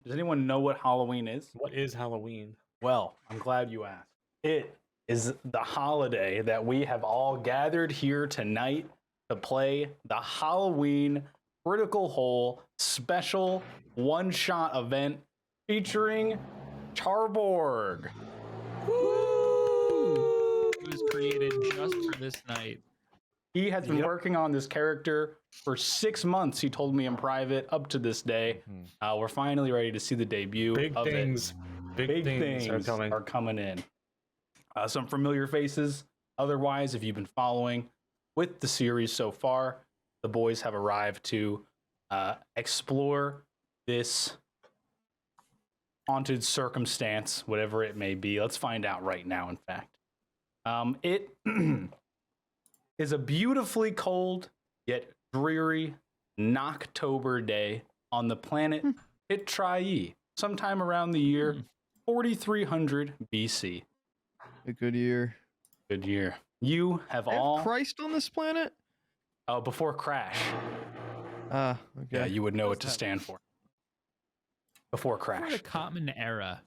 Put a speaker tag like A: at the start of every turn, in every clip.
A: Does anyone know what Halloween is?
B: What is Halloween?
A: Well, I'm glad you asked. It is the holiday that we have all gathered here tonight to play the Halloween Critical Hole special one-shot event featuring Charborg.
C: Woo! It was created just for this night.
A: He has been working on this character for 6 months, he told me in private, up to this day. We're finally ready to see the debut of it. Big things are coming in. Some familiar faces. Otherwise, if you've been following with the series so far, the boys have arrived to explore this haunted circumstance, whatever it may be. Let's find out right now, in fact. It is a beautifully cold yet dreary Knocktober day on the planet Itrai, sometime around the year 4300 BC.
D: A good year.
A: Good year. You have
D: They
A: all...
D: have Christ on this planet?
A: Oh, before Crash.
D: Okay.
A: Yeah, you would know what to stand for. Before Crash.
C: For the Common Era.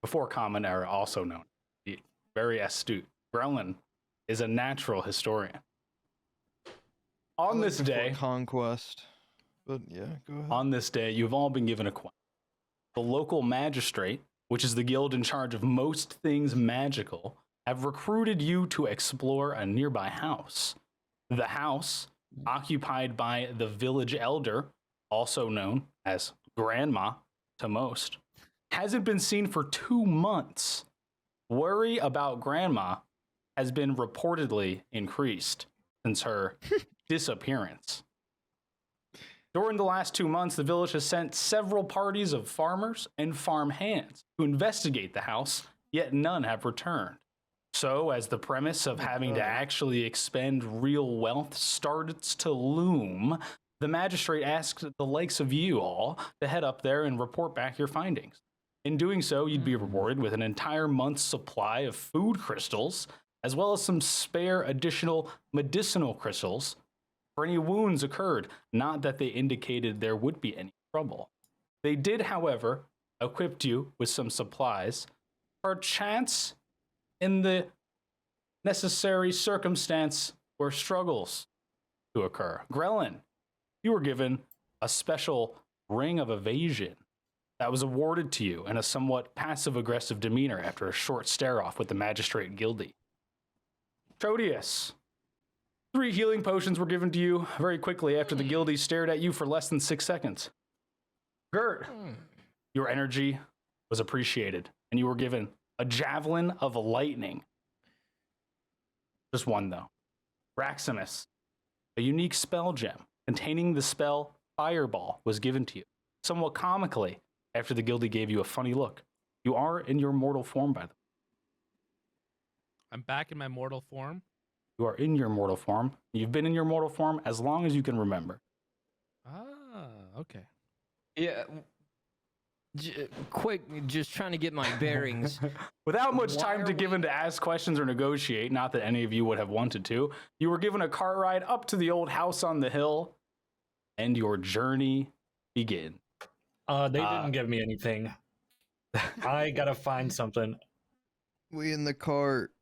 A: Before Common Era, also known. Very astute. Grelin is a natural historian. On this day...
D: Conquest. But yeah, go ahead.
A: On this day, you've all been given a quest. The local magistrate, which is the guild in charge of most things magical, have recruited you to explore a nearby house. The house, occupied by the village elder, also known as Grandma to most, hasn't been seen for 2 months. Worry about Grandma has been reportedly increased since her disappearance. During the last 2 months, the village has sent several parties of farmers and farm hands to investigate the house, yet none have returned. So, as the premise of having to actually expend real wealth starts to loom, the magistrate asks the likes of you all to head up there and report back your findings. In doing so, you'd be rewarded with an entire month's supply of food crystals, as well as some spare additional medicinal crystals for any wounds occurred, not that they indicated there would be any trouble. They did, however, equip you with some supplies, perchance in the necessary circumstance where struggles to occur. Grelin, you were given a special ring of evasion that was awarded to you in a somewhat passive-aggressive demeanor after a short stare-off with the magistrate guildie. Trodius, 3 healing potions were given to you very quickly after the guildie stared at you for less than 6 seconds. Gert, your energy was appreciated, and you were given a javelin of lightning. Just one, though. Raximus, a unique spell gem containing the spell Fireball was given to you, somewhat comically, after the guildie gave you a funny look. You are in your mortal form, by the way.
C: I'm back in my mortal form.
A: You are in your mortal form. You've been in your mortal form as long as you can remember.
C: Ah, okay.
E: Yeah. Quick, just trying to get my bearings.
A: Without much
E: Why
A: time
E: are
A: to given to ask questions or negotiate, not that any of you would have wanted to, you were given a cart ride up to the old house on the hill, and your journey begins.
B: They didn't give me anything. I gotta find something.
D: We in the cart.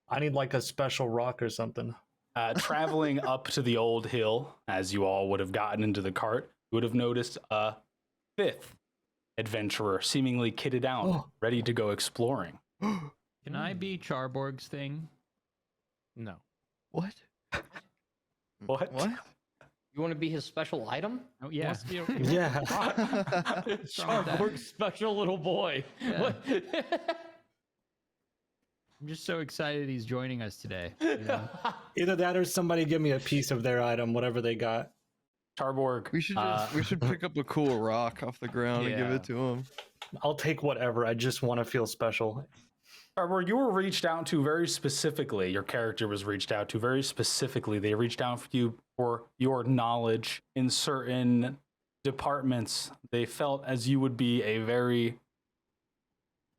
B: I need like a special rock or something.
A: Traveling up to the old hill, as you all would have gotten into the cart, you would have noticed a 5th adventurer, seemingly kitted out, ready to go exploring.
C: Can I be Charborg's thing? No.
D: What?
A: What?
E: You want to be his special item?
C: Oh, yeah.
B: Yeah.
E: Charborg's special little boy.
C: Yeah. I'm just so excited he's joining us today. You know?
B: Either that or somebody give me a piece of their item, whatever they got.
A: Charborg.
D: We should pick up a cool rock off the ground and give it to him.
B: I'll take whatever. I just want to feel special.
A: Charborg, you were reached out to very specifically. Your character was reached out to very specifically. They reached out for you for your knowledge in certain departments. They felt as you would be a very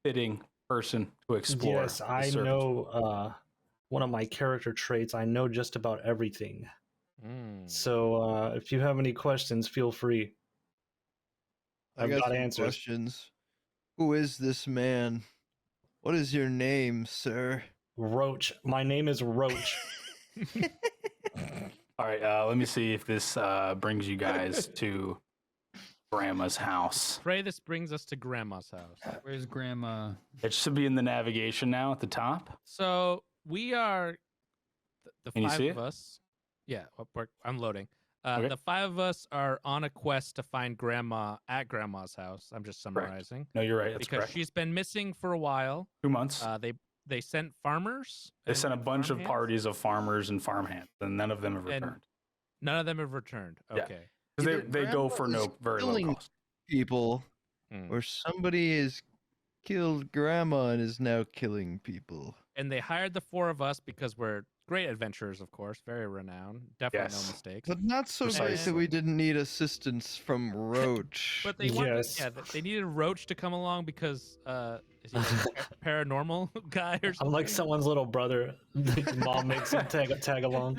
A: fitting person to explore.
B: Yes, I know one of my character traits. I know just about everything. So if you have any questions, feel free. I've
D: got
B: got
D: some
B: answers.
D: questions. Who is this man? What is your name, sir?
B: Roach. My name is Roach.
A: All right, let me see if this brings you guys to Grandma's house.
F: Pray this brings us to Grandma's house.
C: Where's Grandma?
A: It should be in the navigation now at the top.
F: So we are the
A: Can you
F: five
A: see
F: of
A: it?
F: us. Yeah, I'm loading.
A: Okay.
F: The five of us are on a quest to find Grandma at Grandma's house. I'm just
A: Correct.
F: summarizing
A: No, you're right. That's
F: because
A: correct.
F: she's been missing for a while.
A: 2 months.
F: They sent farmers.
A: They sent a
F: and
A: bunch of
F: farmhands,
A: parties of farmers and farmhands, and none of them have
F: And-
A: returned.
F: None of them have returned.
A: Yeah.
F: Okay.
A: 'Cause
D: Either
A: they go
D: Grandma
A: for
D: is
A: no very low
D: killing
A: cost.
D: people,
F: Hmm.
D: or somebody has killed Grandma and is now killing people.
F: And they hired the four of us because we're great adventurers, of course, very renowned, definitely
A: Yes.
F: no mistakes.
D: But not so great that
A: Precisely.
D: we didn't need assistance from Roach.
F: But they wanted,
B: Yes.
F: yeah, they needed Roach to come along because is he like a paranormal guy or something?
B: I'm like someone's little brother. Mom makes him tag along.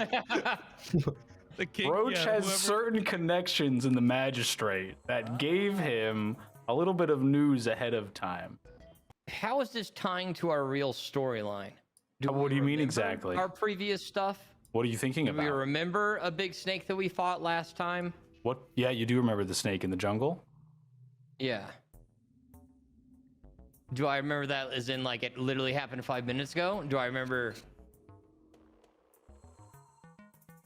F: The king,
A: Roach
F: yeah,
A: has
F: whoever-
A: certain connections in the magistrate that gave him a little bit of news ahead of time.
E: How is this tying to our real storyline?
A: What do you mean
E: remember
A: exactly?
E: Our previous stuff?
A: What are you thinking
E: Do we
A: about?
E: remember a big snake that we fought last time?
A: What? Yeah, you do remember the snake in the jungle?
E: Yeah. Do I remember that as in like it literally happened 5 minutes ago? Do I remember?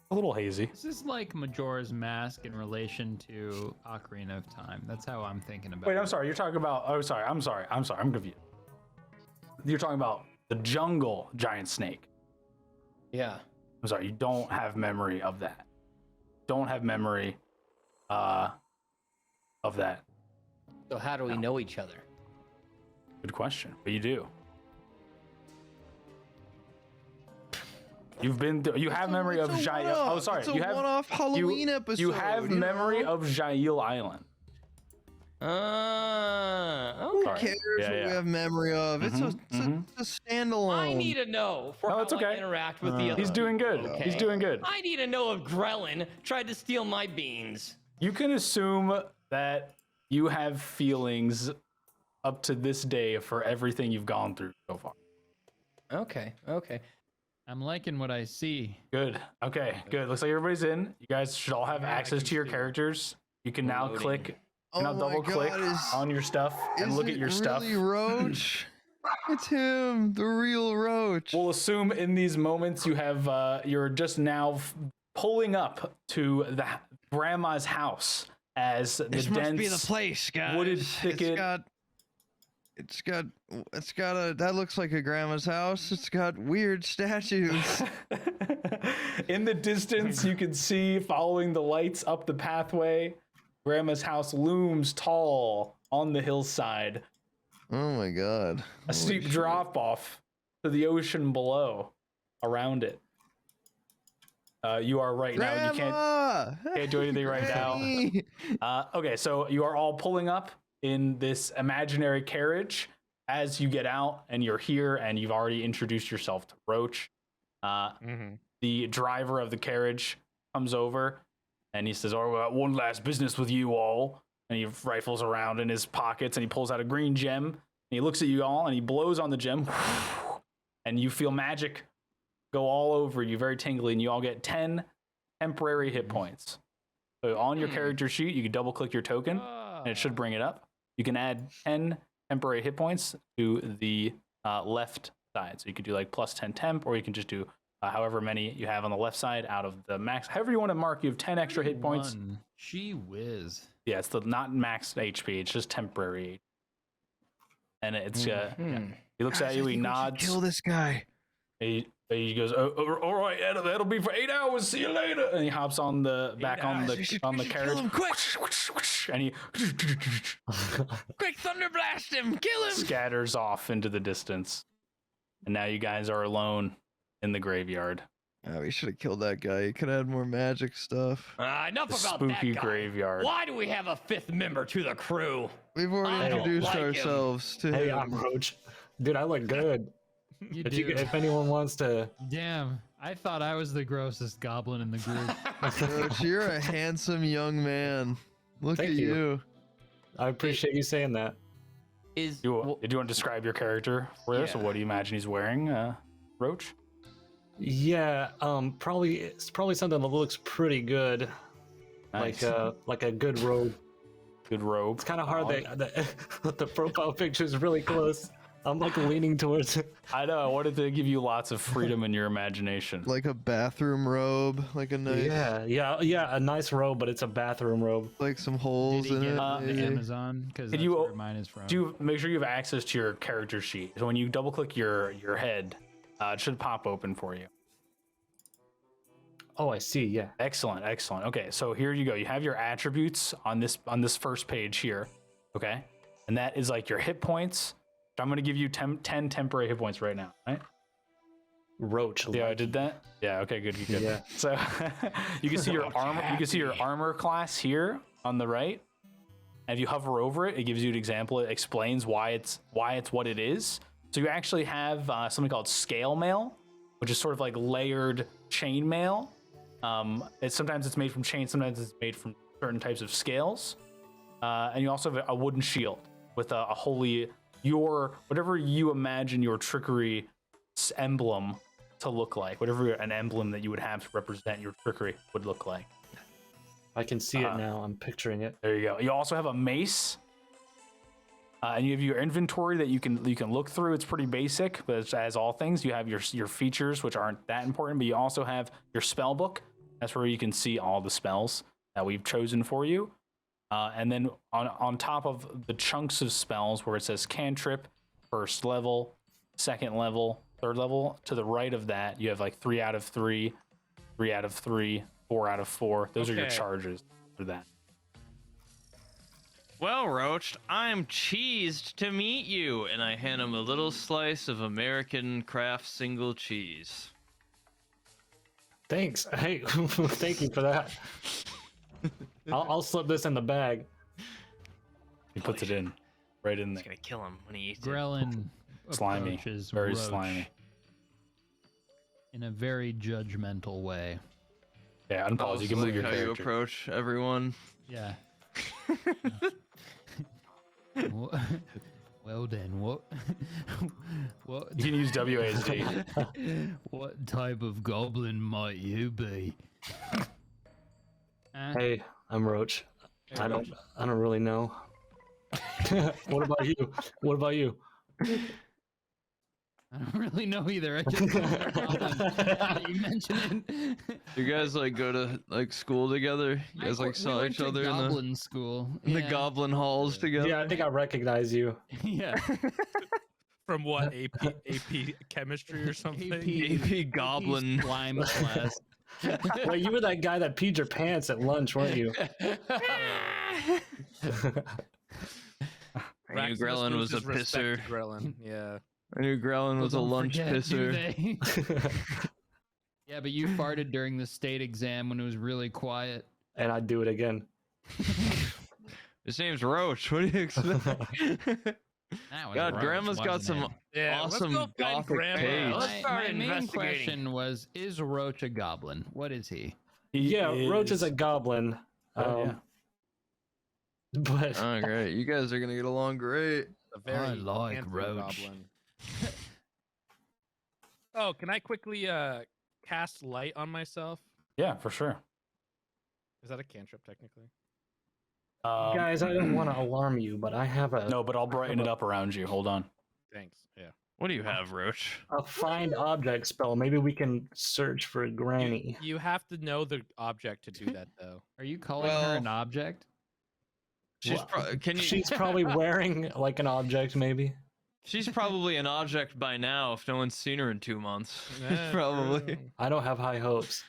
A: A little hazy.
C: This is like Majora's Mask in relation to Ocarina of Time. That's how I'm thinking about
A: Wait,
C: it.
A: I'm sorry. You're talking about. Oh, sorry. I'm sorry. I'm confused. You're talking about the jungle giant snake.
E: Yeah.
A: I'm sorry. You don't have memory of that. Don't have memory of that.
E: So how do we know each other?
A: Good question. But you do. You've been. You have memory of
D: It's a
A: Jail.
D: one-off.
A: Oh, sorry.
D: It's a
A: You have.
D: one-off Halloween episode.
A: You have memory
D: know?
A: of Jail Island.
E: Okay.
D: Who cares
A: Yeah,
D: what
A: yeah.
D: we have memory of? It's a standalone.
E: I need to know for
A: No,
E: how
A: it's
E: I
A: okay.
E: interact with the other.
A: He's doing good.
E: people,
A: He's
E: okay?
A: doing good.
E: I need to know if Grellin tried to steal my beans.
A: You can assume that you have feelings up to this day for everything you've gone through so far.
E: Okay. Okay.
C: I'm liking what I see.
A: Good. Okay, good. Looks like everybody's in. You guys should all have
C: Yeah, I
A: access
C: can
A: to your
C: see it.
A: characters. You can now
E: Loading.
A: click,
D: Oh
A: now
D: my
A: double click
D: God, is-
A: on your stuff and
D: Is
A: look at
D: it
A: your stuff.
D: really Roach? It's him, the real Roach.
A: We'll assume in these moments you have you're just now pulling up to the grandma's house as the
D: this
A: dense
D: must be the place, guys.
A: wooded thicket.
D: It's got a. That looks like a grandma's house. It's got weird statues.
A: In the distance, you can see, following the lights up the pathway, Grandma's house looms tall on the hillside.
D: Oh my God!
A: A
D: Holy
A: steep
D: shit.
A: drop off to the ocean below, around it. You are right now. You can't do anything right now.
D: now.
A: Okay, so you are all pulling up in this imaginary carriage as you get out, and you're here, and you've already introduced yourself to Roach. The driver of the carriage comes over, and he says, "Oh, we got one last business with you all." And he rifles around in his pockets, and he pulls out a green gem, and he looks at you all, and he blows on the gem, and you feel magic go all over you, very tingly, and you all get 10 temporary hit points. So on your character sheet, you can double click your token, and it should bring it up. You can add 10 temporary hit points to the left side. So you could do like plus 10 temp, or you can just do however many you have on the left side out of the max. However you want to mark, you have 10 extra hit points.
C: Gee whiz.
A: Yeah, it's the not max HP, it's just temporary. And it's, yeah. He looks at you, he nods.
D: Kill this guy.
A: He goes, oh, all right, that'll be for 8 hours. See you later. And he hops on the back on the
D: We should
A: carriage.
D: kill him quick.
A: And he
E: Quick, thunder blast him! Kill him!
A: scatters off into the distance. And now you guys are alone in the graveyard.
D: We should have killed that guy. He could have had more magic stuff.
E: Enough
A: The
E: about
A: spooky
E: that guy.
A: graveyard.
E: Why do we have a fifth member to the crew?
D: We've
E: I
D: already
E: don't
D: introduced
E: like him.
D: ourselves to
B: Hey,
D: him.
B: I'm Roach. Dude, I look good.
C: You
B: If,
C: do.
B: if anyone wants to,
C: Damn, I thought I was the grossest goblin in the group.
D: Roach, you're a handsome young man. Look
B: Thank
D: at
B: you.
D: you.
B: I appreciate you saying that.
E: Is
A: Do you want to describe your character for this, or
E: Yeah.
A: what do you imagine he's wearing, Roach?
B: Yeah, it's probably something that looks pretty good,
A: Nice.
B: like a good robe.
A: Good robe.
B: It's kind of hard. The profile picture is really close. I'm like leaning towards it.
A: I know. I wanted to give you lots of freedom in your imagination.
D: Like a bathroom robe, like a nice,
B: Yeah, a nice robe, but it's a bathroom robe.
D: like some holes
C: Did he
D: in
C: get
D: it.
C: it on
D: maybe.
C: Amazon? Because
A: Can
C: that's
A: you-
C: where mine is from.
A: Do make sure you have access to your character sheet. So when you double click your head, it should pop open for you.
B: Oh, I see. Yeah.
A: Excellent, excellent. Okay, so here you go. You have your attributes on this first page here. Okay, and that is like your hit points. I'm going to give you 10 temporary hit points right now. Right?
B: Roach.
A: Yeah, I
B: like-
A: did that. Yeah. Okay. Good. Good.
B: Yeah.
A: So you can see your armor. You can see your armor class here on the right. And if you hover over it, it gives you an example. It explains why it's what it is. So you actually have something called scale mail, which is sort of like layered chain mail. Sometimes it's made from chain, sometimes it's made from certain types of scales. And you also have a wooden shield with a holy, whatever you imagine your trickery emblem to look like, whatever an emblem that you would have to represent your trickery would look like.
B: I can see it now. I'm picturing it.
A: There you go. You also have a mace, and you have your inventory that you can look through. It's pretty basic, but as all things, you have your features, which aren't that important. But you also have your spell book. That's where you can see all the spells that we've chosen for you. And then on top of the chunks of spells where it says cantrip, first level, second level, third level, to the right of that, you have like 3 out of 3, 3 out of 3, 4 out of 4. Those are your
F: Okay.
A: charges for that.
G: Well, Roached, I'm cheesed to meet you, and I hand him a little slice of American Kraft single cheese.
B: Thanks. Hey, thank you for that. I'll slip this in the bag.
A: He puts it in, right in
G: It's
A: there.
G: gonna kill him when he eats it.
C: Grellin
A: Slimy,
C: approaches
A: very
C: Roach
A: slimy.
C: in a very judgmental way.
A: Yeah, unpause. You can
G: Like
A: move your
G: how you
A: character.
G: approach everyone.
C: Yeah. Well then, what? What?
A: You can use WASD.
C: What type of goblin might you be?
B: Hey, I'm Roach. I don't really know. What about you? What about you?
C: I don't really know either. I just know they're goblins. You mentioned it.
G: You guys like go to like school together? You guys like saw each other in
C: goblin school.
G: the
C: Yeah.
G: goblin halls together?
B: Yeah, I think I recognize you.
C: Yeah.
F: From what AP chemistry or something?
G: AP goblin.
C: slime class.
B: Wait, you were that guy that peed your pants at lunch, weren't you?
G: I knew Grellin was a pisser.
F: Grellin, yeah.
G: I knew Grellin was a
C: Don't
G: lunch
C: forget, do
G: pisser.
C: they? Yeah, but you farted during the state exam when it was really quiet.
B: And I'd do it again.
G: His name's Roach. What do you expect?
C: That was
G: God,
C: Roach,
G: Grandma's got
C: wasn't
G: some
C: it?
F: Yeah,
G: awesome
F: let's go find
G: gothic
F: Grandma.
G: taste.
E: Let's start
C: My main
E: investigating.
C: question was, is Roach a goblin? What is he?
B: Yeah, Roach is a goblin.
A: Oh, yeah.
B: But
G: Oh, great. You guys are going to get along great.
F: A very
C: I like
F: handsome
C: Roach.
F: goblin. Oh, can I quickly cast light on myself?
A: Yeah, for sure.
F: Is that a cantrip technically?
B: guys, I don't want to alarm you, but I have
A: No, but I'll brighten it up around you. Hold on.
F: Thanks. Yeah.
G: What do you have, Roach?
B: a find object spell. Maybe we can search for Granny.
F: You have to know the object to do that, though.
C: Are you calling her
G: Well-
C: an object?
G: She's
B: Well,
G: can you?
B: She's probably wearing like an object, maybe.
G: She's probably an object by now if no one's seen her in 2 months.
F: Yeah,
G: Probably.
F: true.
B: I don't have high hopes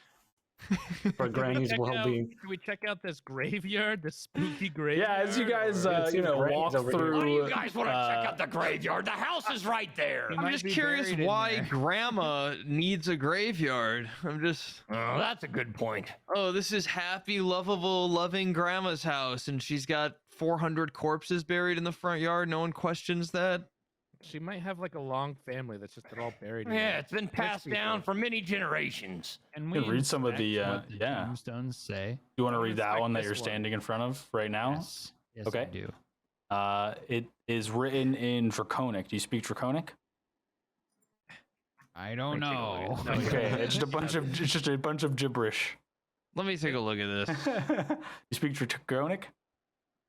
B: for Granny's
F: Check out-
B: well-being.
F: Can we check out this graveyard, this spooky graveyard?
A: Yeah, as you guys,
B: It seems Granny's
A: walk
B: over here.
A: through.
E: Why do you guys want to check out the graveyard? The house is right there.
C: He
G: I'm
C: might
G: just
C: be
G: curious
C: buried in
G: why
C: there.
G: Grandma needs a graveyard. I'm just.
E: Oh, that's a good point.
G: Oh, this is happy, lovable, loving Grandma's house, and she's got 400 corpses buried in the front yard. No one questions that.
F: She might have like a long family that's just they're all buried. in
E: Yeah,
F: there.
E: it's been passed down for many generations.
C: And
A: You can read some of the,
C: inspect what the
A: yeah.
C: tombstones say.
A: You want to
F: I'll
A: read that
F: inspect
A: one that
F: this
A: you're
F: one.
A: standing in front of right now?
C: Yes, yes,
A: Okay.
C: I do.
A: It is written in Draconic. Do you speak Draconic?
C: I don't know.
A: Okay, it's just a bunch of gibberish.
G: Let me take a look at this.
A: You speak Draconic?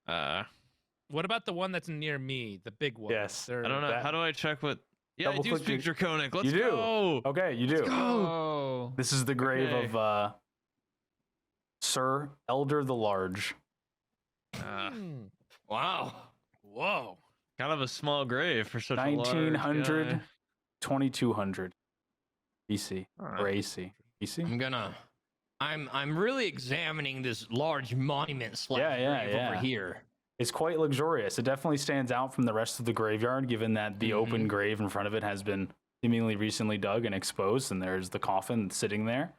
F: What about the one that's near me, the big one?
A: Yes.
F: They're-
G: I don't know.
A: That-
G: How do I check what? Yeah, I
A: Double
G: do
A: click
G: speak
A: the-
G: Draconic. Let's
A: You do?
G: go.
A: Okay, you do.
C: Oh.
A: This is the grave
G: Okay.
A: of Sir Elder the Large.
F: Hmm.
E: Wow.
F: Whoa.
G: Kind of a small grave for such a large
A: 1900,
G: guy.
A: 2200 BC
G: Alright.
A: or AC. BC?
E: I'm really examining this large monument slash grave over here.
A: It's quite luxurious. It definitely stands out from the rest of the graveyard, given that the open grave in front of it has been seemingly recently dug and exposed, and there's the coffin sitting there.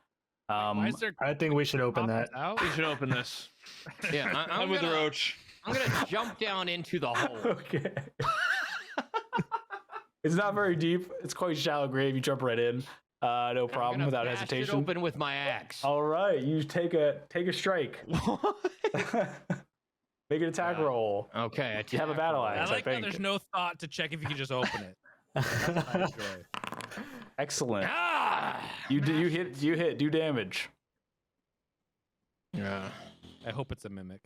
F: Why is there
B: I think we should open
F: coffins
B: that.
F: out?
G: We should open this.
E: Yeah,
G: I'm with the roach.
E: I'm gonna jump down into the hole.
A: Okay. It's not very deep. It's quite shallow grave. You jump right in. No problem
E: I'm gonna
A: without
E: bash
A: hesitation.
E: It open with my axe.
A: All right, you take a strike. Make an attack roll.
E: Okay,
A: You have a battle
F: I
A: axe,
F: like
A: I
F: how
A: think.
F: there's no thought to check if you can just open it. I enjoy.
A: Excellent.
E: Ah!
A: You hit. Do damage.
G: Yeah.
F: I hope it's a mimic.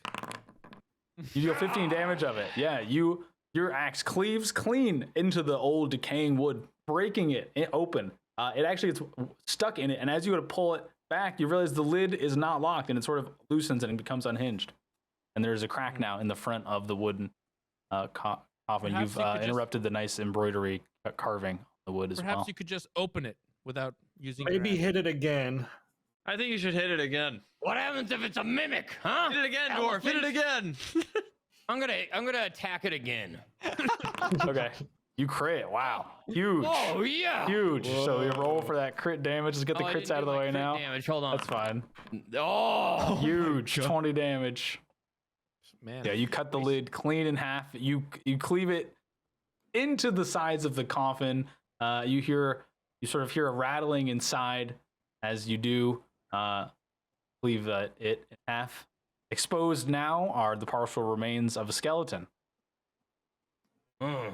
A: You deal 15 damage of it. Yeah, your axe cleaves clean into the old decaying wood, breaking it open. It actually gets stuck in it, and as you go to pull it back, you realize the lid is not locked, and it sort of loosens and it becomes unhinged. And there's a crack now in the front of the wooden coffin.
F: Perhaps
A: You've
F: you could just-
A: interrupted the nice embroidery carving on the wood as
F: Perhaps
A: well.
F: you could just open it without using. your
B: Maybe
F: axe.
B: hit it again.
G: I think you should hit it again.
E: What happens if it's a mimic, huh?
G: Hit it again, dwarf. Hit it again.
E: I'm gonna attack it again.
A: Okay, you crit. Wow, huge.
E: Oh yeah.
A: Huge. So we roll for that crit damage. Let's get the
E: Oh, I
A: crits
E: didn't
A: out of
E: do
A: the
E: my
A: way
E: crit
A: now.
E: Damage. Hold on.
A: That's fine.
E: Oh.
A: Huge. 20 damage.
F: Man.
A: Yeah, you cut the lid clean in half. You cleave it into the sides of the coffin. You sort of hear a rattling inside as you do cleave it in half. Exposed now are the partial remains of a skeleton.
E: Mm.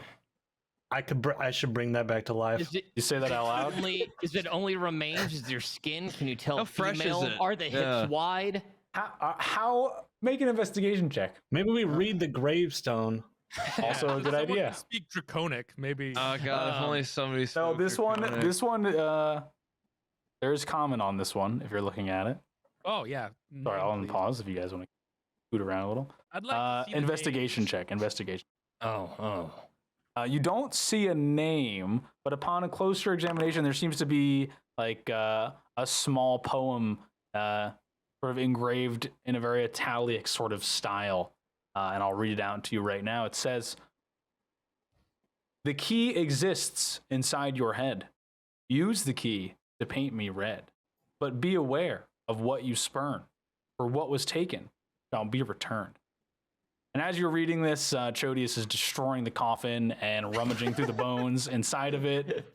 B: I should bring that back to life.
E: Is it
A: You say that out loud?
E: is it only remains? Is there skin? Can you tell
G: How fresh is
E: female?
G: it?
E: Are the hips
G: Yeah.
E: wide?
A: How? Make an investigation check.
B: Maybe we read the gravestone.
A: Also a
F: Does
A: good
F: someone
A: idea.
F: Speak Draconic, maybe.
G: Oh god, if only somebody.
A: No,
G: spoke
A: this
G: Draconic.
A: one, there's comment on this one if you're looking at it.
F: Oh yeah.
A: Sorry, I'll
F: please.
A: unpause if you guys want to scoot around a little.
F: I'd like to see the
A: Investigation
F: names.
A: check. Investigation.
E: Oh.
A: You don't see a name, but upon a closer examination, there seems to be like a small poem, sort of engraved in a very italic sort of style, and I'll read it out to you right now. It says, "The key exists inside your head. Use the key to paint me red, but be aware of what you spurn, for what was taken shall be returned." And as you're reading this, Chodius is destroying the coffin and rummaging through the bones inside of it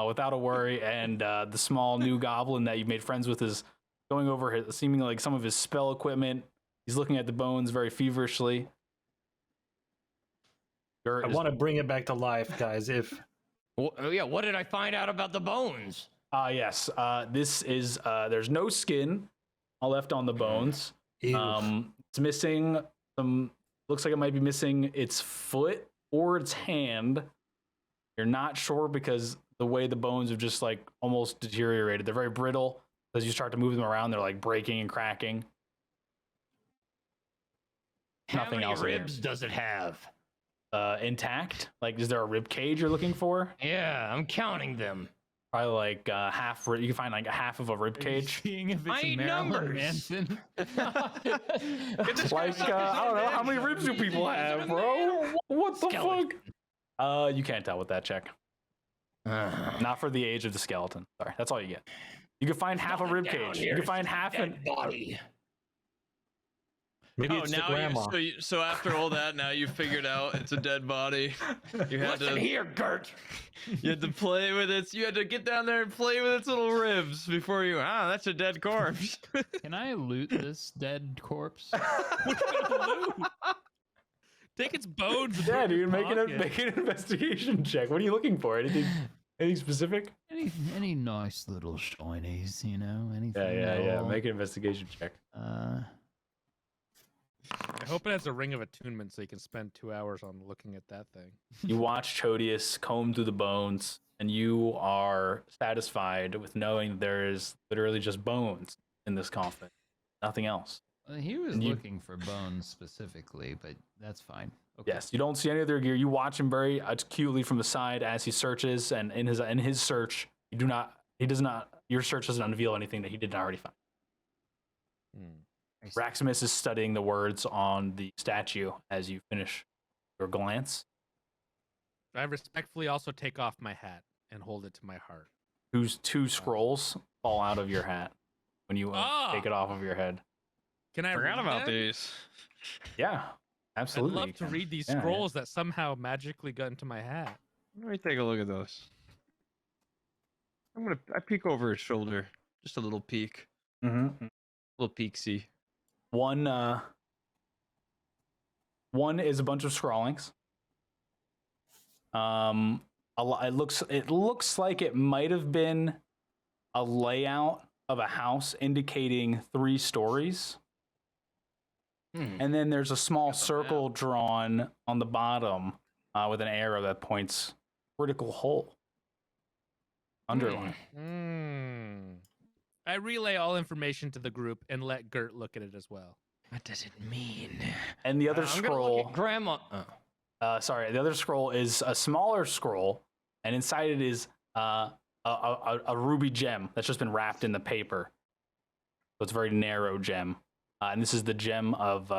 A: without a worry. And the small new goblin that you made friends with is going over seemingly like some of his spell equipment. He's looking at the bones very feverishly.
B: I want to bring it back to life, guys. If
E: Yeah. What did I find out about the bones?
A: Yes, this is there's no skin all left on the bones.
B: ew.
A: It's missing some. Looks like it might be missing its foot or its hand. You're not sure because the way the bones have just like almost deteriorated. They're very brittle. As you start to move them around, they're like breaking and cracking.
E: How
A: Nothing
E: many
A: else in there.
E: ribs does it have?
A: Intact. Like, is there a rib cage you're looking for?
E: Yeah, I'm counting them.
A: Probably like half. You can find like a half of a rib cage.
C: Seeing if it's
E: I need
C: Marilyn
E: numbers.
C: Manson.
A: Like I don't know how many ribs do people have, bro? What the
E: Skeleton.
A: fuck? You can't tell with that check. Not for the age of the skeleton. Sorry, that's all you get. You can find half a rib cage. You can find half an.
E: dead body.
B: Maybe
G: Oh,
B: it's the
G: now
B: grandma.
G: so after all that, now you figured out it's a dead body. You had
E: Listen
G: to
E: here, Gert.
G: you had to play with it. You had to get down there and play with its little ribs before you. That's a dead corpse.
C: Can I loot this dead corpse?
F: What kind of loot? Take its bones. And
A: Yeah,
F: put it in
A: dude,
F: your pocket.
A: make an investigation check. What are you looking for? Anything specific?
C: Any nice little shinies, you know? Anything?
A: Yeah. Make an investigation check.
F: I hope it has a ring of attunement so you can spend 2 hours on looking at that thing.
A: You watch Chodius comb through the bones, and you are satisfied with knowing there is literally just bones in this coffin. Nothing else.
C: He was
A: And you-
C: looking for bones specifically, but that's fine. Okay.
A: Yes, you don't see any other gear. You watch him very acutely from the side as he searches, and in his search, your search doesn't unveil anything that he didn't already find.
C: I see.
A: Raximus is studying the words on the statue as you finish your glance.
F: I respectfully also take off my hat and hold it to my heart.
A: Two scrolls fall out of your hat when you take it off of your head.
F: Can I
D: Forgot
F: read
D: about
F: them?
D: these.
A: Yeah,
F: I'd
A: absolutely.
F: love
A: you
F: to
A: can.
F: read these
A: Yeah,
F: scrolls that somehow magically got into my hat.
D: Let me take a look at those. I peek over his shoulder. Just a little peek.
A: Yeah. Mm-hmm.
D: Little peek-see.
A: One is a bunch of scrawlings. It looks like it might have been a layout of a house indicating 3 stories. And then there's a small circle drawn on the bottom with an arrow that points critical hole. Underline.
F: I relay all information to the group and let Gert look at it as well.
E: What does it mean?
A: And the other
E: I'm gonna look
A: scroll,
E: at Grandma.
A: the other scroll is a smaller scroll, and inside it is a ruby gem that's just been wrapped in the paper. So it's a very narrow gem. And this is the gem of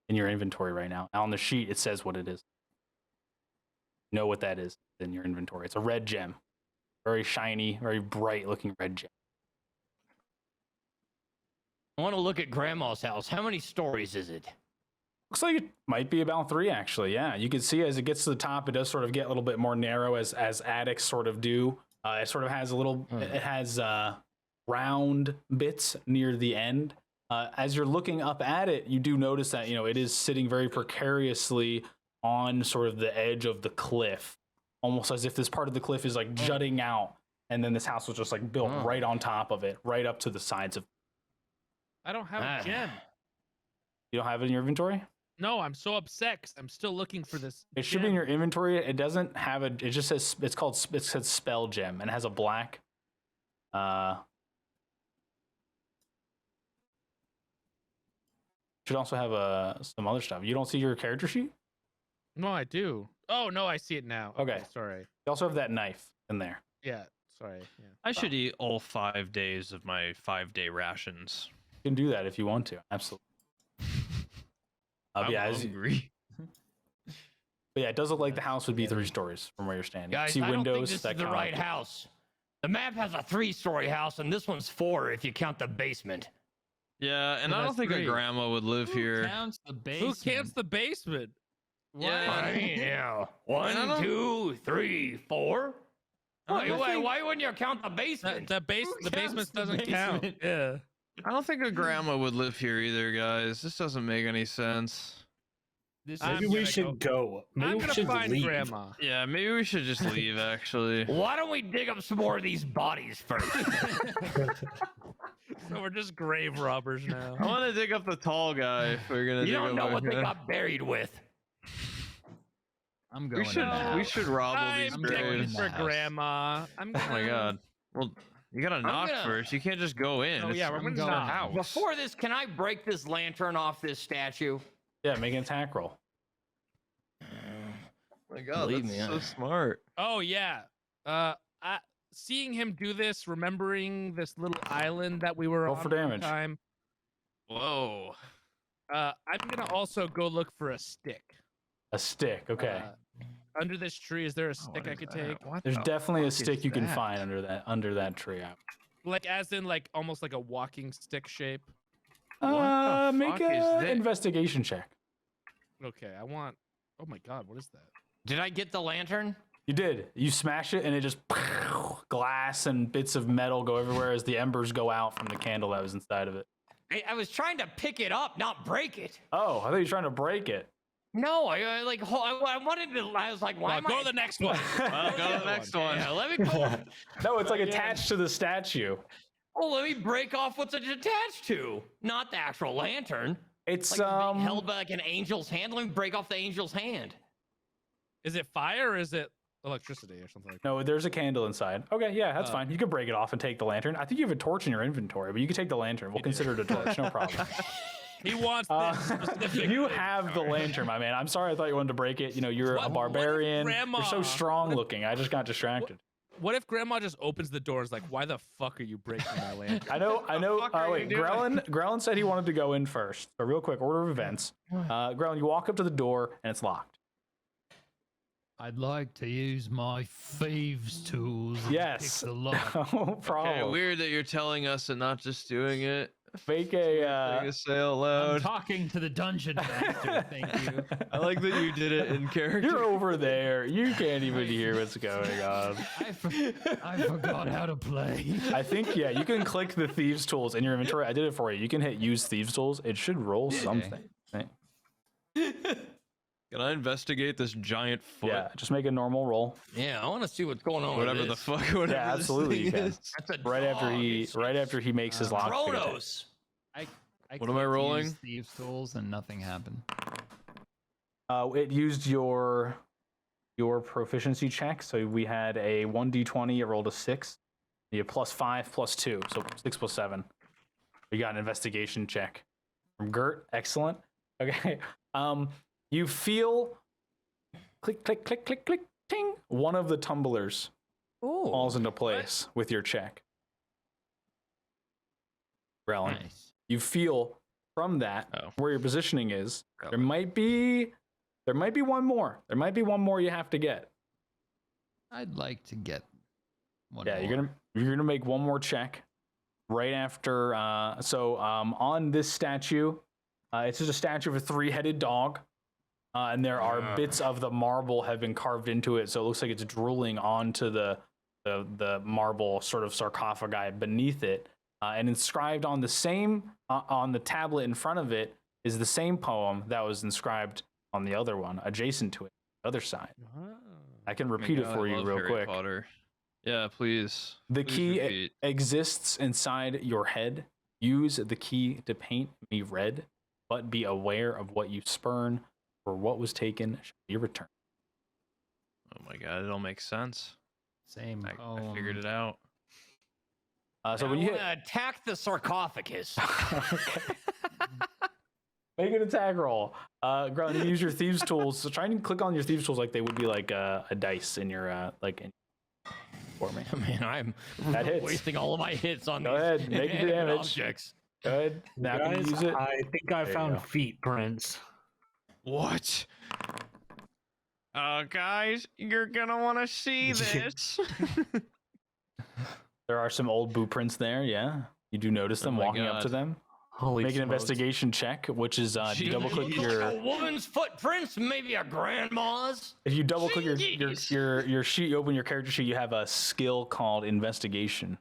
A: in your inventory right now. On the sheet, it says what it is. You know what that is in your inventory. It's a red gem. Very shiny, very bright looking red gem.
E: I want to look at Grandma's house. How many stories is it?
A: Looks like it might be about 3, actually. Yeah, you can see as it gets to the top, it does sort of get a little bit more narrow as attics sort of do. It sort of has it has round bits near the end. As you're looking up at it, you do notice that, it is sitting very precariously on sort of the edge of the cliff, almost as if this part of the cliff is like jutting out, and then this house was just like built right on top of it, right up to the sides of.
F: I don't have a gem.
A: You don't have it in your inventory?
F: No, I'm so upset 'cause I'm still looking for this.
A: It should be in your inventory. It doesn't have it just says it says spell gem, and it has a black should also have some other stuff. You don't see your character sheet?
F: No, I do. Oh no, I see it now.
A: Okay.
F: Sorry.
A: You also have that knife in there.
F: Yeah. Sorry. Yeah.
D: I should eat all 5 days of my 5-day rations.
A: You can do that if you want to. Absolutely.
D: I'm
A: yeah,
D: hungry.
A: but yeah, it does look like the house would be 3 stories from where you're standing.
E: Guys,
A: See
E: I don't think
A: windows
E: this
A: that
E: is the
A: count.
E: right house. The map has a 3-story house, and this one's 4 if you count the basement.
D: Yeah, and
F: Well,
D: I don't
F: that's
D: think
F: 3.
D: a grandma would live
C: Who
D: here.
C: counts the
F: Who
C: basement?
F: counts the basement?
D: Yeah.
E: I mean, yeah.
D: I
E: 1,
D: don't-
E: 2, 3, 4.
D: I don't think-
E: Why wouldn't you count the basement?
F: The basement
C: counts the
F: doesn't count.
C: basement?
F: Yeah.
D: I don't think a grandma would live here either, guys. This doesn't make any sense.
C: This
F: I'm
B: Maybe
C: is
B: we
F: gonna
B: should go. Maybe
F: I'm
B: we
F: gonna
B: should
F: find
B: leave.
F: Grandma.
D: Yeah, maybe we should just leave, actually.
E: Why don't we dig up some more of these bodies first?
F: So we're just grave robbers now.
D: I want to dig up the tall guy if we're gonna
E: You
D: dig
E: don't know
D: up
E: what they
D: him.
E: got buried with.
C: I'm going.
D: We should
C: in the
D: we
C: house.
D: should rob all these
F: I'm
C: going
F: digging
C: in
D: graves.
C: the
F: for
C: house.
F: Grandma. I'm
D: Oh my god. Well, you gotta knock
E: gonna-
D: first. You can't just go in.
F: Oh,
D: It's
F: yeah, we're
D: it's
F: gonna
D: a
F: knock.
D: house.
E: Before this, can I break this lantern off this statue?
A: Yeah, make an attack roll.
D: Oh my god,
E: Believe
D: that's
E: me,
D: so
E: I-
D: smart.
F: Oh yeah. Seeing him do this, remembering this little island that we were
A: Roll
F: on
A: for
F: one
A: damage.
F: time.
D: Whoa.
F: I'm gonna also go look for a stick.
A: A stick. Okay.
F: Under this tree, is there a
D: Oh,
F: stick
D: what
F: I
D: is
F: could
D: that?
F: take?
D: What
A: There's
D: the
A: definitely a
D: fuck
A: stick
D: is
A: you can
D: that?
A: find under that tree.
F: Like as in like almost like a walking stick shape.
D: the
A: Make
D: fuck is
A: an
D: this?
A: investigation check.
F: Okay, I want. Oh my god, what is that?
E: Did I get the lantern?
A: You did. You smash it, and it just glass and bits of metal go everywhere as the embers go out from the candle that was inside of it.
E: I was trying to pick it up, not break it.
A: Oh, I thought you were trying to break it.
E: No, I like. I wanted to. I was like, why
F: Well,
E: am
F: go
E: I
F: to the next one.
D: Well, go to the next one.
E: Yeah, let me go.
A: No, it's like attached to the statue.
E: Oh, let me break off what's it attached to, not the actual lantern.
A: It's
E: Like it's being held by like an angel's hand. Let me break off the angel's hand.
F: Is it fire or is it electricity or something like that?
A: No, there's a candle inside. Okay, yeah, that's fine. You can break it off and take the lantern. I think you have a torch in your inventory, but you can take the lantern. We'll consider it a torch, no problem.
F: He wants this specific
A: You
F: thing.
A: have the lantern, my man. I'm sorry I thought you wanted to break it. You know, you're
F: What-
A: a
F: what if
A: barbarian.
F: Grandma-
A: You're so strong looking. I just got distracted.
F: What if Grandma just opens the door and is like, why the fuck are you breaking my lantern?
A: I know.
D: fuck are you
A: Wait,
D: doing?
A: Grellin said he wanted to go in first. So real quick, order of events. Grellin, you walk up to the door and it's locked.
C: I'd like to use my thieves' tools. And
A: Yes.
C: Pick the lock.
A: No problem.
D: Okay, weird that you're telling us and not just doing it.
A: Make
D: Make
A: a.
D: us say out
C: I'm
D: loud.
C: talking to the dungeon master. Thank you.
D: I like that you did it in character.
A: You're over there. You can't even hear what's going on.
C: I forgot how to play.
A: I think you can click the thieves tools in your inventory. I did it for you. You can hit use thieves tools. It should roll something. Right?
D: Can I investigate this giant foot?
A: Yeah, just make a normal roll.
E: Yeah, I want to see what's going on.
D: Whatever
E: with
D: the
E: this.
D: fuck. Whatever
A: Yeah,
D: this
A: absolutely you
D: thing
A: can.
D: is.
E: That's a
A: Right
E: dog.
A: after he makes his lock. pick.
E: Kronos.
C: I
D: What am I
C: clicked
D: rolling?
C: use thieves' tools and nothing happened.
A: It used your proficiency check. So we had a 1d20. It rolled a 6. You have +5 +2, so 6 + 7. You got an investigation check from Gert. Excellent. Okay. You feel click click click click click ting. One of the tumblers falls into place with your check. Grellin.
C: Nice.
A: You feel from that where your positioning is. There might be one more. There might be one more you have to get.
C: I'd like to get one.
A: Yeah,
C: more.
A: you're gonna make one more check right after. On this statue, it's just a statue of a 3-headed dog, and there are bits of the marble have been carved into it, so it looks like it's drooling onto the marble sort of sarcophagi beneath it, and inscribed on the same on the tablet in front of it is the same poem that was inscribed on the other one adjacent to it, the other side. I can repeat it for you real quick.
D: Potter. Yeah, please.
A: The
D: Please
A: key
D: repeat.
A: exists inside your head. Use the key to paint me red, but be aware of what you spurn, for what was taken shall be returned.
D: Oh my god, it all makes sense.
C: Same.
D: I figured it out.
A: So
E: I
A: when you
E: want
A: hit,
E: to attack the sarcophagus.
A: make an attack roll. Grellin, you use your thieves tools. So try and click on your thieves tools like they would be like a dice in your for me.
E: Man, I'm
A: That hits.
E: wasting all of my hits on
A: Go
E: these
A: ahead, make your
E: inanimate
A: damage.
E: objects.
A: Go ahead. Now can you
B: Guys,
A: use it?
B: I think I
A: There you
B: found
A: go.
B: feet prints.
D: What? Guys, you're gonna want to see this.
A: There are some old boot prints there. Yeah, you do notice them
D: my
A: walking up to
D: God.
A: them.
B: Holy
A: Make an
B: smokes.
A: investigation check, which is you double click your.
E: A woman's footprints, maybe a grandma's.
A: If you double click
E: Jeez.
A: your sheet, you open your character sheet, you have a skill called investigation.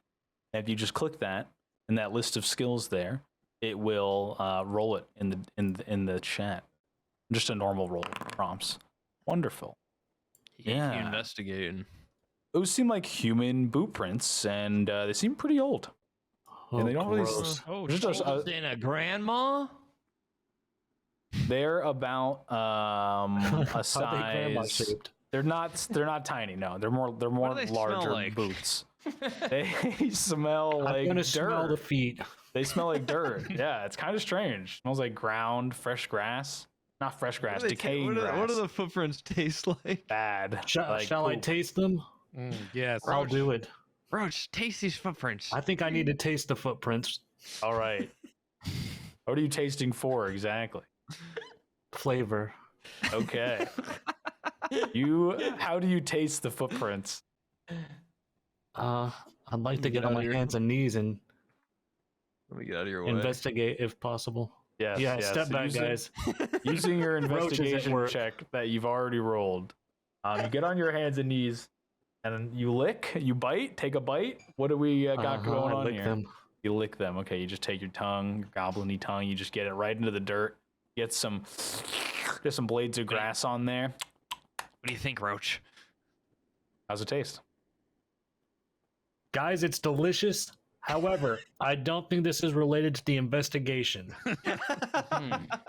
A: And if you just click that in that list of skills there, it will roll it in the chat. Just a normal roll of prompts. Wonderful. Yeah.
D: Investigating.
A: Those seem like human boot prints, and they seem pretty old.
B: Oh,
A: they don't really
B: gross.
F: Oh,
A: There's just
E: Older than a grandma.
A: they're about a
B: Are they grandma
A: size.
B: shaped?
A: They're not tiny. No, they're more
D: do they smell
A: larger
D: like?
A: boots. They smell
B: I'm
A: like
B: gonna
A: dirt.
B: smell the feet.
A: They smell like dirt. Yeah, it's kind of strange. Smells like ground, fresh grass. Not fresh grass, decaying grass.
D: What do the footprints taste like?
A: Bad.
B: Shall
A: like
B: I
A: poop.
B: taste them?
F: yes.
B: I'll do it.
D: Roach, taste these footprints.
B: I think I need to taste the footprints.
A: All right. What are you tasting for exactly?
B: Flavor.
A: Okay. How do you taste the footprints?
B: I'd like to get on my hands and knees and
D: Let me get out of your way.
B: investigate if possible.
A: Yes.
B: Yeah,
A: yes.
B: step
A: So
B: back, guys.
A: Using your
B: Roaches at
A: investigation
B: work.
A: check that you've already rolled, you get on your hands and knees, and you lick, you bite, take a bite. What do we got going
B: I
A: on
B: lick
A: here?
B: them.
A: You lick them. Okay, you just take your tongue, your goblin-y tongue, you just get it right into the dirt. Get some Just some blades of grass on there.
E: What do you think, Roach?
A: How's it taste?
B: Guys, it's delicious. However, I don't think this is related to the investigation.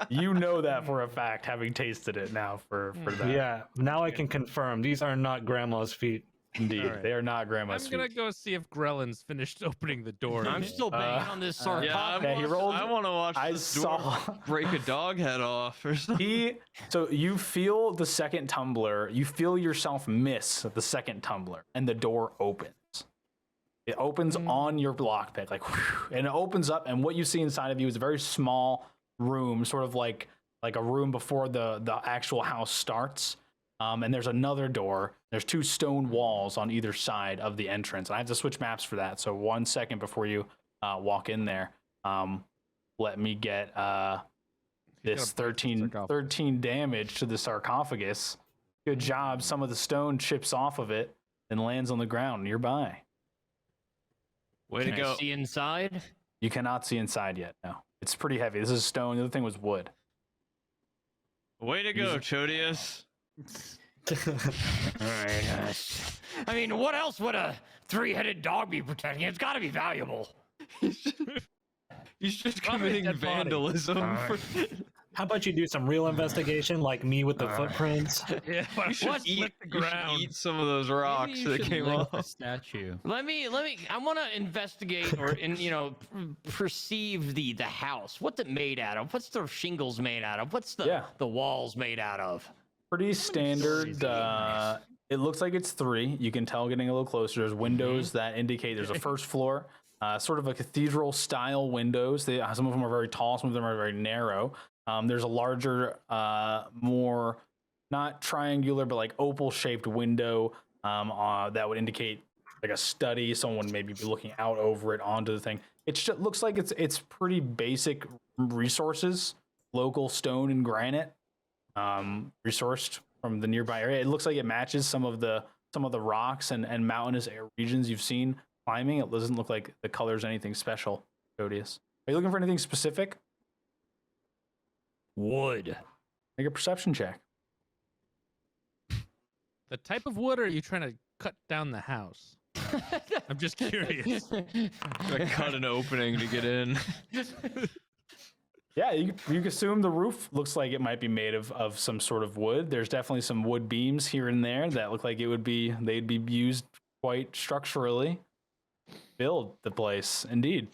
A: You know that for a fact, having tasted it now for that.
B: Yeah, now I can confirm these are not grandma's feet.
A: Indeed,
F: All right.
A: they are not grandma's
F: I'm gonna
A: feet.
F: go see if Grellin's finished opening the door.
E: I'm still banging on this sarcophagus.
A: Yeah, he rolled.
D: I want to watch
A: I
D: this
A: saw.
D: door break a dog head off or something.
A: So you feel the second tumbler. You feel yourself miss the second tumbler, and the door opens. It opens on your lockpick, like, whew, and it opens up. And what you see inside of you is a very small room, sort of like a room before the actual house starts. And there's another door. There's 2 stone walls on either side of the entrance. And I have to switch maps for that. So 1 second before you walk in there, let me get this 13 damage to the sarcophagus. Good job. Some of the stone chips off of it and lands on the ground nearby.
E: Way to go. See inside?
A: You cannot see inside yet. No, it's pretty heavy. This is stone. The other thing was wood.
D: Way to go, Chodius.
E: All right. I mean, what else would a 3-headed dog be protecting? It's got to be valuable.
D: He's just
F: Probably
D: committing
F: dead body.
D: vandalism.
B: How about you do some real investigation, like me with the footprints?
F: Yeah,
D: You should
F: let's lick the
D: you should
F: ground.
D: eat some of those rocks
C: Maybe you
D: that
C: should
D: came
C: lick
D: off.
C: the statue.
E: Let me. I want to investigate or, perceive the house. What's it made out of? What's the shingles made out of? What's the walls made out of?
A: Pretty standard. It looks like it's 3. You can tell getting a little closer. There's windows that indicate there's a first floor, sort of a cathedral style windows. Some of them are very tall, some of them are very narrow. There's a larger, more not triangular, but like oval shaped window that would indicate like a study. Someone would maybe be looking out over it onto the thing. It just looks like it's pretty basic resources, local stone and granite, resourced from the nearby area. It looks like it matches some of the rocks and mountainous regions you've seen climbing. It doesn't look like the color's anything special, Codius. Are you looking for anything specific?
E: Wood.
A: Make a perception check.
F: The type of wood, or are you trying to cut down the house? I'm just curious.
D: I cut an opening to get in.
A: Yeah, you can assume the roof looks like it might be made of some sort of wood. There's definitely some wood beams here and there that look like they'd be used quite structurally. Build the place, indeed.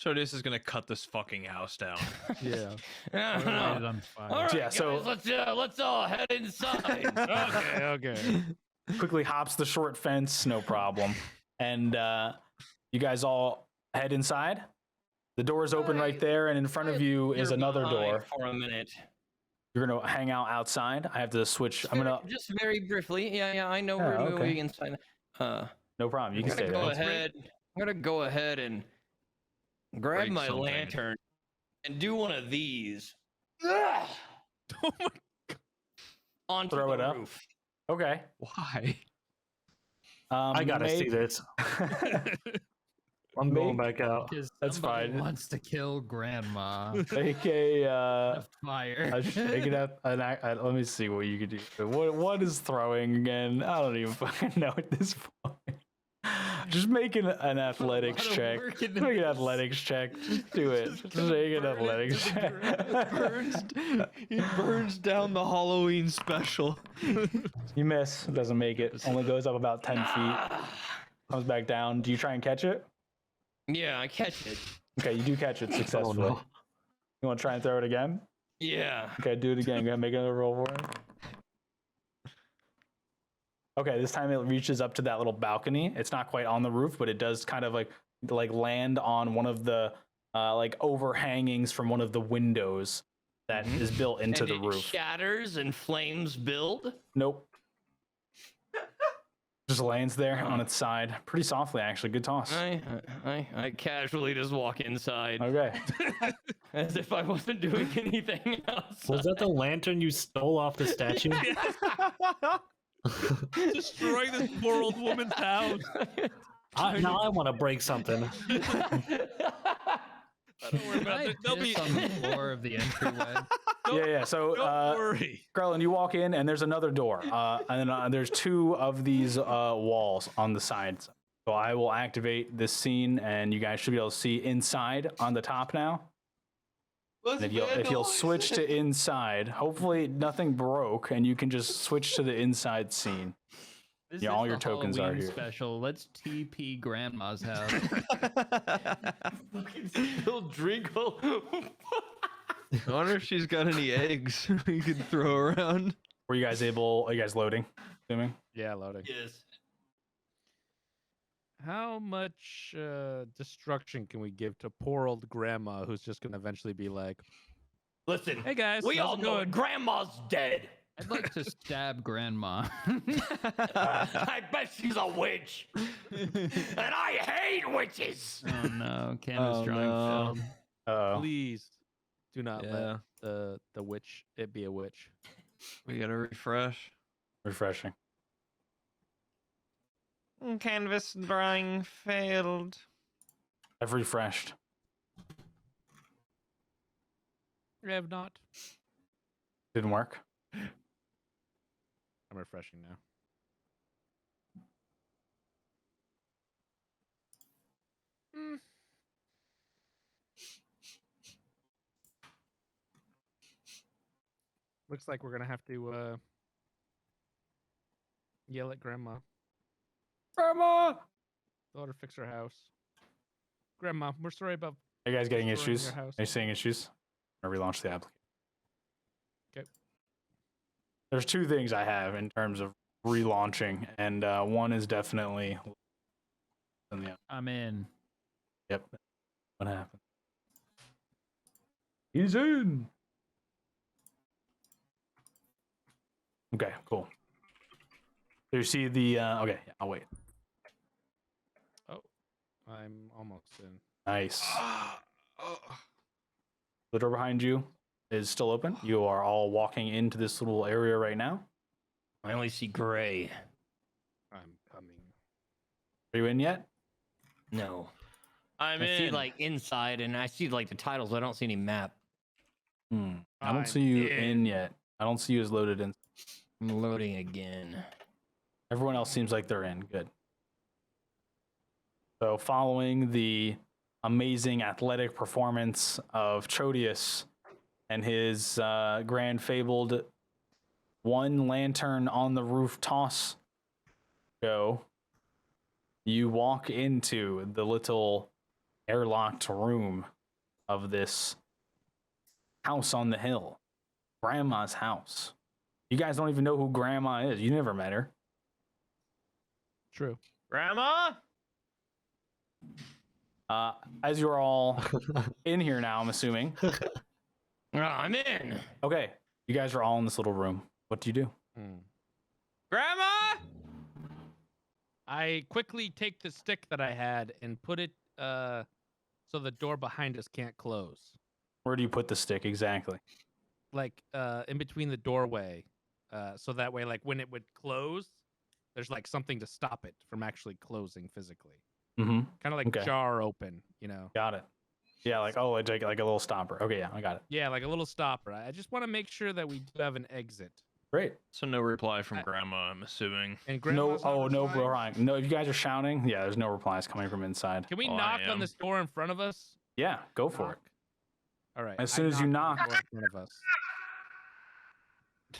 D: Chodius is gonna cut this fucking house down.
F: Yeah.
C: Light it on fire.
E: All right,
A: Yeah,
E: guys,
A: so-
E: let's all head inside.
F: Okay.
A: Quickly hops the short fence, no problem. And you guys all head inside. The door is open right there, and in front of you is
E: You're
A: another
E: behind
A: door.
E: For a minute.
A: You're gonna hang out outside. I have to switch.
E: Just very briefly. Yeah, I know
A: Yeah,
E: we're
A: okay.
E: moving inside.
A: No problem. You
E: I'm
A: can
E: gonna
A: stay
E: go
A: there.
E: ahead. I'm gonna go ahead and grab
D: Break
E: my
D: something.
E: lantern and do one of these.
F: Oh my
E: Onto
A: Throw
E: the
A: it up.
E: roof.
A: Okay.
D: Why?
B: I gotta see this. I'm going back out.
C: Because
A: That's
C: somebody
A: fine.
C: wants to kill grandma.
A: Make a
C: Fire.
A: let me see what you could do. What is throwing again? I don't even fucking know at this point. Just make an athletics
C: lot of
A: check.
C: work into
A: Make an
C: this.
A: athletics check. Just do it. Just make an athletics check.
D: He burns down the Halloween special.
A: You miss. Doesn't make it. Only goes up about 10 feet. Comes back down. Do you try and catch it?
E: Yeah, I catch it.
A: Okay, you do catch it successfully.
B: no.
A: You want to try and throw it again?
E: Yeah.
A: Okay, do it again. Go ahead, make another roll for it. Okay, this time it reaches up to that little balcony. It's not quite on the roof, but it does kind of like land on one of the like overhangings from one of the windows that is built into
E: And
A: the
E: it
A: roof.
E: shatters and flames build.
A: Nope. Just lands there on its side, pretty softly actually. Good toss.
E: I casually just walk inside
A: Okay.
E: as if I wasn't doing anything else.
B: Was that the lantern you stole off the statue?
F: Destroy this poor old woman's house.
B: Now I want to break something.
F: Don't worry
C: Can
F: about
C: I
F: it. They'll be.
C: piss on the floor of the entryway?
A: Yeah. So,
F: Don't worry.
A: Carlin, you walk in, and there's another door, and then there's two of these walls on the sides. So I will activate this scene, and you guys should be able to see inside on the top now. And if you'll switch to inside, hopefully nothing broke, and you can just switch to the inside scene.
C: This
A: Yeah,
C: is
A: all your
C: the
A: tokens are
C: Halloween
A: here.
C: Special. Let's TP Grandma's house.
E: Still drink.
D: I wonder if she's got any eggs we could throw around.
A: Were you guys able? Are you guys loading? Assuming.
F: Yeah, loading.
E: Yes.
F: How much destruction can we give to poor old grandma who's just gonna eventually be like,
E: Listen,
F: "Hey guys,
E: we
F: how's
E: all
F: it
E: know
F: going?"
E: Grandma's dead.
C: I'd like to stab Grandma.
E: I bet she's a witch. And I hate witches.
C: Oh no, canvas drawing
D: no.
C: failed.
F: Please do not
D: Yeah.
F: let the witch it be a witch.
D: We gotta refresh.
A: Refreshing.
G: Canvas drawing failed.
A: I've refreshed.
F: I have not.
A: Didn't work.
F: I'm refreshing now. Looks like we're gonna have to yell at grandma.
A: Grandma.
F: Let her fix her house. Grandma, we're sorry about.
A: Are you guys getting
F: Destroying
A: issues?
F: your house.
A: Are you seeing issues? Or relaunch the application?
F: Okay.
A: There's two things I have in terms of relaunching, and one is definitely.
C: I'm in.
A: Yep. What happened? He's in. Okay, cool. So you see the okay, yeah, I'll wait.
F: I'm almost in.
A: Nice.
D: Oh.
A: The door behind you is still open. You are all walking into this little area right now.
E: I only see gray.
F: I'm coming.
A: Are you in yet?
E: No.
G: I'm
E: I see
G: in.
E: like inside, and I see like the titles, but I don't see any map.
A: I don't
F: I'm
A: see you
F: in.
A: in yet. I don't see you as loaded in.
E: I'm loading again.
A: Everyone else seems like they're in. Good. So, following the amazing athletic performance of Chodius and his grand fabled one lantern on the roof toss show, you walk into the little airlocked room of this house on the hill, Grandma's house. You guys don't even know who Grandma is. You never met her.
F: True.
G: Grandma?
A: As you're all in here now, I'm assuming.
E: I'm in.
A: Okay, you guys are all in this little room. What do you do?
G: Grandma?
F: I quickly take the stick that I had and put it so the door behind us can't close.
A: Where do you put the stick exactly?
F: Like in between the doorway. So that way, like when it would close, there's like something to stop it from actually closing physically.
A: Mm-hmm.
F: Kind of like
A: Okay.
F: jar open, you know?
A: Got it. Yeah, like it's like a little stopper. Okay, yeah, I got it.
F: Yeah, like a little stopper. I just want to make sure that we do have an exit.
A: Great.
G: So no reply from Grandma, I'm assuming.
F: And
A: No,
F: Grandma's not
A: no,
F: replying?
A: Ryan. No, if you guys are shouting, yeah, there's no replies coming from inside.
F: Can we
G: Oh, I
F: knock on
G: am.
F: this door in front of us?
A: Yeah, go for it.
F: All right.
A: As
F: I
A: soon as you
F: knock
A: knock-
F: on the door in front of us.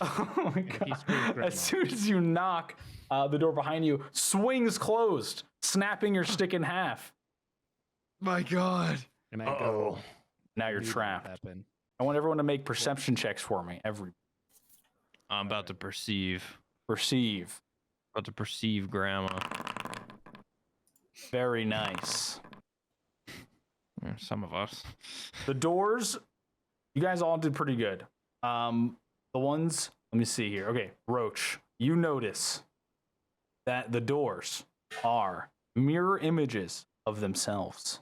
A: Oh my
F: He
A: god!
F: screams Grandma.
A: As soon as you knock, the door behind you swings closed, snapping your stick in half.
D: My God.
F: And I go.
A: Now you're
F: "Knew that would
A: trapped.
F: happen."
A: I want everyone to make perception checks for me.
G: I'm about to perceive.
A: Perceive.
G: About to perceive Grandma.
A: Very nice.
G: Some of us.
A: The doors, you guys all did pretty good. The ones, let me see here. Okay, Roach, you notice that the doors are mirror images of themselves.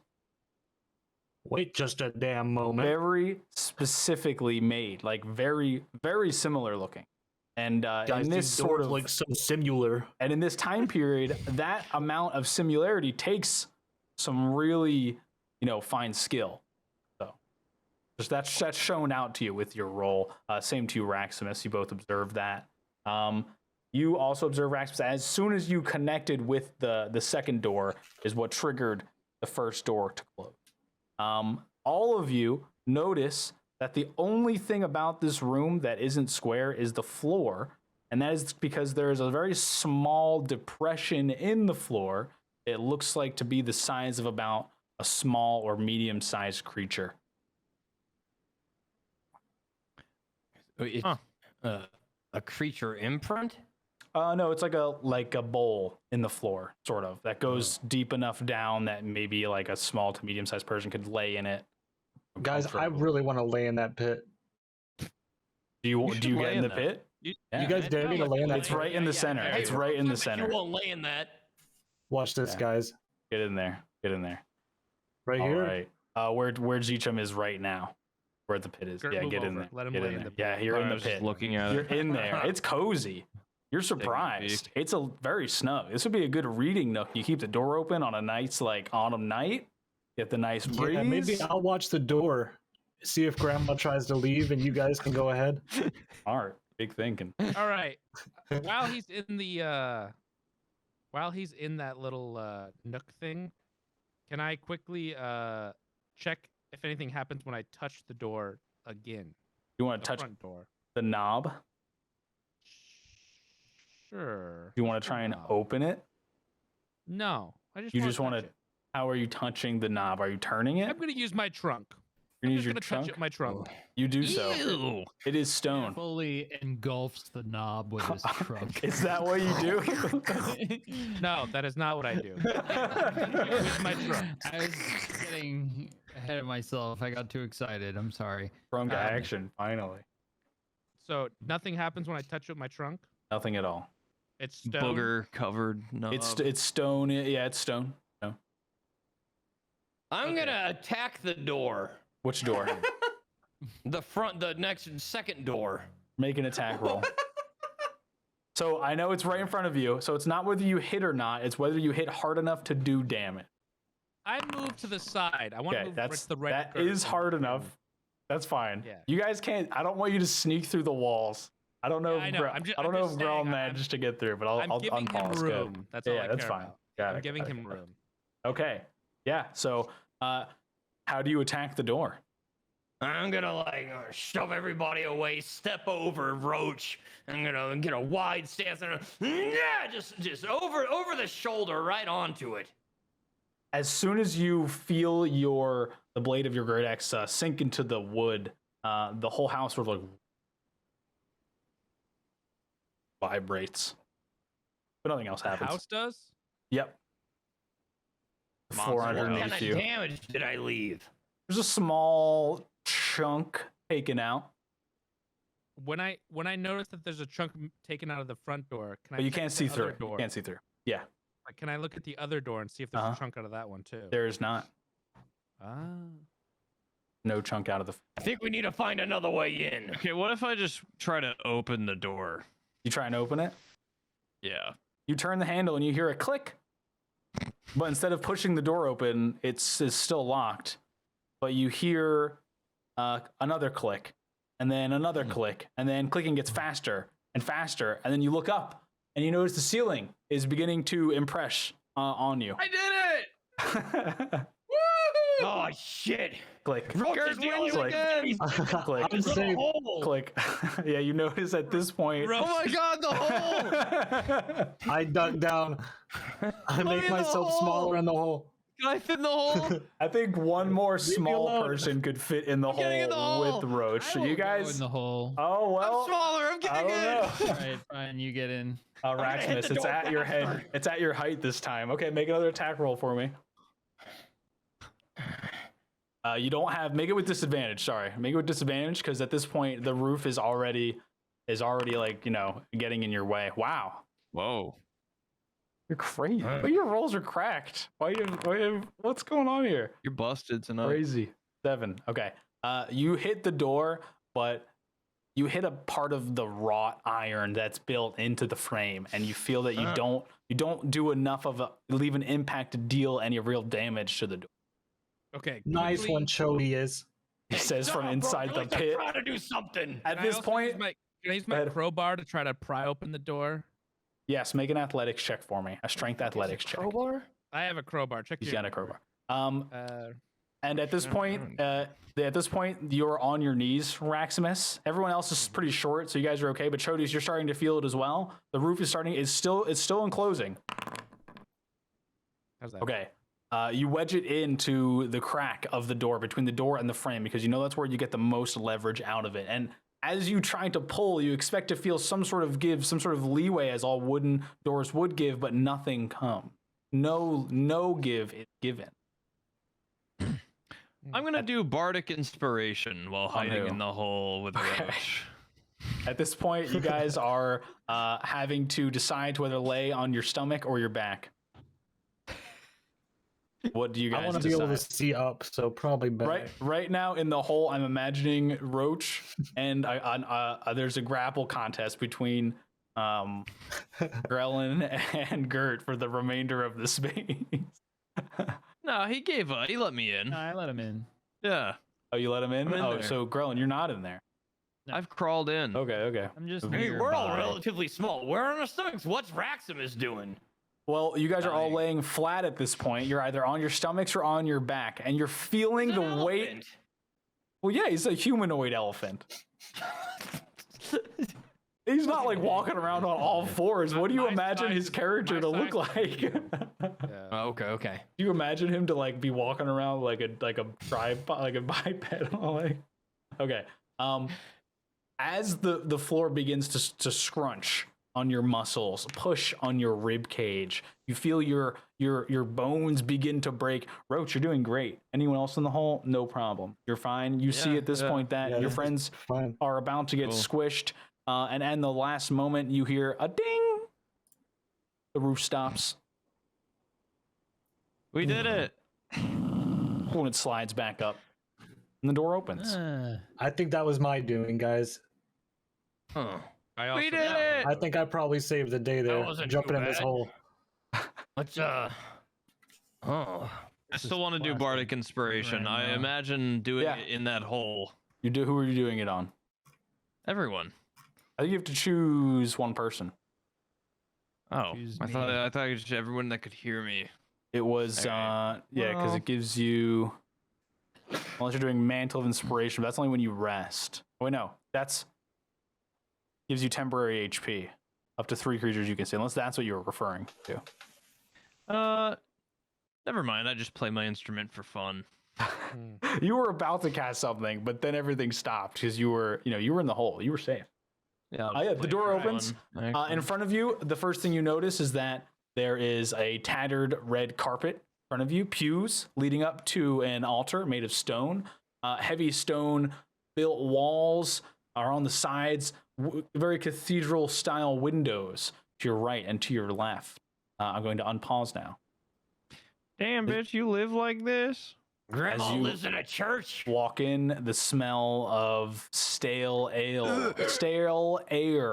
B: Wait just a damn moment.
A: Very specifically made, like very, very similar looking. And
B: Guys,
A: in this
B: these
A: sort
B: doors
A: of
B: look so similar.
A: and in this time period, that amount of similarity takes some really, fine skill. So That's shown out to you with your roll. Same to you, Raximus. You both observe that. You also observe, Raximus, as soon as you connected with the second door is what triggered the first door to close. All of you notice that the only thing about this room that isn't square is the floor, and that is because there is a very small depression in the floor. It looks like to be the size of about a small or medium-sized creature.
E: It's a creature imprint?
A: No, it's like a bowl in the floor, sort of, that goes deep enough down that maybe like a small to medium-sized person could lay in it.
B: Guys, I really want to lay in that pit.
A: Do you get in the pit?
B: You guys dare me to lay in that?
A: It's right in the center. It's right in the center.
E: You won't lay in that.
B: Watch this, guys.
A: Get in there. Get in there.
B: Right
A: All
B: here.
A: right. Where Zeechum is right now, where the pit is. Yeah, get in there.
F: Let him
A: get
F: lay
A: in
F: in
A: there.
F: the pit.
A: Yeah, you're in the
G: Just
A: pit.
G: looking at
A: You're
G: it.
A: in there. It's cozy. You're surprised. It's a very snug. This would be a good reading nook. You keep the door open on a nice like autumn night. Get the nice breeze.
B: Yeah, maybe I'll watch the door. See if Grandma tries to leave, and you guys can go ahead.
A: Art. Big thinking.
F: All right. While he's in that little nook thing, can I quickly check if anything happens when I touch the door again?
A: You want
F: The
A: to touch
F: front door.
A: the knob?
F: Sure.
A: You want to try and open it?
F: No. I just
A: You
F: wanna
A: just want
F: touch
A: to.
F: it.
A: How are you touching the knob? Are you turning it?
F: I'm gonna use my trunk.
A: You're
F: I'm
A: gonna use
F: just
A: your
F: gonna
A: trunk.
F: touch it, my trunk.
A: You do so.
E: Ew.
A: It is stone.
C: Fully engulfs the knob with his trunk.
A: Is that what you do?
F: No, that is not what I do. With my trunk.
C: I was getting ahead of myself. I got too excited. I'm sorry.
A: Trunk action. Finally.
F: So nothing happens when I touch it with my trunk.
A: Nothing at all.
F: It's stone.
G: Booger covered. No.
A: It's stone. Yeah, it's stone. No.
E: I'm gonna attack the door.
A: Which door?
E: The second door.
A: Make an attack roll. So I know it's right in front of you. So it's not whether you hit or not. It's whether you hit hard enough to do damage.
F: I move to the side. I want to
A: Okay,
F: move
A: that's
F: the right.
A: that
F: curve.
A: is hard enough. That's fine.
F: Yeah.
A: You guys can't. I don't want you to sneak through the walls. I don't know.
F: Yeah, I know. I'm
A: I don't know if
F: just
A: Grell
F: saying,
A: managed to get through, but I'll
F: giving him
A: unpause. Good.
F: room. That's all
A: Yeah,
F: I
A: that's
F: care
A: fine.
F: about.
A: Got
F: I'm
A: it,
F: giving
A: got it,
F: him
A: got it.
F: room.
A: Okay. Yeah. So, how do you attack the door?
E: I'm gonna shove everybody away, step over Roach. I'm gonna get a wide stance and just over the shoulder, right onto it.
A: As soon as you feel the blade of your great axe sink into the wood, the whole house sort of like vibrates, but nothing else
F: The
A: happens.
F: house does.
A: Yep. The floor
E: What
A: underneath
E: kind of
A: you.
E: damage did I leave?
A: There's a small chunk taken out,
F: When I notice that there's a chunk taken out of the front door, can I?
A: but you
F: check
A: can't
F: the
A: see through
F: other
A: it.
F: door?
A: You can't see through. Yeah,
F: Like, can I look at the other door and see if there's a chunk out of that one too?
A: there is not.
F: Ah.
A: No chunk out of the.
E: I think we need to find another way in.
G: Okay, what if I just try to open the door?
A: You try and open it.
G: Yeah.
A: You turn the handle and you hear a click. But instead of pushing the door open, it's still locked. But you hear another click, and then another click, and then clicking gets faster and faster, and then you look up and you notice the ceiling is beginning to impress on you.
G: I did it!
E: Oh shit!
A: Click.
E: Roach is the only one
G: again.
A: Click.
B: I'm safe.
A: Click. Yeah, you notice at this point.
G: Oh my god, the hole!
B: I dug down. I make
G: in the
B: myself
G: hole.
B: smaller in the hole.
G: Can I fit in the hole?
A: I think one more
B: me
A: small
B: alone.
A: person could fit in the
G: getting in the
A: hole
G: hole.
A: with Roach.
C: I
A: So
C: will
A: you
C: go
A: guys.
C: in the hole.
A: Oh well.
G: I'm smaller. I'm
A: I
G: getting
A: don't
G: in.
A: know.
C: All right, fine. You get in.
E: gonna hit
A: Raximus,
E: the
A: it's
E: door
A: at your head.
E: faster.
A: It's at your height this time. Okay, make another attack roll for me. You don't have. Make it with disadvantage. Sorry, make it with disadvantage because at this point the roof is already like getting in your way. Wow,
G: Whoa.
A: you're crazy. But your rolls are cracked. What's going on here?
G: You're busted tonight.
A: Crazy. 7. Okay. You hit the door, but you hit a part of the wrought iron that's built into the frame, and you feel that you don't do enough of leave an impact to deal any real damage to the door.
F: Okay.
B: Nice
F: quickly-
B: one, Chody is.
A: he says
E: shut
A: from
E: up,
A: inside
E: bro.
A: the
E: At least I'm
A: pit.
E: trying to do something.
A: At
F: Can I
A: this
F: also
A: point,
F: use can I use
A: Go
F: my
A: ahead.
F: crowbar to try to pry open the door?
A: yes, make an athletics check for me. A strength athletics check.
E: Crowbar?
F: I have a crowbar. Check
A: He's
F: your
A: got a crowbar. And at this
F: Yeah,
A: point, you're on your knees, Raximus. Everyone else is pretty short, so you guys are okay. But Chodius, you're starting to feel it as well. The roof is starting. It's still enclosing.
F: How's that?
A: Okay. You wedge it into the crack of the door, between the door and the frame, because you know that's where you get the most leverage out of it. And as you try to pull, you expect to feel some sort of give, some sort of leeway, as all wooden doors would give, but nothing comes. No give is given.
G: I'm gonna do bardic inspiration while hiding
A: who?
G: in the hole with
A: Okay.
G: Roach.
A: At this point, you guys are having to decide whether lay on your stomach or your back. What do you guys
B: I want to be
A: decide?
B: able to see up, so probably back.
A: Right now in the hole, I'm imagining Roach and there's a grapple contest between Grellin and Gert for the remainder of the space.
G: No, he gave up. He let me in.
C: No, I let him in.
G: Yeah,
A: Oh, you let him in?
G: I'm in
A: Oh,
G: there.
A: so Grellin, you're not in there.
G: I've crawled in.
A: Okay.
C: I'm just
A: Okay.
E: Hey, we're all
C: nearby.
E: relatively small. We're on our stomachs. What's Raximus doing?
A: Well, you guys are all
E: Dying.
A: laying flat at this point. You're either on your stomachs or on your back, and you're feeling
E: He's
A: the
E: an
A: weight.
E: elephant.
A: Well, yeah, he's a humanoid elephant. He's not like walking around on all fours. What do you
F: My
A: imagine his
F: size-
A: character
F: my
A: to look
F: size-
A: like?
F: Yeah.
E: Oh, okay.
A: Do you imagine him to like be walking around like a tripod, like a biped? Like, okay. As the floor begins to scrunch on your muscles, push on your rib cage, you feel your bones begin to break. Roach, you're doing great. Anyone else in the hole? No problem. You're fine. You see
G: Yeah,
A: at this
G: yeah.
A: point that
B: Yeah,
A: your
B: this is
A: friends
B: fine.
A: are about to get
G: Cool.
A: squished, and in the last moment, you hear a ding. The roof stops.
G: We did it.
A: When it slides back up, and the door opens.
B: I think that was my doing, guys.
E: Huh.
F: I also
G: We did it.
B: I think I probably saved the day there,
E: wasn't
B: jumping
E: too
B: in this
E: bad.
B: hole.
E: Let's oh.
G: I still want to do
C: classic.
G: bardic inspiration. I
C: Grandma.
G: imagine doing
A: Yeah.
G: it in that hole.
A: You do. Who are you doing it on?
G: Everyone.
A: I think you have to choose one person.
G: Oh,
C: Choose
G: I thought
C: me.
G: just everyone that could hear me.
A: It was
G: Okay.
A: yeah, because
G: Well-
A: it gives you, unless you're doing Mantle of Inspiration, but that's only when you rest. Oh, wait, no, that's gives you temporary HP, up to 3 creatures you can see, unless that's what you were referring to.
G: Never mind. I just play my instrument for fun.
A: You were about to cast something, but then everything stopped because you were in the hole. You were safe.
G: Yeah. I'll
A: Oh, yeah,
G: just
A: the
G: play
A: door
G: for
A: opens.
G: fun.
A: In
G: Excellent.
A: front of you, the first thing you notice is that there is a tattered red carpet in front of you, pews leading up to an altar made of stone. Heavy stone built walls are on the sides, very cathedral style windows to your right and to your left. I'm going to unpause now.
G: Damn, bitch, you live like this?
E: Grandma
A: you-
E: lives in a church.
A: Walk in, the smell of stale air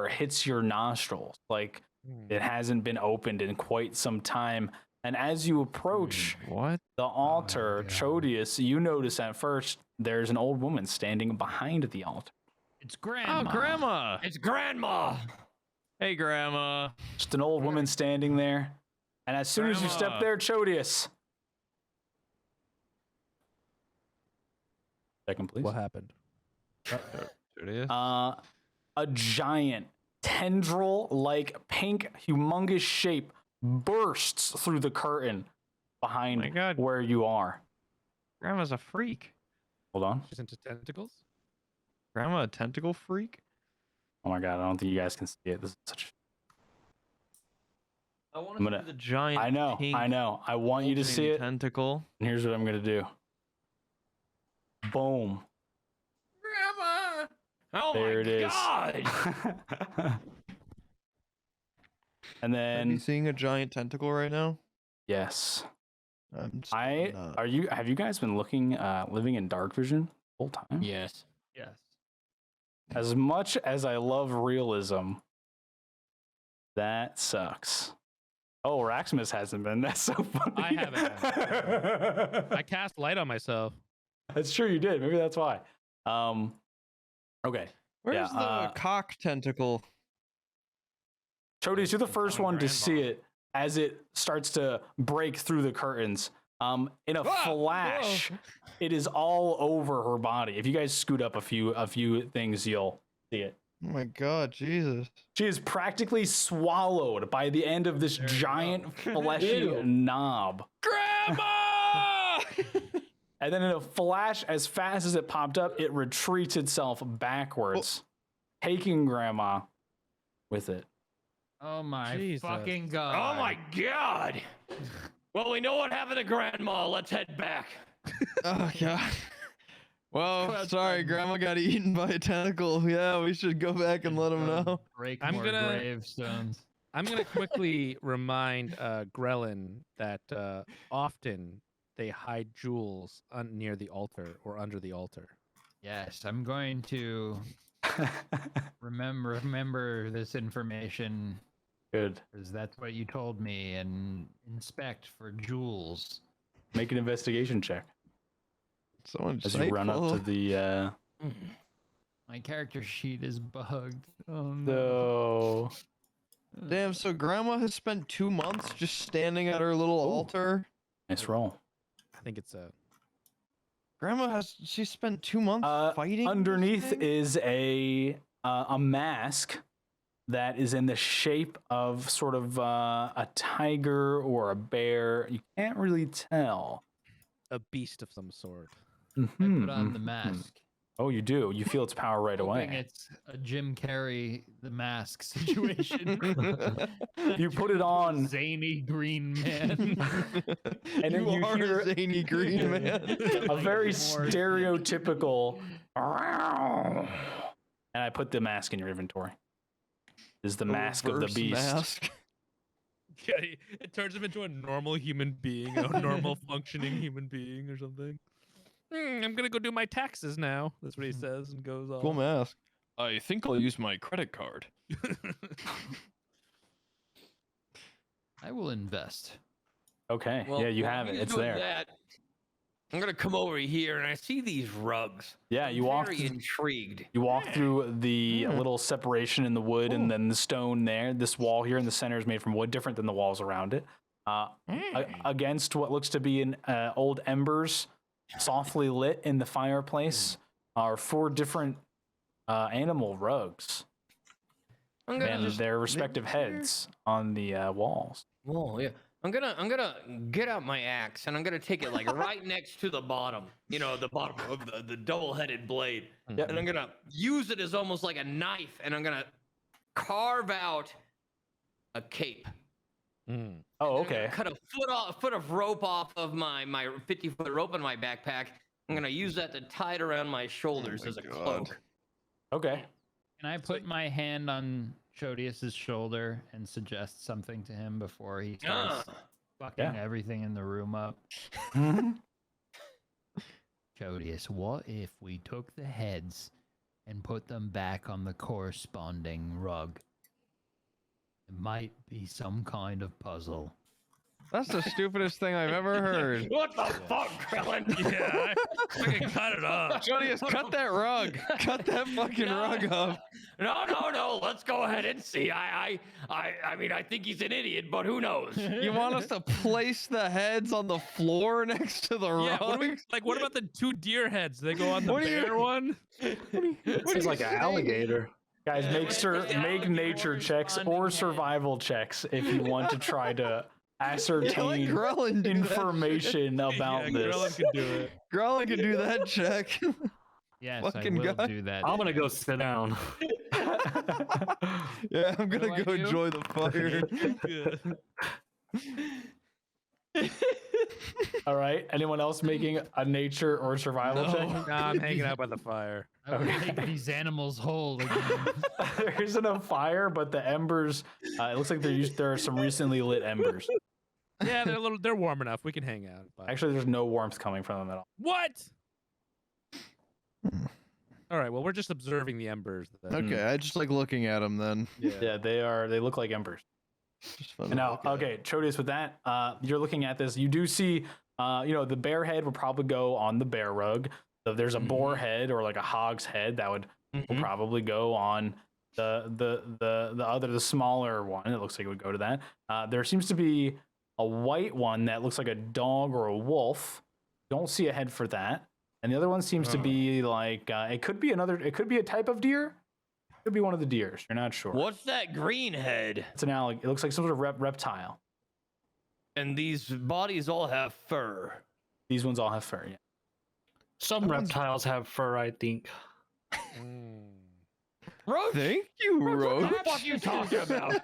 A: hits your nostrils like it hasn't been opened in quite some time. And as you approach
G: What?
A: the altar,
C: God.
A: Chodius, you notice at first there's an old woman standing behind the altar.
C: It's grandma.
G: Oh, Grandma.
E: It's Grandma.
G: Hey, Grandma.
A: Just an old woman standing there. And as soon as you step
G: Grandma.
A: there, Chodius. Second, please.
F: What happened?
G: There it is.
A: A giant tendril-like pink humongous shape bursts through the curtain behind
G: My God.
A: where you are.
G: Grandma's a freak.
A: Hold on.
F: She's into tentacles.
G: Grandma a tentacle freak?
A: Oh my god, I don't think you guys can see it. This is such.
G: I want
A: I'm gonna-
G: to see the giant
A: I know.
G: pink
A: I want you to see
G: pulsating
A: it.
G: tentacle.
A: And here's what I'm gonna do. Boom.
E: Grandma. Oh
A: There
E: my
A: it is.
E: God.
A: And
D: Are you
A: then
D: seeing a giant tentacle right now?
A: yes,
D: I'm still
A: I
D: not.
A: are you. Have you guys been looking, living in dark vision the whole time?
E: Yes.
C: Yes.
A: As much as I love realism, that sucks. Oh, Raximus hasn't been. That's so funny.
F: I haven't. I cast light on myself.
A: That's true. You did. Maybe that's why. Okay.
D: Where's
A: Yeah,
D: the cock tentacle?
A: Chodius, you're the first
F: on
A: one to
F: Grandma.
A: see it as it starts to break through the curtains. In a flash, it is all over her body. If you guys scoot up a few things, you'll see it.
D: Oh my god, Jesus.
A: She is practically swallowed by the end of this giant fleshy knob.
G: Grandma!
A: And then in a flash, as fast as it popped up, it retreats itself backwards, taking Grandma with it.
C: Oh my
F: Jesus.
C: fucking god.
E: Oh my god! Well, we know what happened to Grandma. Let's head back.
D: Oh god. Well,
C: Well,
D: sorry, Grandma got eaten by a tentacle. Yeah, we should go back and let him know.
C: Break
F: I'm
C: more
F: gonna-
C: gravestones.
F: I'm gonna quickly remind Grellin that often they hide jewels near the altar or under the altar.
C: Yes, I'm going to remember this information
A: Good.
C: because that's what you told me, and inspect for jewels.
A: Make an investigation check
D: Someone
A: as you run up to the.
C: My character sheet is bugged. Oh no.
A: So
D: Damn, so Grandma has spent 2 months just standing at her little altar.
A: nice roll.
F: I think it's a.
D: She spent 2 months fighting? this
A: Underneath
D: thing?
A: is a mask that is in the shape of sort of a tiger or a bear. You can't really tell.
F: A beast of some sort.
C: I
A: Mhm,
C: put on the
A: mhm.
C: mask.
A: Oh, you do. You feel its power right
C: Hoping
A: away.
C: it's a Jim Carrey the mask situation.
A: You put it on,
C: Zany green man.
A: and then you
D: are
A: hear
D: a zany green man.
A: a very
C: More-
A: stereotypical. And I put the mask in your inventory. This is the mask of the
D: Reverse
A: beast.
D: mask.
F: Yeah, it turns him into a normal human being, a normal functioning human being or something. I'm gonna go do my taxes now. That's what he says and goes off.
D: Cool mask. I think I'll use my credit card.
C: I will invest.
A: Okay.
E: Well,
A: yeah, you
E: while
A: have it.
E: he's
A: It's
E: doing
A: there.
E: that, I'm gonna come over here and I see these rugs.
A: Yeah, you
E: I'm
A: walk.
E: very intrigued.
A: You walk through the little separation in the wood and
D: Ooh.
A: then the stone there. This wall here in the center is made from wood, different than the walls around it. Against what looks to be an old embers, softly lit in the fireplace, are 4 different animal rugs
E: I'm gonna
A: and
E: just
A: their respective heads on the walls.
E: Whoa, yeah. I'm gonna get out my axe and I'm gonna take it like right next to the bottom. You know, the bottom of the double-headed blade.
A: Yep.
E: And I'm gonna use it as almost like a knife and I'm gonna carve out a cape.
F: Mm.
A: Oh,
E: And I'm gonna
A: okay.
E: cut a foot of rope off of my 50-foot rope in my backpack. I'm gonna use that to tie it around my shoulders
D: my
E: as a
D: God.
E: cloak.
A: Okay.
C: Can I put my hand on Chodius's shoulder and suggest something to him before he starts fucking
A: Yeah.
C: everything in the room up?
A: Mhm.
C: Chodius, what if we took the heads and put them back on the corresponding rug? It might be some kind of puzzle.
D: That's the stupidest thing I've ever heard.
E: What the fuck, Krillin?
F: Yeah, I can cut it off.
D: Jodius, cut that rug. Cut that fucking
E: No.
D: rug up.
E: No. Let's go ahead and see. I mean, I think he's an idiot, but who knows?
D: You want us to place the heads on the floor next to the
F: Yeah,
D: rug?
F: what about the 2 deer heads? Do they go on the
D: What do you-
F: bear one?
B: Seems like an alligator.
A: Guys, make nature checks or survival checks if you want to try to
D: Yeah, let
A: ascertain
D: Grellin do that.
A: information about
F: yeah,
A: this.
F: Grellin can do it.
D: Grellin can do that check.
C: Yes,
D: Fucking
C: I will
D: guy.
C: do that.
B: I'm gonna go sit down.
D: Yeah, I'm
C: do
D: gonna
C: I
D: go
C: do?
D: enjoy the fire.
A: All right. Anyone else making a nature or survival check?
F: Nah, I'm hanging out by the fire.
C: I will make these animals whole again.
A: There isn't a fire, but the embers. It looks like there are some recently lit embers.
F: Yeah, they're warm enough. We can hang out. But...
A: Actually, there's no warmth coming from them at all.
F: What? All right. Well, we're just observing the embers. Then.
D: Okay, I just like looking at them then.
A: Yeah, they look like embers.
D: Just fun
A: And
D: to
A: now,
D: look at.
A: okay, Chodius, with that, you're looking at this. You do see, the bear head would probably go on the bear rug. So if there's a boar head or like a hog's head, that would will probably go on the smaller one. It looks like it would go to that. There seems to be a white one that looks like a dog or a wolf. Don't see a head for that. And the other one seems to be like it could be a type of deer. Could be one of the deers. You're not sure.
E: What's that green head?
A: It's an alligator. It looks like some sort of reptile.
E: And these bodies all have fur.
A: These ones all have fur. Yeah.
B: Some reptiles have fur, I think.
E: Roach?
D: Thank you, Roach.
E: What the fuck you talking about?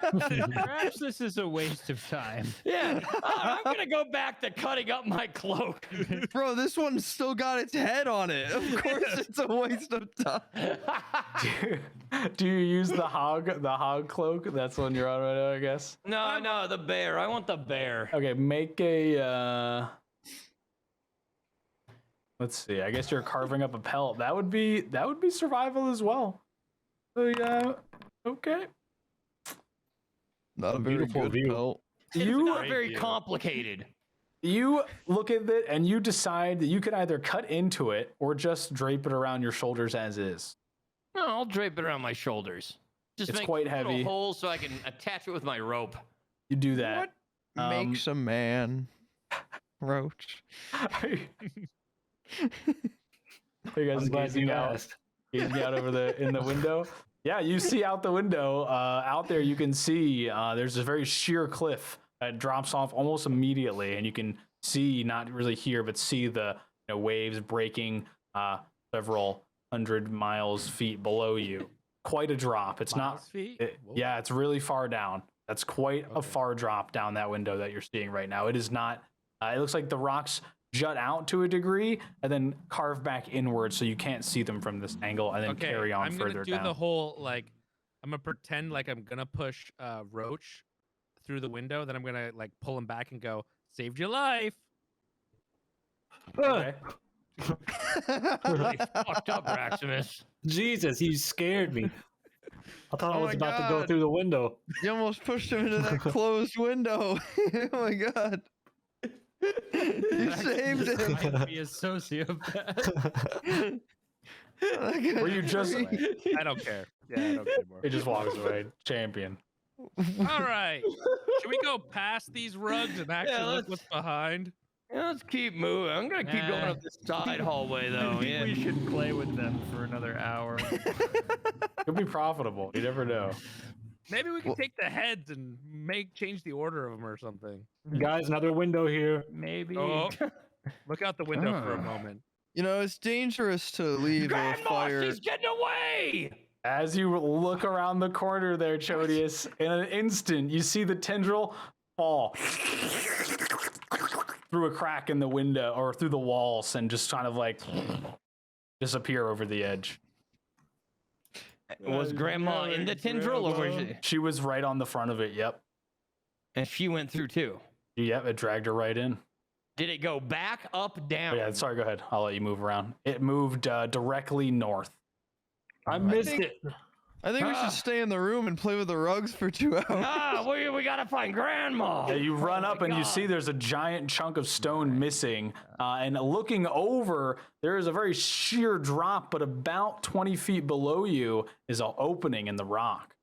C: Perhaps this is a waste of time.
E: Yeah, I'm gonna go back to cutting up my cloak.
D: Bro, this one's still got its head on it. Of course, it's a waste of time.
A: Do you use the hog cloak? That's the one you're on right now, I guess.
E: No, the bear. I want the bear.
A: Okay, make a. Let's see. I guess you're carving up a pelt. That would be survival as well. So yeah, okay.
D: Not a very
B: Beautiful
D: good
B: view.
D: pelt.
E: It's
A: You
E: not very complicated.
A: you look at it and you decide that you can either cut into it or just drape it around your shoulders as is.
E: No, I'll drape it around my shoulders. Just
A: It's
E: make
A: quite
E: a little
A: heavy.
E: hole so I can attach it with my rope.
A: You do that.
D: What makes a man? Roach.
A: Are you guys
B: I'm glad
A: gazing
B: you
A: out?
B: asked.
A: Gazing out over in the window. Yeah, you see out the window. Out there, you can see there's a very sheer cliff that drops off almost immediately, and you can see, not really hear, but see the waves breaking several hundred feet below you. Quite a drop. It's not. Yeah, it's really far down. That's quite a far drop down that window that you're seeing right now. It is not. It looks like the rocks jut out to a degree and then carve back inward, so you can't see them from this angle, and then carry on
F: I'm
A: further
F: gonna do
A: down.
F: the whole like, I'm gonna pretend like I'm gonna push Roach through the window, then I'm gonna like pull him back and go, "Saved your life."
A: Okay.
E: Really fucked up, Raximus.
B: Jesus, you scared me. I thought I
D: Oh
B: was
D: my
B: about to go
D: God.
B: through the window.
D: You almost pushed him into that closed window. Oh my God. You saved him.
C: Might be a sociopath.
D: That guy's
A: Were you just?
D: free.
F: I don't care. Yeah, I don't care anymore.
A: It just walks away. Champion.
F: All right. Should we go past these rugs and actually look what's behind?
E: Yeah, let's keep moving. I'm gonna keep going up this side hallway though.
C: I think
E: Yeah.
C: we should play with them for another hour.
A: Could be profitable. You never know.
F: Maybe we can take the heads and change the order of them or something.
B: Guys, another window here.
C: Maybe.
F: Oh, look out the window for a moment.
D: You know, it's dangerous to leave a
E: Grandma,
D: fire.
E: she's getting away.
A: As you look around the corner there, Chodius, in an instant, you see the tendril fall through a crack in the window or through the walls and just kind of like disappear over the edge.
E: Was Grandma in the tendril or was she?
A: She was right on the front of it. Yep.
E: And she went through too.
A: Yep. It dragged her right in.
E: Did it go back, up, down?
A: Oh, yeah. Sorry. Go ahead. I'll let you move around. It moved directly north.
B: I missed
D: think-
B: it.
D: I think we should stay in the room and play with the rugs for 2 hours.
E: We gotta find Grandma.
A: Yeah, you run
E: Oh
A: up
E: my
A: and you
E: God.
A: see there's a giant chunk of stone missing. And looking over, there is a very sheer drop, but about 20 feet below you is an opening in the rock.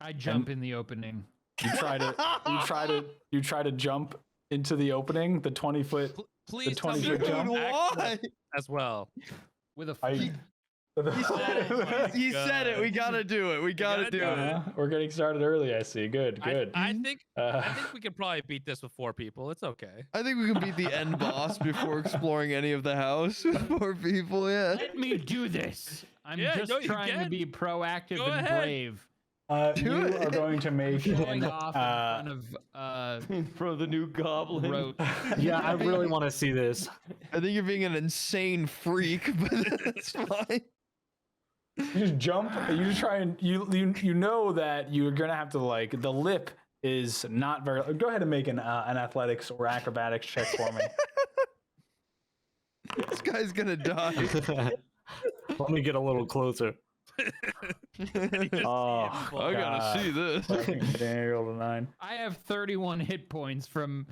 C: I jump in the opening.
A: You try to jump into the opening, the 20-foot.
F: Please tell
A: 20
F: me
A: foot
F: you
A: jump.
F: don't
D: Why?
F: act as well.
C: With a
A: I-
D: He said it. He said it. We gotta do it. We gotta do it.
A: We're getting started early, I see. Good.
F: I think
A: Uh,
F: we can probably beat this with 4 people. It's okay.
D: I think we can beat the end boss before exploring any of the house with 4 people. Yeah.
C: Let me do this. I'm
F: Yeah,
C: just
F: no, you
C: trying to
F: can.
C: be proactive
F: Go
C: and
F: ahead.
C: brave.
A: you are going to make
C: Showing
A: an,
C: off in front of
E: For the new goblin.
C: Roach.
B: Yeah, I really want to see this.
D: I think you're being an insane freak, but that's fine.
A: you just jump. You just try and you know that you're gonna have to like the lip is not very. Go ahead and make an athletics or acrobatics check for me.
D: This guy's gonna die.
B: Let me get a little closer.
A: Oh,
D: I gotta see this.
A: Dang, rolled a 9.
C: I have 31 hit points from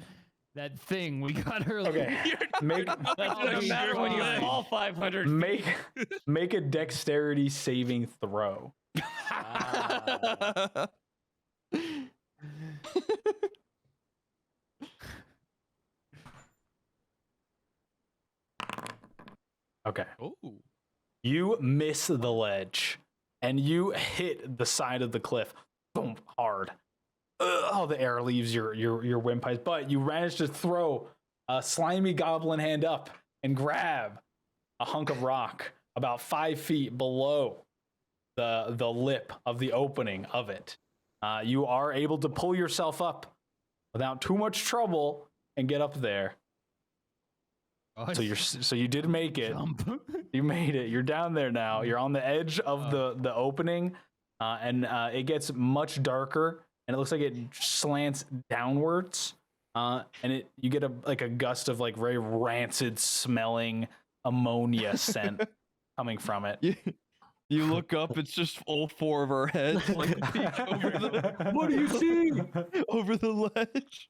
C: that thing we got earlier.
A: Okay, make
E: Doesn't matter when you fall 500 feet.
A: make a dexterity saving throw. Okay.
F: Oh.
A: You miss the ledge, and you hit the side of the cliff, boom, hard. Oh, the air leaves your windpipes, but you managed to throw a slimy goblin hand up and grab a hunk of rock about 5 feet below the lip of the opening of it. You are able to pull yourself up without too much trouble and get up there.
C: Oh,
A: So you did make it.
C: jump.
A: You made it. You're down there now. You're on the edge of the opening, and it gets much darker, and it looks like it slants downwards. And you get a gust of like very rancid smelling ammonia scent coming from it.
D: You look up, it's just all 4 of our heads like peek over the
A: What do you see?
D: over the ledge.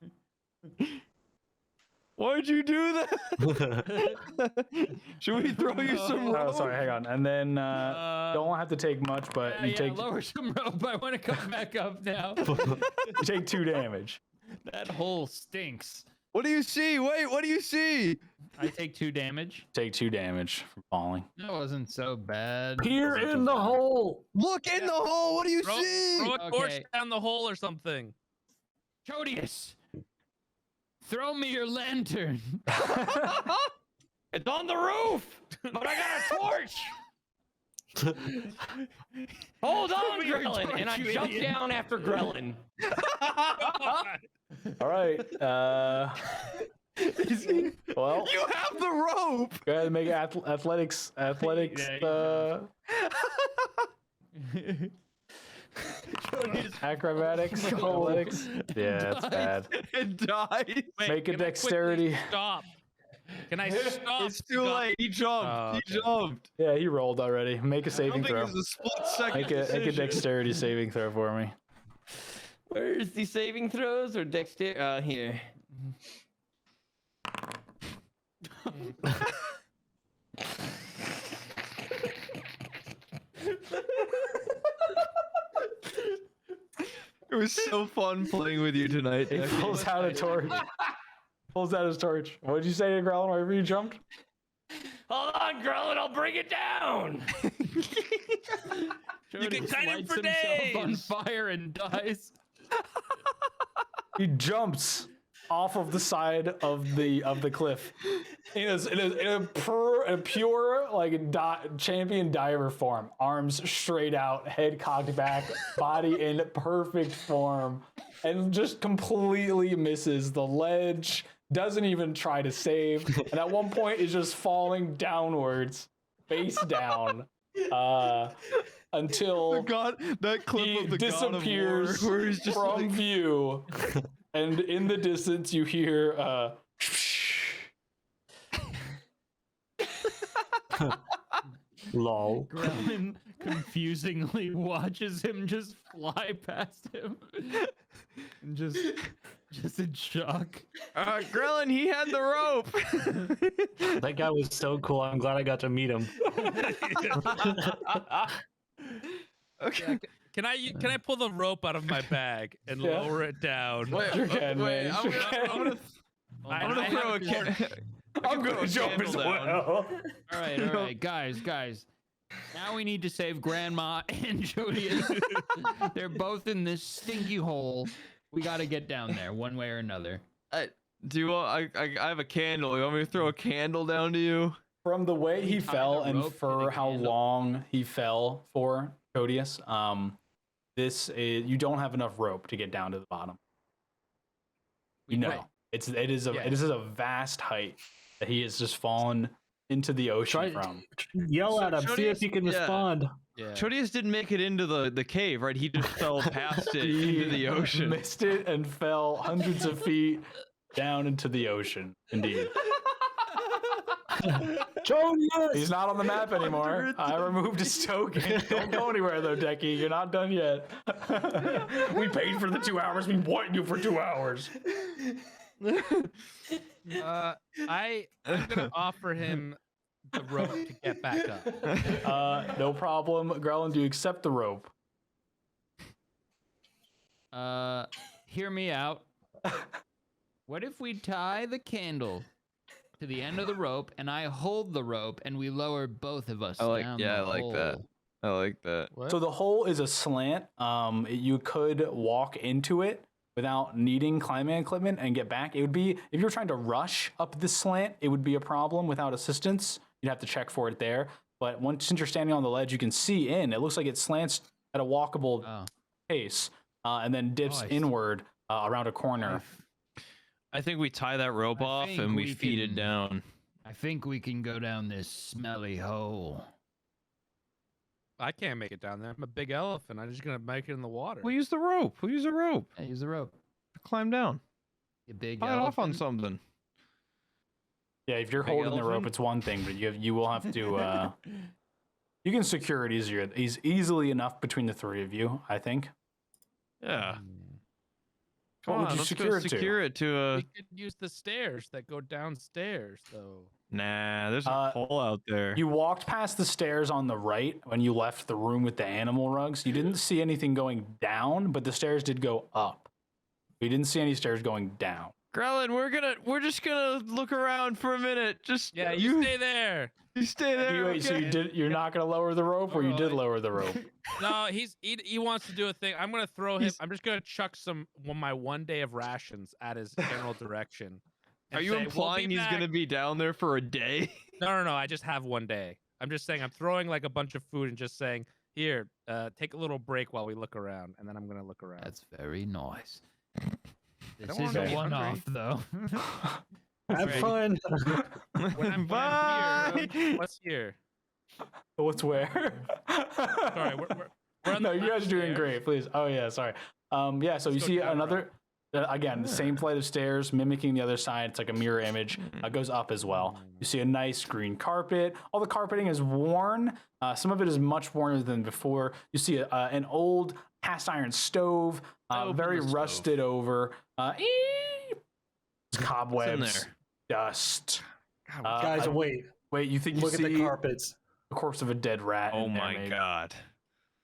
D: Why'd you do that? Should we throw you some
A: Oh,
D: rope?
A: sorry, hang on. And then don't have to take much, but you take
C: lower some rope. I want to come back up now.
A: you take 2 damage.
C: That hole stinks.
D: What do you see? Wait, what do you see?
C: I take 2 damage.
A: Take 2 damage from falling.
C: That wasn't so bad.
B: Peer in the hole.
D: Look in the hole. What do you
F: Throw
D: see?
F: a torch
C: Okay.
F: down the hole or something.
C: Chodius, throw me your lantern.
E: It's on the roof, but I got a torch. Hold on,
C: me your
E: Grellin,
C: torch,
E: and I
C: you
E: jump
C: idiot.
E: down after Grellin.
A: All right. Well,
D: You have the rope.
A: go ahead and make athletics.
C: Yeah,
A: Acrobatics, athletics. Yeah, that's bad.
D: It dies.
F: Wait,
A: Make a
F: can I quickly
A: dexterity.
F: Stop. Can I stop?
D: It's too late. He jumped.
F: Oh,
D: He
F: okay.
D: jumped.
A: Yeah, he rolled already. Make a
D: I
A: saving
D: don't think
A: throw.
D: it was a split second.
A: Make a
D: decision.
A: dexterity saving throw for me.
E: Where's the saving throws or dexterity? Here.
D: It was so fun playing with you tonight.
A: He
D: Becky.
A: pulls out a torch. Pulls out his torch. What did you say to Growlin wherever you jumped?
E: Hold on, Grellin, I'll bring it down.
F: You can
C: Chodius
F: kite him
C: lights
F: for
C: himself on
F: days.
C: fire and dies.
A: He jumps off of the side of the cliff in a pure like champion diver form, arms straight out, head cocked back, body in perfect form, and just completely misses the ledge. Doesn't even try to save, and at one point is just falling downwards, face down, until
D: that clip
A: he
D: of the
A: disappears
D: God of War, where he's just
A: from
D: like,
A: view, and in the distance you hear
B: Lol.
C: Grellin confusingly watches him just fly past him. And just in shock.
D: Grellin, he had the rope.
B: That guy was so cool. I'm glad I got to meet him.
D: Okay.
F: Can I pull the rope out of my bag and
A: Yeah.
F: lower it down?
A: You can,
D: Wait,
A: man.
D: I'm
A: You
D: gonna,
A: can.
D: I'm gonna throw a
A: I'm gonna jump as well.
C: All right, guys. Now we need to save Grandma and Chodius. They're both in this stinky hole. We got to get down there one way or another.
D: Do you want? I have a candle. You want me to throw a candle down to you?
A: From the way he
C: tied
A: fell
C: a
A: and
C: rope to
A: for
C: the
A: how
C: candle.
A: long he fell for, Chodius, you don't have enough rope to get down to the bottom. You know,
C: Right.
A: it is a vast height that he has just fallen into the ocean from.
B: Yell
D: So
B: at him. See if he can
D: yeah.
B: respond.
C: Yeah.
D: Chodius didn't make it into the cave, right? He just fell past it into the ocean.
A: Missed it and fell hundreds of feet down into the ocean. Indeed.
B: Jonius!
A: He's not on the map anymore. I removed his token. Don't go anywhere though, Decky. You're not done yet. We paid for the 2 hours. We want you for 2 hours.
F: I'm gonna offer him the rope to get back up.
A: No problem. Grelin, do you accept the rope?
C: Hear me out. What if we tie the candle to the end of the rope and I hold the rope and we lower both of us down the
G: I like that.
C: hole?
G: I like that.
F: What?
A: So the hole is a slant. You could walk into it without needing climbing equipment and get back. It would be, if you're trying to rush up this slant, it would be a problem without assistance. You'd have to check for it there. But since you're standing on the ledge, you can see in. It looks like it slants at a walkable pace and then dips inward around a corner.
G: I think we tie that rope off and we feed it down.
C: I think we can go down this smelly hole.
F: I can't make it down there. I'm a big elephant. I'm just gonna make it in the water.
G: We'll use the rope. We'll use the rope.
C: Yeah, use the rope.
G: Climb down.
C: You big
G: Tie it off on
C: elephant.
G: something.
A: Yeah, if you're
G: Big
A: holding the rope,
G: elephant?
A: it's one thing, but you will have to. You can secure it easily enough between the three of you, I think.
G: Yeah.
A: What
G: Come
A: would
G: on,
A: you
G: let's
A: secure
G: go
A: it to?
G: secure it to a.
F: We could use the stairs that go downstairs, though.
G: Nah, there's a hole out there.
A: You walked past the stairs on the right when you left the room with the animal rugs. You didn't see anything going down, but the stairs did go up. You didn't see any stairs going down.
G: Grelin, we're just gonna look around for a minute. Just
F: Yeah, you stay there.
G: You stay there.
A: So
G: okay?
A: you're not gonna lower the rope, or you did lower the rope?
F: No, he wants to do a thing. I'm gonna throw him. I'm just gonna chuck my 1 day of rations at his general direction. and
G: Are you
F: say, "We'll be
G: implying he's
F: back."
G: gonna be down there for a day?
F: No. I just have 1 day. I'm just saying I'm throwing like a bunch of food and just saying, here, take a little break while we look around, and then I'm gonna look around.
C: That's very nice. This
F: don't
C: is
F: wanna
C: a
F: be
C: one-off,
F: hungry.
C: though.
B: Have fun.
F: When I'm
G: Bye.
F: here, what's here?
A: What's where?
F: Sorry, we're on
A: No,
F: the
A: you guys are
F: left
A: doing
F: stairs.
A: great. Please. Oh yeah, sorry. Yeah. So you
F: go
A: see
F: down,
A: another. Again, the same flight of stairs, mimicking the other side. It's like a mirror image. Goes up as well. You see a nice green carpet. All the carpeting is worn. Some of it is much worn than before. You see an old cast iron stove, very rusted over. Cobwebs, dust.
B: Guys, wait.
A: Wait, you think you
B: Look at
A: see
B: the carpets.
A: the corpse of a dead rat?
G: Oh
A: in there,
G: my
A: maybe?
G: god.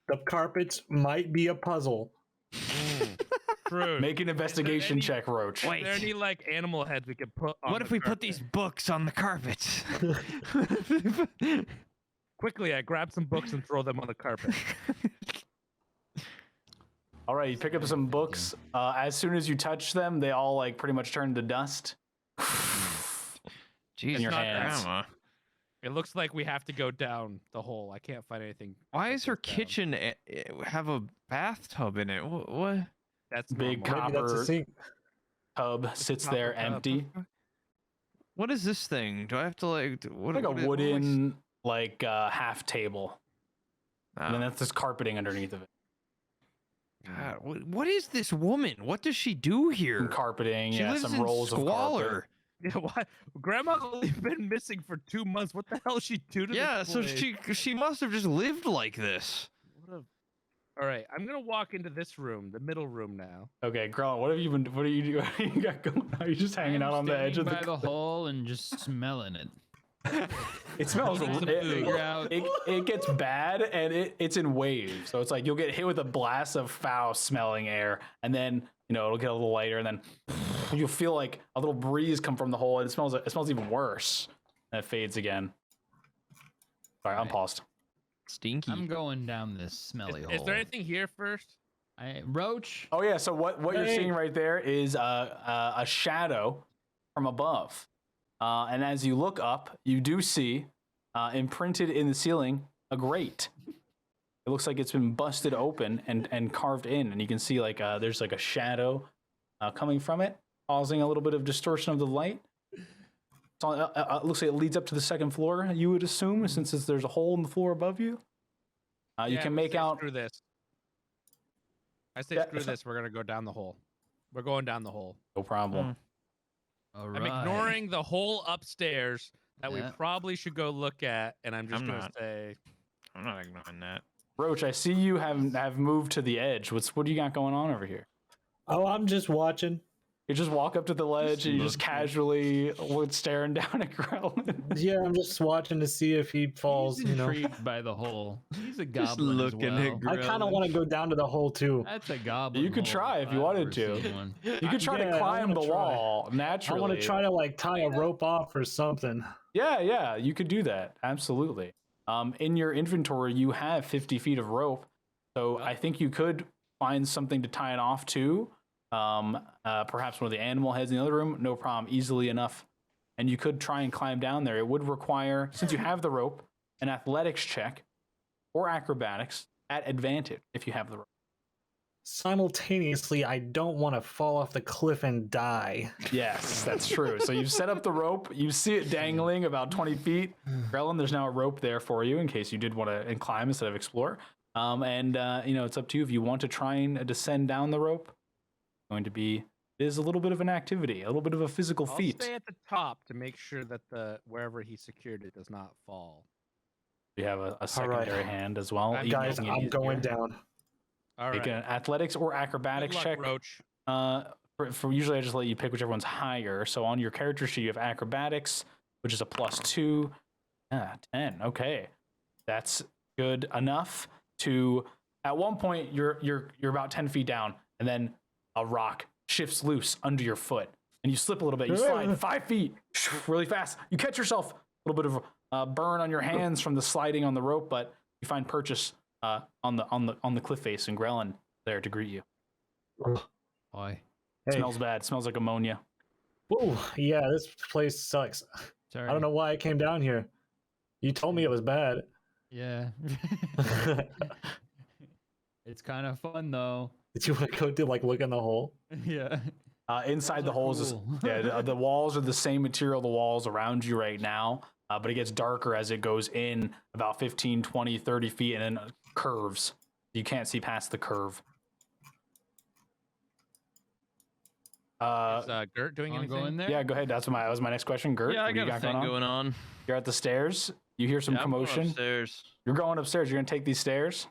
B: The carpets might be a puzzle.
F: True.
A: Make an investigation
F: any-
A: check, Roach.
F: Are there any like animal heads we could put on
G: What
F: the
G: if we put
F: carpet?
G: these books on the carpets?
F: Quickly, I grab some books and throw them on the carpet.
A: All right, you pick up some books. As soon as you touch them, they all like pretty much turn to dust.
G: Jeez,
A: In your
F: not
A: hands.
G: Grandma.
F: It looks like we have to go down the hole. I can't find anything.
G: Why
F: that
G: is her
F: goes down.
G: kitchen have a bathtub in it? What?
F: That's
A: Big
F: normal.
B: Maybe that's a
A: Copper
B: sink.
A: tub sits
F: copper
A: there
F: tub.
A: empty.
G: What is this thing? Do I have to like? What?
A: Like a
G: what am I-
A: wooden like half table. And then
G: Oh,
A: that's this carpeting underneath of it.
G: God, what is this woman? What does she do here?
A: Some carpeting,
G: She
A: yeah,
G: lives
A: some
G: in
A: rolls of carpet.
G: squalor.
F: Yeah, why? Grandma's only been missing for 2 months. What the hell is she do to
G: Yeah,
F: this
G: so
F: place?
G: she must have just lived like this.
F: What a... All right, I'm gonna walk into this room, the middle room now.
A: Okay, Grelin, what have you been? What are you doing? You got going? Are you just hanging
C: I'm
A: out on the edge of
C: standing
A: the?
C: by the hole and just smelling it.
A: It smells.
F: Some food.
A: It gets bad and it's in waves. So it's like you'll get hit with a blast of foul smelling air, and then it'll get a little lighter, and then you'll feel like a little breeze come from the hole, and it smells even worse. And it fades again. Sorry, I'm paused.
G: Stinky.
C: I'm going down this smelly hole.
F: Is there anything here first?
C: Roach?
A: Oh yeah. So what you're
B: Hey.
A: seeing right there is a shadow from above, and as you look up, you do see imprinted in the ceiling a grate. It looks like it's been busted open and carved in, and you can see like there's like a shadow coming from it, causing a little bit of distortion of the light. So it looks like it leads up to the second floor. You would assume, since there's a hole in the floor above you. You
F: Yeah,
A: can
F: we
A: make
F: say
A: out.
F: Screw this. I say
A: Yeah,
F: screw
A: so-
F: this. We're gonna go down the hole. We're going down the hole.
A: No problem.
C: All
F: I'm
C: right.
F: ignoring the hole upstairs that we
C: Yeah.
F: probably should go look at, and I'm just
G: I'm
F: gonna
G: not.
F: say
G: I'm not ignoring that.
A: Roach, I see you have moved to the edge. What do you got going on over here?
B: Oh, I'm just watching.
A: You just walk up to the ledge and you just
G: looking.
A: casually staring down at Grellin.
B: Yeah, I'm just watching to see if he falls.
C: He's
B: You know,
C: intrigued by the hole. He's a
G: Just
C: goblin as
G: looking
C: well.
G: at
B: I kind of want to go down to the hole too.
C: That's a goblin.
A: You could
C: hole
A: try if you
C: I've
A: wanted
C: ever
A: to.
C: seen one.
A: You could try
B: Yeah,
A: to
B: I
A: climb
B: wanna
A: the
B: try.
A: wall naturally.
B: I want to try to like tie a rope off or something.
A: Yeah, you could do that. Absolutely. In your inventory, you have 50 feet of rope, so I think you could find something to tie it off to. Perhaps one of the animal heads in the other room. No problem, easily enough. And you could try and climb down there. It would require, since you have the rope, an athletics check or acrobatics at advantage if you have the rope.
B: Simultaneously, I don't want to fall off the cliff and die.
A: Yes, that's true. So you've set up the rope. You see it dangling about 20 feet. Grellin, there's now a rope there for you in case you did want to climb instead of explore. It's up to you if you want to try and descend down the rope. It's going to be, it is a little bit of an activity, a little bit of a physical
F: I'll
A: feat.
F: stay at the top to make sure that wherever he secured it does not fall.
A: You have a secondary hand as well.
F: I'm
A: even
B: Guys,
A: making it
B: I'm going
A: easier.
B: down.
F: All
A: Make
F: right.
A: an athletics or acrobatics
F: Good luck,
A: check.
F: Roach.
A: For usually I just let you pick whichever one's higher. So on your character sheet you have acrobatics, which is a +2. 10. Okay, that's good enough to. At one point you're about 10 feet down, and then a rock shifts loose under your foot, and you slip a little bit. You slide 5 feet really fast. You catch yourself. A little bit of burn on your hands from the sliding on the rope, but you find purchase on the cliff face, and Grellin there to greet you.
C: Boy,
B: Hey.
A: Smells bad. Smells like ammonia.
B: Oh, yeah, this place sucks.
C: sorry.
B: I don't know why I came down here. You told me it was bad.
C: Yeah. It's kind of fun though.
B: Did you want to go to like look in the hole?
C: Yeah.
A: Inside the
C: Walls
A: holes,
C: are cool.
A: the walls are the same material the walls around you right now, but it gets darker as it goes in about 15, 20, 30 feet, and then curves. You can't see past the curve.
F: Is Gert doing
C: Wanna
F: anything?
C: go in there?
A: Yeah, go ahead. That was my next question. Gert,
G: Yeah, I
A: what do you
G: got a thing going on.
A: You're at the stairs. You hear some
G: Yeah, I'm going
A: commotion.
G: upstairs.
A: You're going upstairs. You're gonna take these stairs.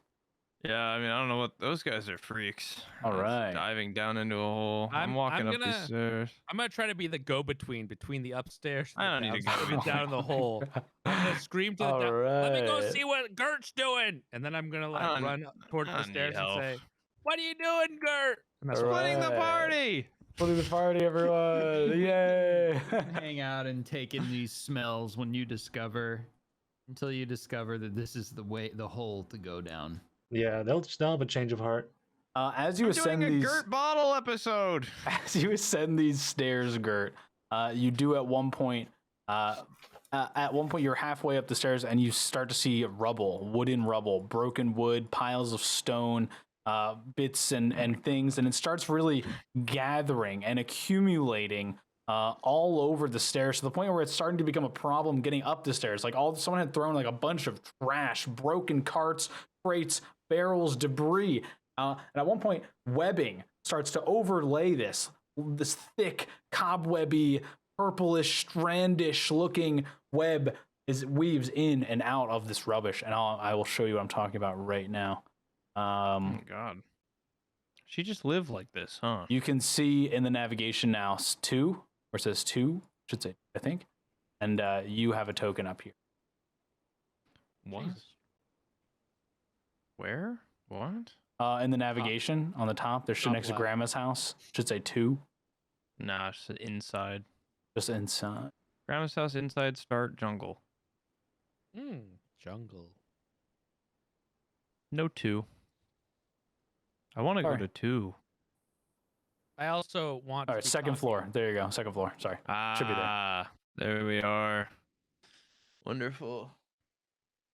G: Yeah, I mean, I don't know what those guys are freaks.
A: All
G: Just
A: right.
G: diving down into a hole. I'm walking
F: I'm
G: up these
F: gonna-
G: stairs.
F: I'm gonna try to be the go-between between the upstairs. And
G: I
F: the
G: don't need to
F: downstairs,
G: go.
F: and down in the hole. I'm gonna scream to the
A: All
F: down. Let me go
A: right.
F: see what Gert's doing, and then I'm gonna
G: I
F: like
G: don't-
F: run towards
G: I
F: the
G: don't need
F: stairs and
G: help.
F: say, "What are you doing, Gert?" And that's
A: All
F: what
G: Splitting the
A: Right.
G: party.
A: Splitting the party, everyone! Yay!
C: Hang out and take in these smells until you discover that this is the hole to go down.
B: Yeah, they'll have a change of heart.
A: As you
G: I'm
A: ascend
G: doing a
A: these,
G: Gert bottle episode.
A: as you ascend these stairs, Gert, you do at one point. At one point, you're halfway up the stairs, and you start to see rubble, wooden rubble, broken wood, piles of stone, bits and things, and it starts really gathering and accumulating all over the stairs to the point where it's starting to become a problem getting up the stairs. Like someone had thrown like a bunch of trash, broken carts, crates, barrels, debris. And at one point, webbing starts to overlay this thick, cobwebby, purplish, strandish looking web weaves in and out of this rubbish. And I will show you what I'm talking about right now.
G: Oh my god. She just lived like this, huh?
A: You can see in the navigation now 2, where it says 2, should say, I think. And you have a token up here.
G: What? Where? What?
A: In the navigation on the top, there's
F: Top
A: next to
F: left.
A: Grandma's house. Should say 2,
G: Nah, it's inside.
A: just inside.
G: Grandma's house inside start jungle.
F: Jungle.
G: No 2. I want to go
A: Sorry.
G: to 2.
F: I also want.
A: All
F: to
A: right,
F: be
A: second
F: cocky.
A: floor. There you go. Second floor. Sorry. Should be there.
G: Ah, there we are. Wonderful.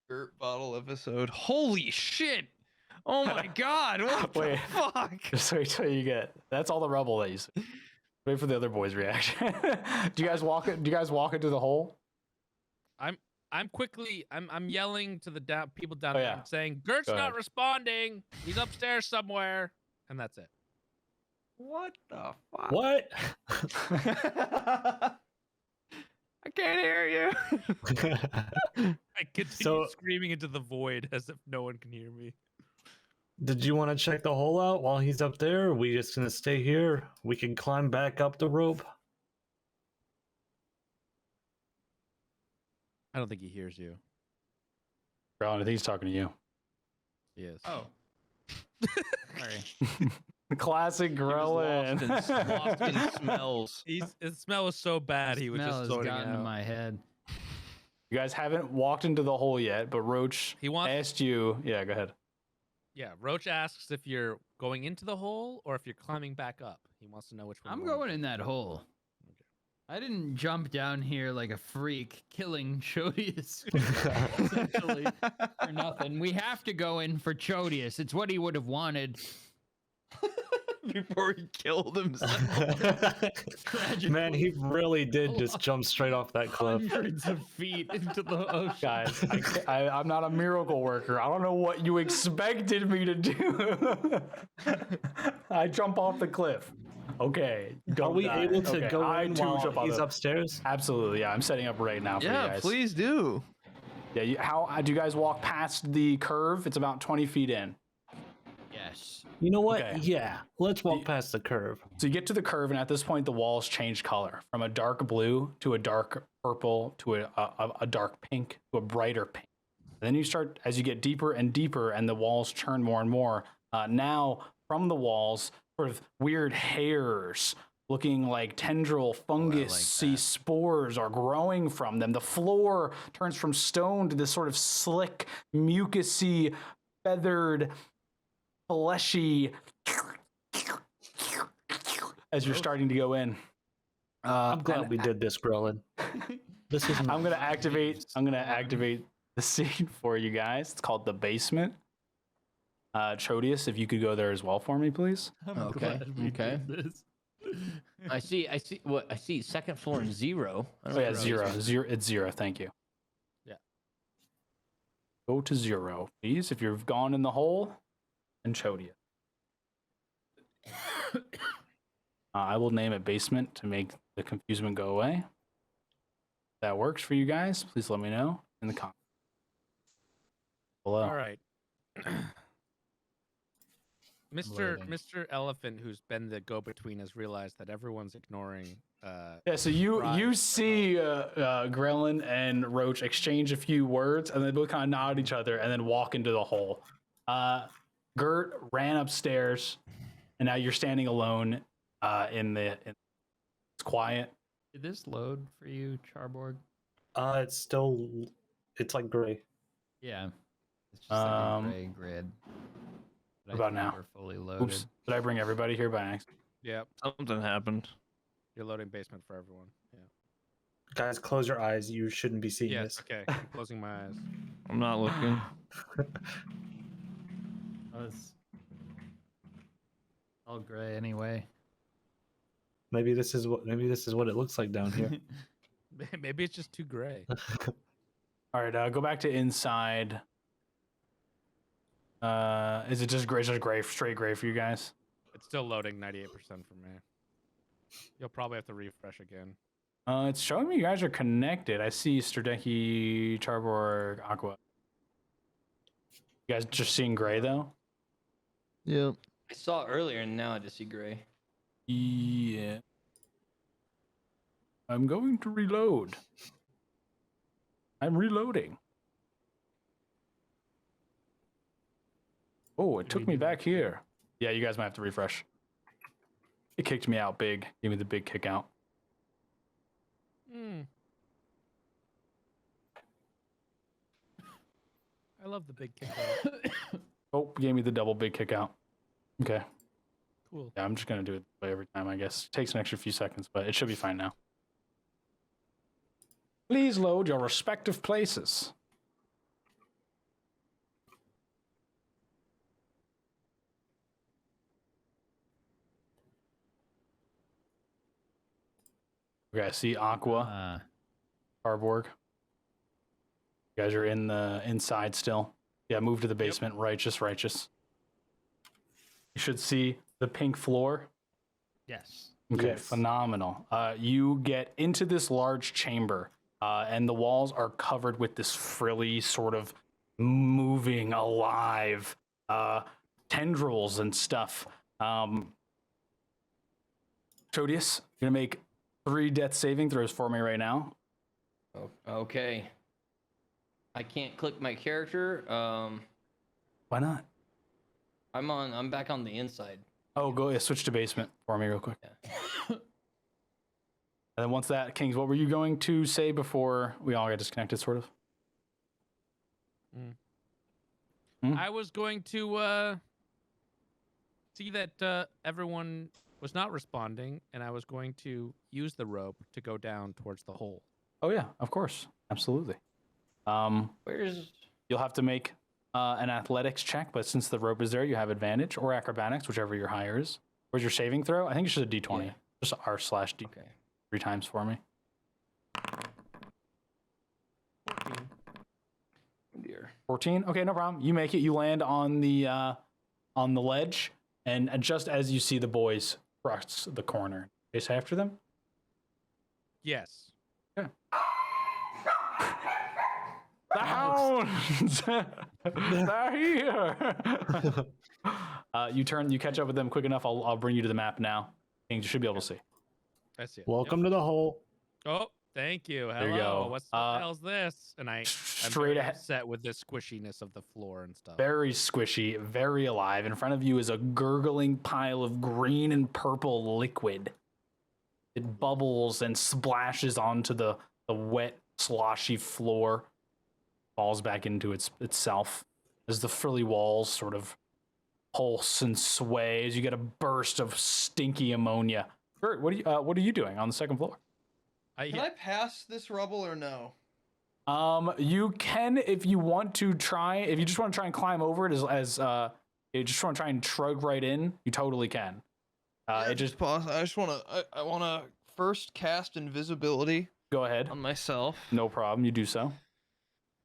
G: Gert bottle episode. Holy shit! Oh my god! What
A: Wait.
G: the fuck?
A: Just wait till you get. That's all the rubble that you see. Wait for the other boys' reaction. Do you guys walk it? Do you guys walk into the hole?
F: I'm yelling to the people down
A: Oh,
F: there.
A: yeah.
F: I'm saying, Gert's
A: Go
F: not
A: ahead.
F: responding. He's upstairs somewhere. And that's it.
G: What the fuck?
B: What?
G: I can't can't hear you.
F: I continue
B: So-
F: screaming into the void as if no one can hear me.
B: Did you want to check the hole out while he's up there? Or are we just gonna stay here? We can climb back up the rope.
F: I don't think he hears you.
A: Growlin, I think he's talking to you.
F: Yes.
C: Oh. Sorry.
A: Classic Growlin.
G: Lost in smells.
F: His smell was so bad he was
C: Smell
F: just
C: has
F: zoning
C: gotten to
F: out.
C: my head.
A: You guys haven't walked into the hole yet, but Roach
F: He wants.
A: asked you. Yeah, go ahead.
F: Yeah, Roach asks if you're going into the hole or if you're climbing back up. He wants to know which one.
C: I'm
F: you want.
C: going in that hole. I didn't jump down here like a freak, killing Chodius essentially for nothing. We have to go in for Chodius. It's what he would have wanted.
G: Before he killed himself.
B: Man, he really did just jump straight off that cliff.
C: Hundreds of feet into the ocean.
A: Guys, I'm not a miracle worker. I don't know what you expected me to do. I jump off the cliff. Okay.
B: Are
A: don't
B: we
A: die.
B: able to
A: Okay,
B: go
A: I
B: in
A: too
B: while
A: jump off
B: he's
A: the-
B: upstairs?
A: Absolutely, yeah. I'm setting up right now for you
G: Yeah,
A: guys.
G: please do.
A: Yeah, how do you guys walk past the curve? It's about 20 feet in.
C: Yes.
B: You know what?
A: Okay.
B: Yeah, let's walk past the curve.
A: So you get to the curve, and at this point, the walls change color from a dark blue to a dark purple to a dark pink to a brighter pink. And then you start, as you get deeper and deeper, and the walls turn more and more. Now, from the walls, sort of weird hairs looking like tendril fungus-y
C: that.
A: spores are growing from them. The floor turns from stone to this sort of slick, mucusy, feathered, fleshy as you're starting to go in.
B: I'm glad we did this, Grelin. This is.
A: I'm gonna activate the scene for you guys. It's called the basement. Chodius, if you could go there as well for me, please.
C: I'm
E: Okay,
C: glad we
E: okay.
C: did this.
E: I see second floor and 0. I don't
A: Oh
E: know
A: yeah,
E: if
A: zero.
E: it's-
A: Zero. It's 0. Thank you.
F: Yeah.
A: Go to 0, please. If you've gone in the hole, and Chodius. I will name it basement to make the confusion go away. If that works for you guys, please let me know in the comments below.
F: All right. Mr. Elephant, who's been the go-between, has realized that everyone's ignoring.
A: Yeah, so you
F: Right.
A: see Grelin and Roach exchange a few words, and they both kind of nod at each other, and then walk into the hole. Gert ran upstairs, and now you're standing alone it's quiet.
C: Did this load for you, Charborg?
B: It's still. It's like gray.
C: Yeah. It's just like a gray grid. But I
A: about
C: think
A: now?
C: We're fully loaded.
A: Oops, did I bring everybody here by accident?
F: Yep,
G: Something happened.
F: you're loading basement for everyone. Yeah.
B: Guys, close your eyes. You shouldn't be seeing
F: Yes.
B: this.
F: Okay. I'm closing my eyes.
G: I'm not looking.
C: Oh, it's all gray anyway.
B: Maybe this is what it looks like down here.
F: Maybe it's just too gray.
A: All right, go back to inside. Is it just gray? Just gray, straight gray for you guys?
F: It's still loading 98% for me. You'll probably have to refresh again.
A: It's showing me you guys are connected. I see Stradeki, Charborg, Aqua. You guys just seeing gray though?
D: Yep.
E: I saw it earlier and now I just see gray.
A: Yeah. I'm going to reload. I'm reloading. Oh, it took me back here. Yeah, you guys might have to refresh. It kicked me out big. Gave me the big kick out.
F: I love the big kick out.
A: Oh, gave me the double big kick out. Okay.
F: Cool.
A: Yeah, I'm just going to do it this way every time, I guess. It takes an extra few seconds, but it should be fine now. Please load your respective places. Okay, I see Aqua, Charborg. You guys are in the inside still. Yeah, move to the basement. Righteous. You should see the pink floor.
C: Yes.
A: Okay,
B: Yes.
A: phenomenal. You get into this large chamber. and the walls are covered with this frilly sort of moving, alive tendrils and stuff. Chodius, you're gonna make 3 death saving throws for me right now.
E: Okay. I can't click my character.
A: Why not?
E: I'm back on the inside.
A: Oh, go switch to basement for me real quick.
E: Yeah.
A: And then once that, Kings, what were you going to say before we all got disconnected, sort of?
F: I was going to see that everyone was not responding, and I was going to use the rope to go down towards the hole.
A: Oh yeah, of course, absolutely.
E: Where's
A: You'll have to make an athletics check, but since the rope is there, you have advantage, or acrobatics, whichever your higher is. Where's your saving throw? I think it's just a D20.
E: Yeah.
A: Just R/D
E: okay?
A: 3 times for me.
F: 14.
E: Oh dear.
A: 14. Okay, no problem. You make it. You land on the ledge, and just as you see the boys cross the corner, chase after them.
F: Yes.
A: The hounds! They're here! You catch up with them quick enough. I'll bring you to the map now. You should be able to see.
F: I see it.
B: Welcome to the hole.
F: Yep. Oh, thank you. Hello.
A: There you go.
F: What the hell's this? And I'm
A: Straight
F: very
A: ahead.
F: upset with the squishiness of the floor and stuff.
A: Very squishy, very alive. In front of you is a gurgling pile of green and purple liquid. It bubbles and splashes onto the wet, sloshy floor, falls back into itself as the frilly walls sort of pulse and sway as you get a burst of stinky ammonia. Bert, what are you doing on the second floor?
D: Can I pass this rubble or no?
A: You can if you want to try. If you just want to try and climb over it, as you just want to try and trug right in, you totally can. It just
D: pause. I want to first cast invisibility
A: go ahead.
D: on myself.
A: No problem. You do so.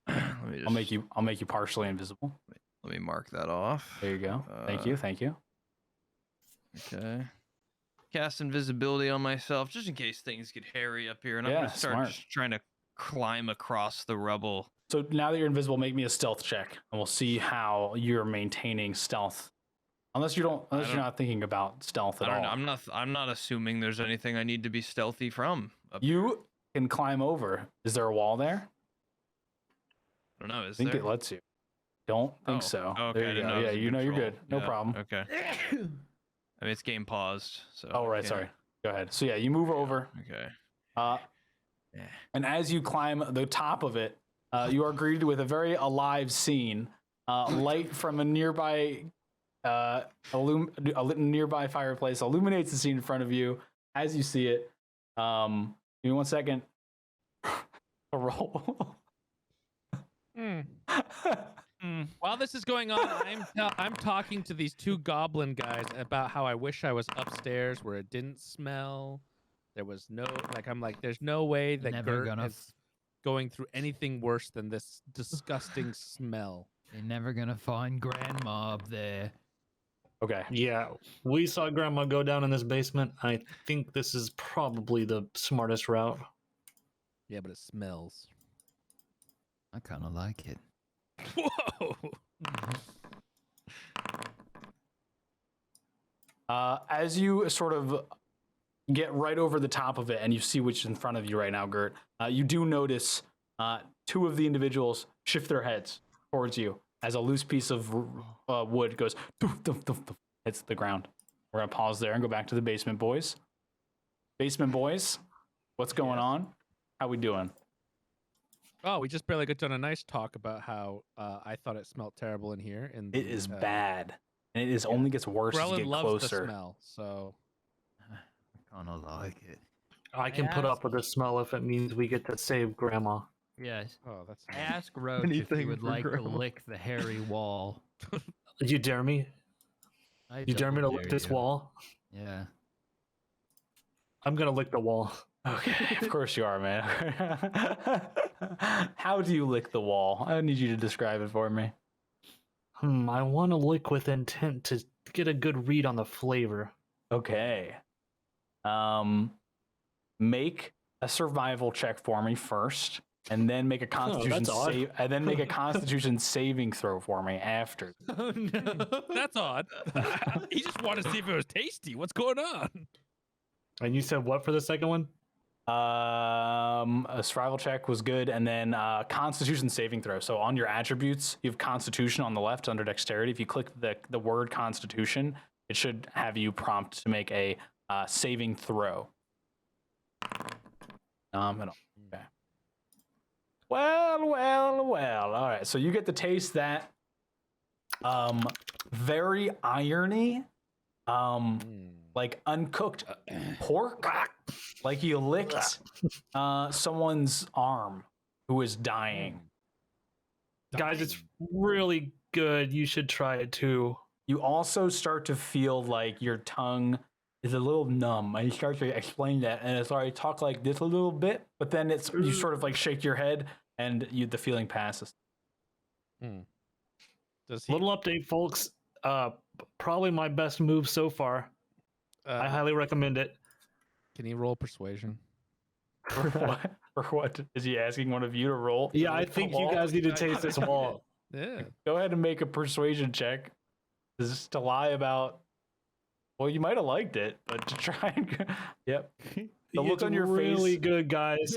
D: Let me just,
A: I'll make you partially invisible.
D: Let me mark that off.
A: There you go. Thank you. Thank you.
D: Okay. Cast invisibility on myself just in case things get hairy up here, and I'm
A: Yeah,
D: gonna start
A: smart.
D: just trying to climb across the rubble.
A: So now that you're invisible, make me a stealth check, and we'll see how you're maintaining stealth. Unless you're not thinking about stealth at all.
D: I'm not assuming there's anything I need to be stealthy from.
A: You can climb over. Is there a wall there?
D: I don't know. Is
A: I think
D: there?
A: it lets you. Don't think
D: Oh,
A: so.
D: okay, I
A: There you
D: didn't
A: go.
D: know it
A: Yeah,
D: was in
A: you know you're
D: control.
A: good. No
D: Yeah,
A: problem.
D: Okay. I mean, it's game paused. So.
A: Oh, right.
D: yeah.
A: Sorry. Go ahead. So yeah, you move over.
D: Okay. Yeah.
A: And as you climb the top of it, you are greeted with a very alive scene. Light from a nearby nearby fireplace illuminates the scene in front of you as you see it. Give me 1 second. A roll.
F: While this is going on, I'm talking to these 2 goblin guys about how I wish I was upstairs where it didn't smell. There was no there's no way that
C: Never
F: Gert
C: gonna
F: is going through anything worse than this disgusting smell.
C: You're never gonna find Grandma up there.
A: Okay.
B: Yeah, we saw Grandma go down in this basement. I think this is probably the smartest route.
F: Yeah, but it smells.
C: I kind of like it.
F: Whoa!
A: As you sort of get right over the top of it and you see which is in front of you right now, Gert, you do notice 2 of the individuals shift their heads towards you as a loose piece of wood goes doof, doof, doof, doof, hits the ground. We're going to pause there and go back to the basement boys. Basement boys, what's going on? How we doing?
F: Oh, we just barely got done a nice talk about how I thought it smelled terrible in here. And
A: It is bad. And it is only gets worse as you
F: Grelin
A: get
F: loves
A: closer.
F: the smell, so
C: I kind of like it.
B: I can put up with the smell if it means we get to save Grandma.
C: Yes.
F: oh, that's
C: Ask Roach if he
D: Anything
C: would
D: for
C: like to
D: Grandma.
C: lick the hairy wall.
B: You dare me?
C: I
B: You dare me to
C: double
B: lick this
C: you.
B: wall?
C: Yeah.
B: I'm gonna lick the wall.
A: Okay, of course you are, man. How do you lick the wall? I need you to describe it for me.
B: I want to lick with intent to get a good read on the flavor.
A: Okay. Make a survival check for me first, and then make a constitution
B: that's odd.
A: save, and then make a constitution saving throw for me after.
C: Oh no.
F: That's odd. He just wanted to see if it was tasty. What's going on?
B: And you said what for the second one?
A: A survival check was good, and then constitution saving throw. So on your attributes, you have constitution on the left under dexterity. If you click the word constitution, it should have you prompt to make a saving throw. Nominal. Okay. Well. All right. So you get to taste that very irony, like uncooked pork, like you licked someone's arm who is dying.
B: Guys, it's really good. You should try it too.
A: You also start to feel like your tongue is a little numb, and you start to explain that, and it's already talk like this a little bit, but then it's you sort of like shake your head, and the feeling passes.
F: Does he?
B: Little update, folks. Probably my best move so far. I highly recommend it.
F: Can he roll persuasion?
A: For what? For what? Is he asking one of you to roll?
B: Yeah, I think you guys need to taste this wall.
F: Yeah.
A: Go ahead and make a persuasion check. This is to lie about. Well, you might have liked it, but to try and yep. The look
B: It's
A: on your
B: really
A: face.
B: good, guys.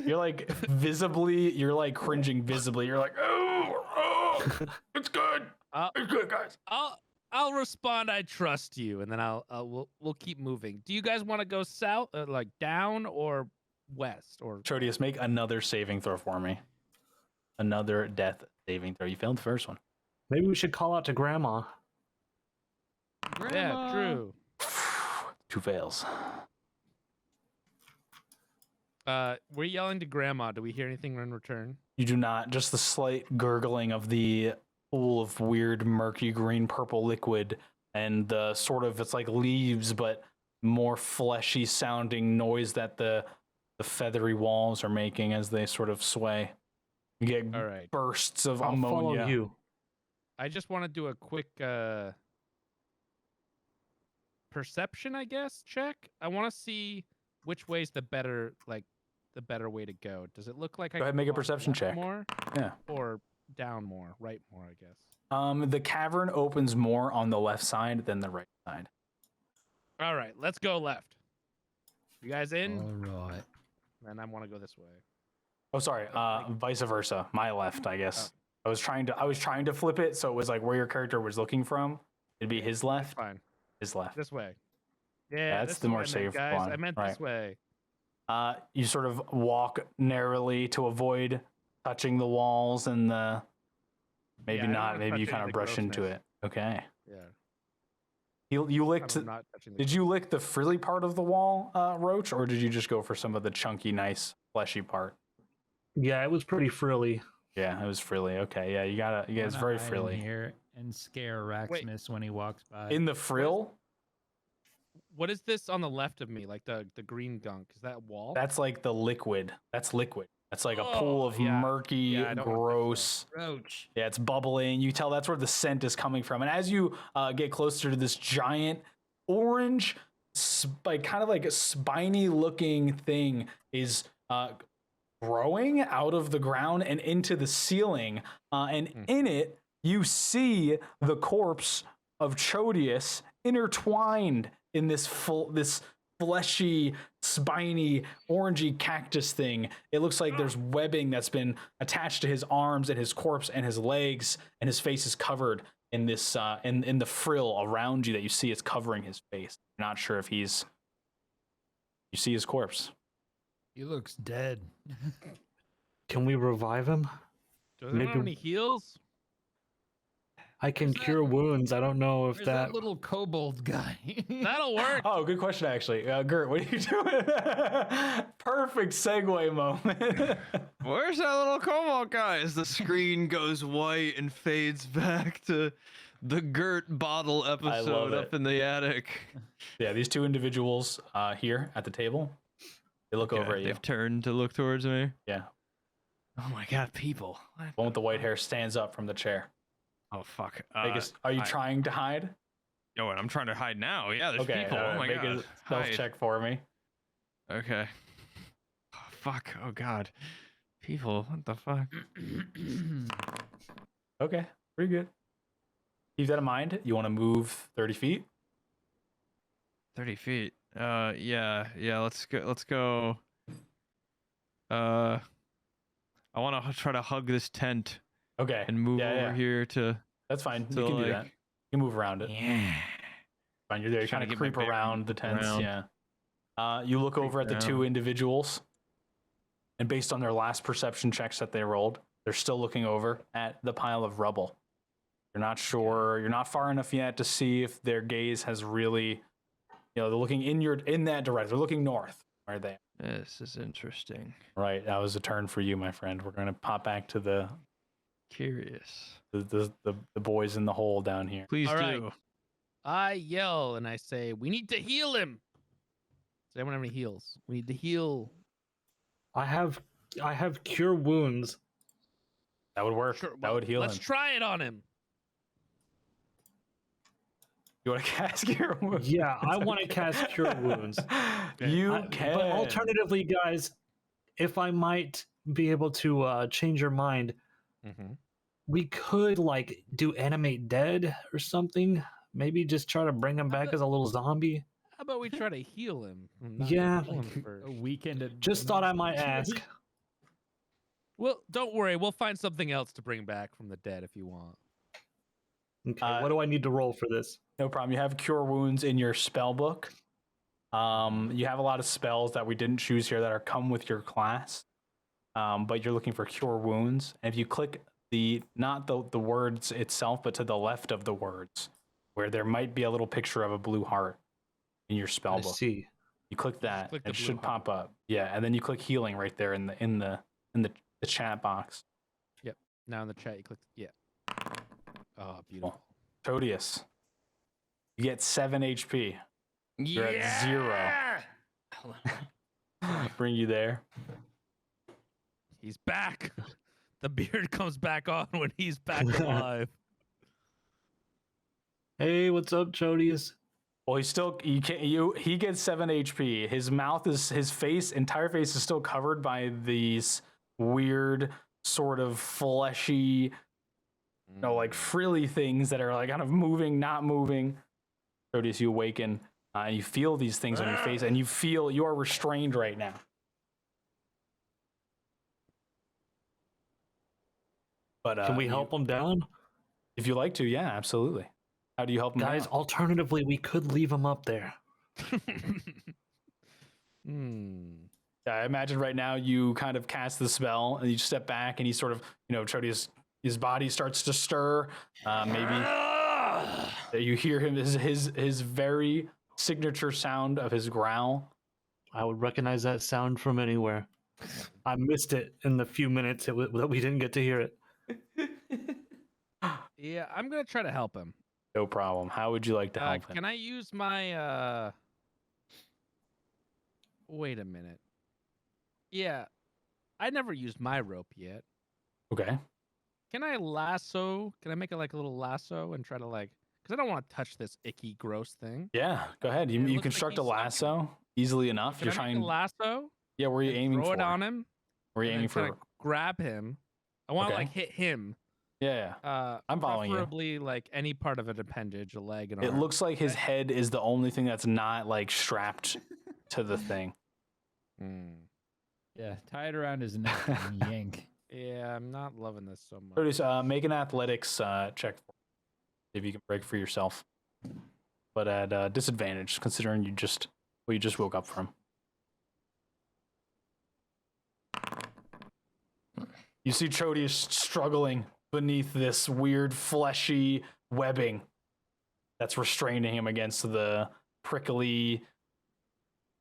A: You're like visibly. You're like cringing visibly. You're like, oh, it's good. It's good, guys.
F: I'll respond. I trust you, and then we'll keep moving. Do you guys want to go south, like down, or west, or?
A: Chodius, make another saving throw for me. Another death saving throw. You failed the first one.
B: Maybe we should call out to Grandma.
F: Yeah, true.
A: 2 fails.
F: We're yelling to Grandma. Do we hear anything in return?
A: You do not. Just the slight gurgling of the pool of weird, murky green purple liquid, and the sort of it's like leaves, but more fleshy sounding noise that the feathery walls are making as they sort of sway. You get
F: All right.
A: bursts of
B: I'll
A: ammonia.
B: follow you.
F: I just want to do a quick perception, I guess, check. I want to see which way's the better way to go. Does it look like I
A: Go ahead,
F: can
A: make a
F: walk
A: perception
F: left
A: check.
F: more,
A: Yeah.
F: or down more, right more, I guess.
A: The cavern opens more on the left side than the right side.
F: All right, let's go left. You guys in?
C: All right.
F: Then I want to go this way.
A: Oh, sorry. Vice versa. My left, I guess. I was trying to flip it so it was like where your character was looking from. It'd be his left.
F: Fine.
A: His left.
F: This way. Yeah,
A: that's
F: this
A: the
F: is
A: more
F: what I meant,
A: safe
F: guys.
A: one,
F: I meant
A: right.
F: this way.
A: You sort of walk narrowly to avoid touching the walls and the. Maybe
F: Yeah, I don't
A: not.
F: wanna
A: Maybe you
F: touch
A: kind
F: any
A: of
F: of the
A: brush into
F: grossness.
A: it. Okay.
F: Yeah.
A: You licked.
F: I'm not touching the
A: Did you lick the frilly part of the wall, Roach, or did you just go for some of the chunky, nice, fleshy part?
B: Yeah, it was pretty frilly.
A: Yeah, it was frilly. Okay, yeah, you gotta. Yeah, it's
C: Wanna
A: very
C: hide in
A: frilly.
C: here and scare Raxmus when he walks by.
A: In the frill,
F: What is this on the left of me? Like the green gunk? Is that wall?
A: that's like the liquid. That's liquid. That's like a pool
F: Oh,
A: of
F: yeah.
A: murky,
F: Yeah, I don't want
A: gross.
C: Roach.
A: Yeah, it's bubbling. You tell that's where the scent is coming from. And as you get closer to this giant orange, like kind of like a spiny looking thing is growing out of the ground and into the ceiling. And in it, you see the corpse of Chodius intertwined in this fleshy, spiny, orangey cactus thing. It looks like there's webbing that's been attached to his arms and his corpse and his legs, and his face is covered in this in the frill around you that you see is covering his face. You're not sure if he's. You see his corpse.
C: He looks dead.
B: Can we revive him?
F: Does anyone have
B: maybe-
F: any heals?
B: I can
C: Where's
B: cure
C: that-
B: wounds. I don't know if
C: Where's
B: that.
C: that little kobold guy?
F: That'll work.
A: Oh, good question, actually. Gert, what are you doing? Perfect segue moment.
D: Where's that little kobold guy? As the screen goes white and fades back to the Gert bottle episode
A: it.
D: up in the attic.
A: Yeah, these two individuals here at the table, they look over at you.
D: They've turned to look towards me.
A: Yeah.
D: Oh my god, people. What
A: One with the white hair stands up from the chair.
D: Oh fuck.
A: Are you trying to hide?
D: Oh, and I'm trying to hide now. Yeah, there's
A: Okay,
D: people. Oh my
A: make
D: god.
A: a stealth
D: Hide.
A: check for me.
D: Okay.
G: fuck? Oh god. People, what the fuck?
A: Okay, pretty good. Keep that in mind. You want to move 30 feet?
G: 30 feet. Yeah, let's go. I want to try to hug this tent
A: Okay.
G: and move over here to.
A: That's fine.
G: So,
A: You can do
G: like-
A: that. You can move around it.
G: Yeah.
A: Fine. You're there. You
G: Trying
A: kind
G: to
A: of
G: get my
A: creep
G: bearings
A: around the tents.
G: around.
A: Yeah. You look over at the two
G: around.
A: individuals, and based on their last perception checks that they rolled, they're still looking over at the pile of rubble. You're not sure. You're not far enough yet to see if their gaze has really, they're looking in that direction. They're looking north. Are they?
G: This is interesting.
A: Right. That was a turn for you, my friend. We're gonna pop back to the
G: Curious.
A: boys in the hole down here.
G: Please
F: All
G: do.
F: right. I yell and I say, "We need to heal him." Does anyone have any heals? We need to heal.
B: I have cure wounds.
A: That would work.
F: Sure,
A: That
F: well,
A: would heal
F: let's
A: him.
F: try it on him.
A: You want to cast your wounds?
B: Yeah, I want to cast cure wounds.
A: You can.
B: But alternatively, guys, if I might be able to change your mind,
F: Mm-hmm.
B: we could like do animate dead or something. Maybe just try to bring him back as a little zombie.
F: How about we try to heal him? Not
B: Yeah.
F: kill him first.
C: A weekend at
B: Just thought I might ask.
F: Well, don't worry. We'll find something else to bring back from the dead if you want.
B: Okay, what do I need to roll for this?
A: No problem. You have cure wounds in your spell book. You have a lot of spells that we didn't choose here that are come with your class. But you're looking for cure wounds. And if you click not the words itself, but to the left of the words, where there might be a little picture of a blue heart in your spell
B: I
A: book.
B: see.
A: You click that,
F: click the
A: it
F: blue
A: should
F: heart.
A: pop up. Yeah, and then you click healing right there in the chat box.
F: Now in the chat, you click. Yeah. Oh, beautiful.
A: Todius, you get 7 HP. You're at 0. Bring you there.
F: He's back. The beard comes back on when he's back alive.
B: Hey, what's up, Chodius?
A: Well, he gets 7 HP. His entire face is still covered by these weird sort of fleshy, like frilly things that are like kind of moving, not moving. Proteus, you awaken, and you feel these things on your face, and you feel you are restrained right now. But
B: Can we help him down?
A: If you like to, yeah, absolutely. How do you help him
B: Guys,
A: down?
B: alternatively, we could leave him up there.
A: Yeah, I imagine right now you kind of cast the spell and you step back and he sort of, Chodius, his body starts to stir. Maybe you hear him his very signature sound of his growl.
B: I would recognize that sound from anywhere. I missed it in the few minutes that we didn't get to hear it.
F: Yeah, I'm gonna try to help him.
A: No problem. How would you like to help him?
F: Can I use my Wait a minute. Yeah, I never used my rope yet.
A: Okay.
F: Can I lasso? Can I make it like a little lasso and try to because I don't want to touch this icky, gross thing.
A: Yeah, go ahead. You
F: It looks like
A: construct a
F: he's stuck.
A: lasso easily enough.
F: Can
A: You're
F: I
A: trying.
F: make a lasso?
A: Yeah, where are you
F: and
A: aiming
F: throw
A: for?
F: it on him.
A: Where are you
F: and
A: aiming
F: then try
A: for?
F: to grab him. I want to
A: Okay.
F: hit him.
A: Yeah. I'm following you.
F: Preferably like any part of an appendage, a leg, and
A: It
F: arm.
A: looks like his head is the only thing that's not strapped to the thing.
C: Yeah, tie it around his neck and yank.
F: Yeah, I'm not loving this so much.
A: Produce, make an athletics check. See if you can break free yourself, but at disadvantage, considering you just woke up from. You see Chodius struggling beneath this weird fleshy webbing that's restraining him against the prickly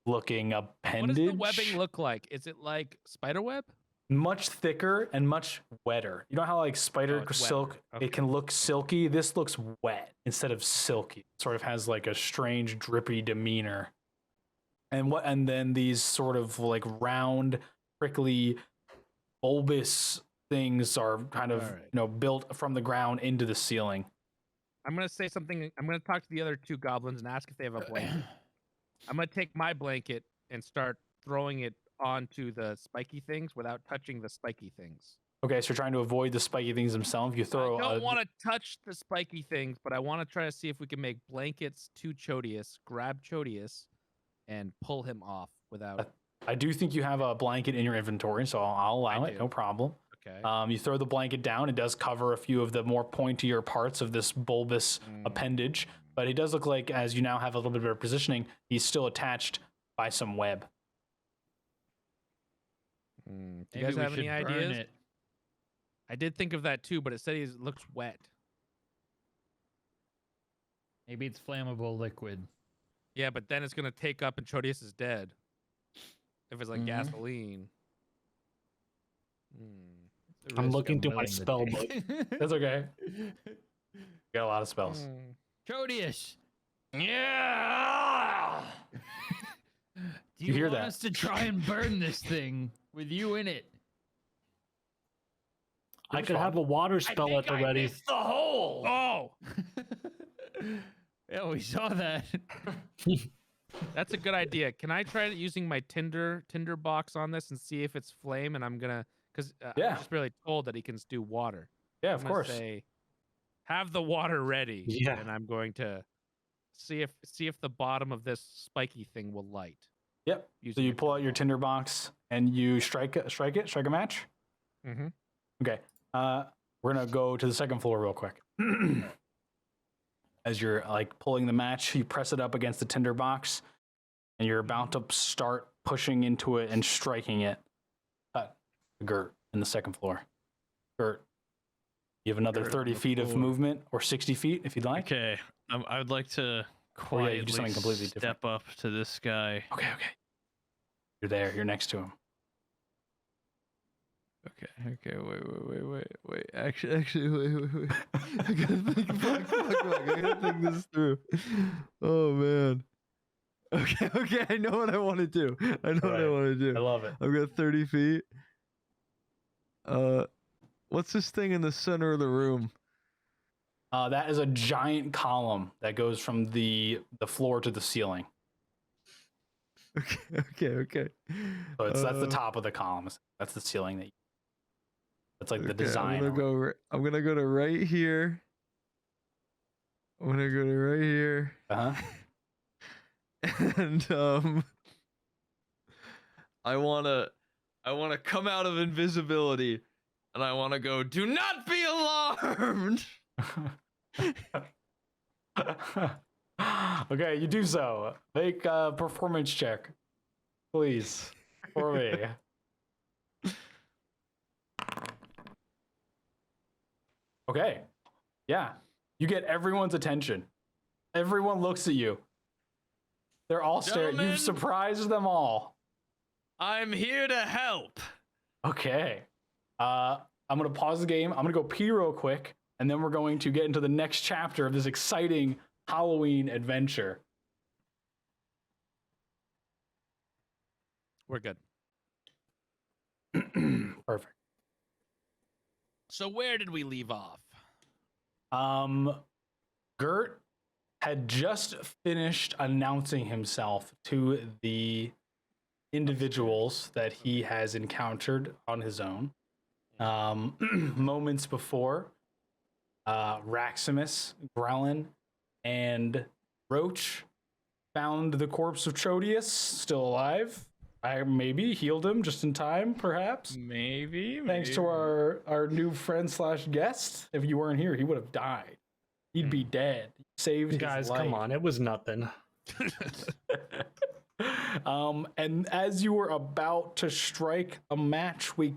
A: looking appendage.
F: What does the webbing look like? Is it like spider web?
A: Much thicker and much wetter. You know how spider
F: it's
A: silk,
F: wetter. Okay.
A: it can look silky? This looks wet instead of silky. It sort of has like a strange drippy demeanor. And then these sort of round, prickly, bulbous things are kind of built from the ground into the ceiling.
F: I'm gonna say something. I'm gonna talk to the other two goblins and ask if they have a blanket. I'm gonna take my blanket and start throwing it onto the spiky things without touching the spiky things.
A: Okay, so you're trying to avoid the spiky things themselves. You throw.
F: I don't want to touch the spiky things, but I want to try to see if we can make blankets to Chodius, grab Chodius, and pull him off without.
A: I do think you have a blanket in your inventory, so I'll allow it. No problem.
F: Okay.
A: You throw the blanket down. It does cover a few of the more pointier parts of this bulbous appendage, but it does look like, as you now have a little bit better positioning, he's still attached by some web.
F: Do you
C: Maybe
F: guys
C: we
F: have any
C: should burn
F: ideas?
C: it.
F: I did think of that too, but it said he looks wet.
C: Maybe it's flammable liquid.
F: Yeah, but then it's gonna take up and Chodius is dead. If it's like
C: Mhm.
F: gasoline. It's a
B: I'm
F: risk
B: looking through my
C: willing to
B: spell
C: take.
B: book.
A: That's okay. Got a lot of spells.
C: Chodius,
E: Yeah.
C: do
A: You
C: you
A: hear
C: want
A: that?
C: us to try and burn this thing with you in it?
B: I could have a water
E: I
B: spell
E: think
B: at the
E: I
B: ready.
E: missed the hole.
F: Oh,
C: Yeah, we saw that.
F: that's a good idea. Can I try using my tinder box on this and see if it's flame? And I'm gonna, because
A: Yeah.
F: I'm just really told that he can do water.
A: Yeah,
F: I'm
A: of
F: gonna
A: course.
F: Say, have the water ready.
B: Yeah.
F: And I'm going to see if the bottom of this spiky thing will light.
A: Yep. So
F: using
A: you
F: a
A: pull out your tinder box and you strike a match.
F: Mm-hmm.
A: Okay. We're gonna go to the second floor real quick. As you're like pulling the match, you press it up against the tinder box, and you're about to start pushing into it and striking it. Gert in the second floor. Gert, you have another
D: Gert on
A: 30
D: the
A: feet of
D: floor.
A: movement, or 60 feet if you'd like.
D: Okay, I would like to
A: Or yeah, you do
D: quietly
A: something completely different.
D: step up to this guy.
A: Okay. You're there. You're next to him.
D: Okay, wait. Actually, wait. I gotta think, fuck. I gotta think this through. Oh, man. Okay, I know what I want to do. I know what I
A: Right.
D: want to
A: I
D: do.
A: love it.
D: I've got 30 feet. What's this thing in the center of the room?
A: That is a giant column that goes from the floor to the ceiling.
D: Okay.
A: So that's the top of the column. That's the ceiling that. That's like the
D: Okay,
A: design.
D: I'm gonna go to right here. I'm gonna go to right here.
A: Uh-huh.
D: And I wanna come out of invisibility, and I wanna go. Do not be alarmed.
A: Okay, you do so. Make a performance check, please, for me. Okay. Yeah. You get everyone's attention. Everyone looks at you. They're all staring.
D: Gentlemen.
A: You've surprised them all.
D: I'm here to help.
A: Okay. I'm going to pause the game. I'm going to go pee real quick, and then we're going to get into the next chapter of this exciting Halloween adventure.
F: We're good.
A: Perfect.
F: So where did we leave off?
A: Gert had just finished announcing himself to the individuals that he has encountered on his own. Moments before, Raximus, Grellin, and Roach found the corpse of Chodius still alive. I maybe healed him just in time, perhaps.
D: Maybe.
A: Thanks to our new friend / guest. If you weren't here, he would have died. He'd be dead. Saved
B: Guys,
A: his life.
B: come on. It was nothing.
A: And as you were about to strike a match, we're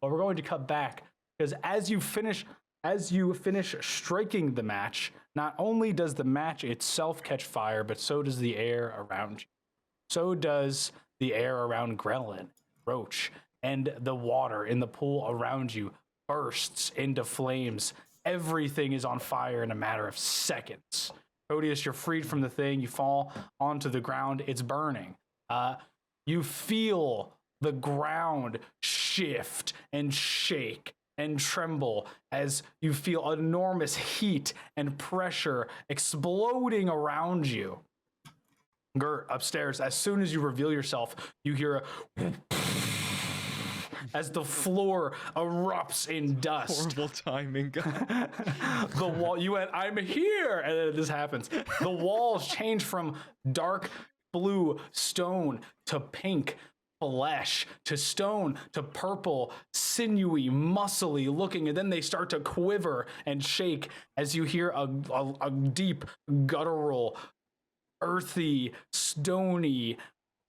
A: going to cut back because as you finish striking the match, not only does the match itself catch fire, but so does the air around you. So does the air around Grellin, Roach, and the water in the pool around you bursts into flames. Everything is on fire in a matter of seconds. Chodius, you're freed from the thing. You fall onto the ground. It's burning. You feel the ground shift and shake and tremble as you feel enormous heat and pressure exploding around you. Gert, upstairs, as soon as you reveal yourself, you hear a as the floor erupts in dust.
D: Horrible timing, guys.
A: The wall, you went, I'm here, and then this happens. The walls change from dark blue stone to pink flesh to stone to purple, sinewy, muscly looking, and then they start to quiver and shake as you hear a deep, guttural, earthy, stony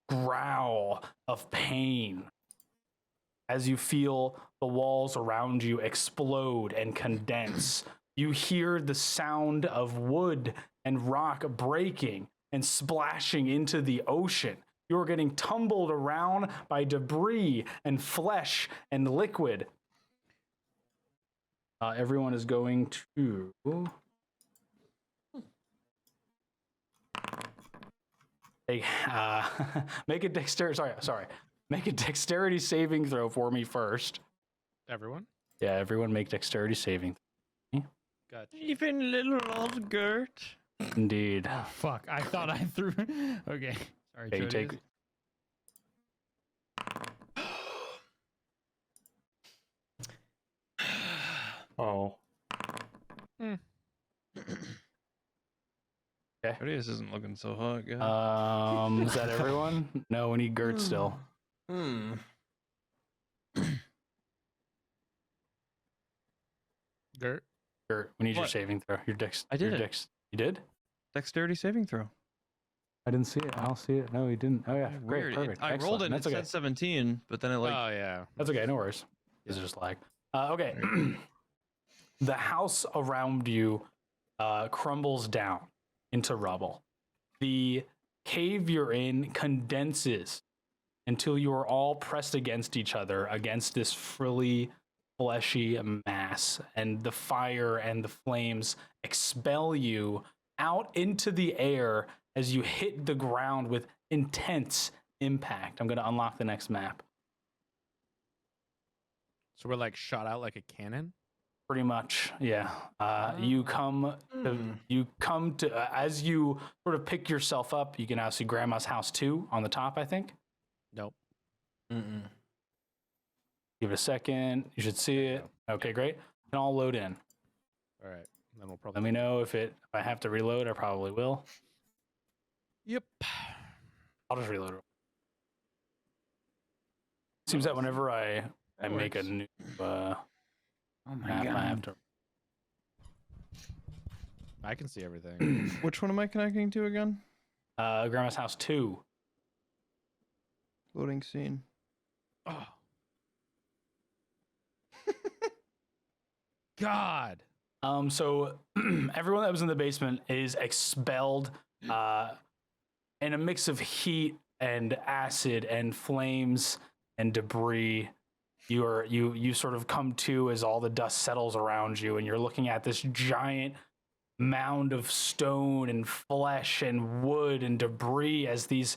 A: growl of pain as you feel the walls around you explode and condense. You hear the sound of wood and rock breaking and splashing into the ocean. You're getting tumbled around by debris and flesh and liquid. Everyone is going to make a dexterity. Sorry. Make a dexterity saving throw for me first.
F: Everyone?
A: Yeah, everyone make dexterity saving.
F: Gotcha.
G: Even little old Gert.
A: Indeed.
C: Oh, fuck. I thought I threw. Okay. Sorry,
A: Okay, you take.
B: Oh.
G: This isn't looking so hot, guys.
A: Is that everyone? No, we need Gert still.
F: Gert?
A: Gert, we need your
G: What?
A: saving throw. Your
G: I did
A: your
G: it.
A: You did?
G: Dexterity saving throw.
A: I didn't see it. I'll see it. No, he didn't. Oh yeah, great,
G: Weird.
A: perfect.
G: I rolled
A: Excellent.
G: it and it
A: That's okay.
G: said 17, but then it
F: Oh, yeah.
A: That's okay. No worries. It's just lag. Okay. The house around you crumbles down into rubble. The cave you're in condenses until you are all pressed against each other against this frilly, fleshy mass, and the fire and the flames expel you out into the air as you hit the ground with intense impact. I'm going to unlock the next map.
F: So we're like shot out like a cannon?
A: Pretty much, yeah. You come to as you sort of pick yourself up. You can now see Grandma's house 2 on the top, I think.
F: Nope.
A: Give it a second. You should see it. Okay, great. And I'll load in.
F: All right. Then we'll probably.
A: Let me know if I have to reload. I probably will.
F: Yep.
A: I'll just reload it. Seems that whenever I make a new
C: Oh my
A: map, I
C: god.
A: have to.
F: I can see everything.
G: Which one am I connecting to again?
A: Grandma's house 2.
G: Loading scene.
F: Oh. God.
A: So everyone that was in the basement is expelled in a mix of heat and acid and flames and debris. You sort of come to as all the dust settles around you, and you're looking at this giant mound of stone and flesh and wood and debris as these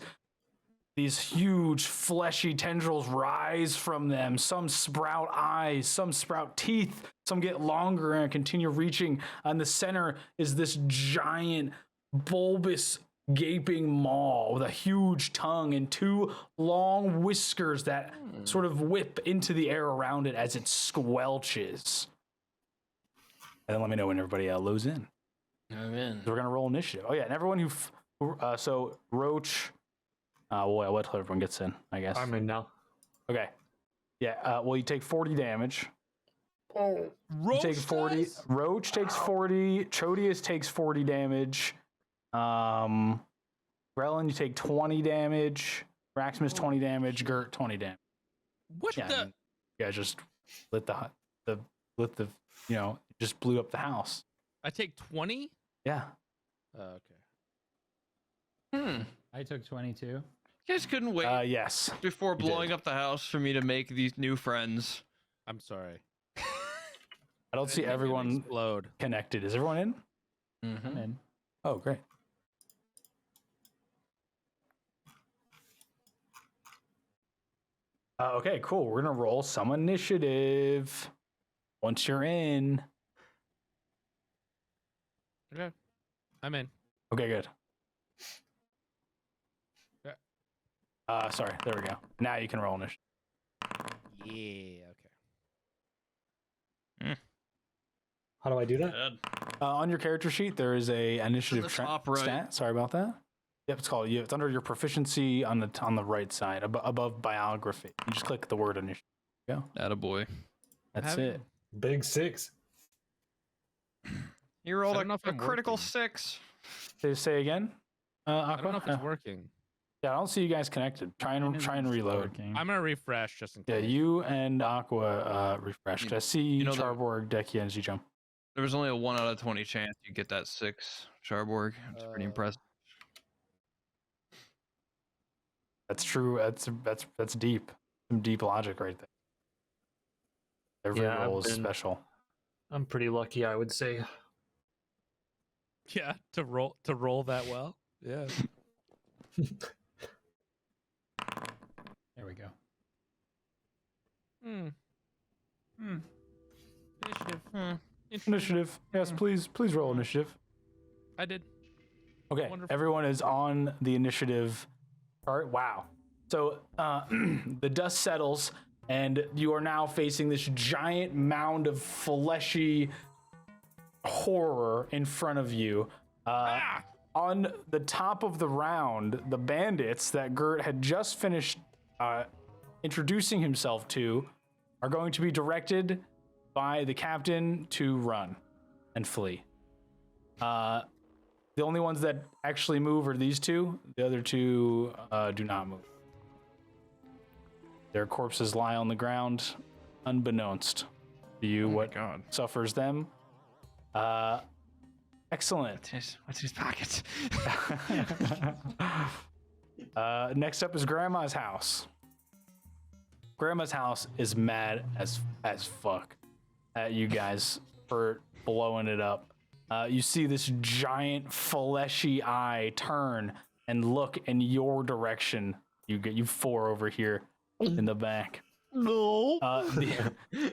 A: huge fleshy tendrils rise from them. Some sprout eyes, some sprout teeth, some get longer and continue reaching. And the center is this giant bulbous gaping maw with a huge tongue and 2 long whiskers that sort of whip into the air around it as it squelches. And then let me know when everybody loads in.
E: I'm in.
A: So we're gonna roll initiative. Oh yeah, and everyone so Roach. Well, I'll wait till everyone gets in, I guess.
B: I'm in now.
A: Okay. Yeah. Well, you take 40 damage.
F: Roach
A: You take 40.
F: does?
A: Roach takes 40. Chodius takes 40 damage. Grelin, you take 20 damage. Raximus 20 damage. Gert 20 damage.
F: What
A: Yeah,
F: the?
A: I mean, you guys just lit the just blew up the house.
F: I take 20?
A: Yeah.
F: Okay.
C: I took 22.
G: You guys couldn't wait
A: Yes.
G: before
A: you
G: blowing
A: did.
G: up the house for me to make these new friends.
F: I'm sorry.
A: I don't see
F: Didn't even
A: everyone
F: explode.
A: connected. Is everyone in?
C: I'm in.
A: Oh, great. Okay, cool. We're gonna roll some initiative. Once you're in.
F: Okay. I'm in.
A: Okay, good. Sorry, there we go. Now you can roll initiative.
F: Yeah.
B: How do I do that?
A: On your character sheet, there is a initiative
G: the top right.
A: stat. Sorry about that. Yep, it's under your proficiency on the right side, above biography. You just click the word initiative. Go.
G: Attaboy.
A: That's it.
B: Big 6.
G: You rolled
F: I don't know if
G: a
F: I'm
G: critical
F: working.
G: 6.
A: Say again.
F: I
A: Aqua?
F: don't know if it's working.
A: Yeah, I don't see you guys connected. Try and reload.
F: I'm gonna refresh just in
A: Yeah,
F: case.
A: you and Aqua refreshed. I see
G: know the-
A: Charborg, Dekia, and Zijum.
G: There was only a 1 out of 20 chance you get that 6, Charborg. It's pretty impressive.
A: That's true. That's deep. Some deep logic right there. Every
B: Yeah,
A: roll
B: I've
A: is
B: been-
A: special.
B: I'm pretty lucky, I would say.
F: Yeah, to roll that well. Yeah.
C: There we go.
F: Initiative.
A: Initiative. Yes, please roll initiative.
F: I did.
A: Okay,
F: Wonderful.
A: everyone is on the initiative chart. Wow. So the dust settles, and you are now facing this giant mound of fleshy horror in front of you. On the top of the round, the bandits that Gert had just finished introducing himself to are going to be directed by the captain to run and flee. The only ones that actually move are these two. The other two do not move. Their corpses lie on the ground, unbeknownst to you what
G: God.
A: suffers them. Excellent.
G: What's his pockets?
A: Next up is Grandma's house. Grandma's house is mad as fuck at you guys for blowing it up. You see this giant fleshy eye turn and look in your direction. You 4 over here in the back.
G: No.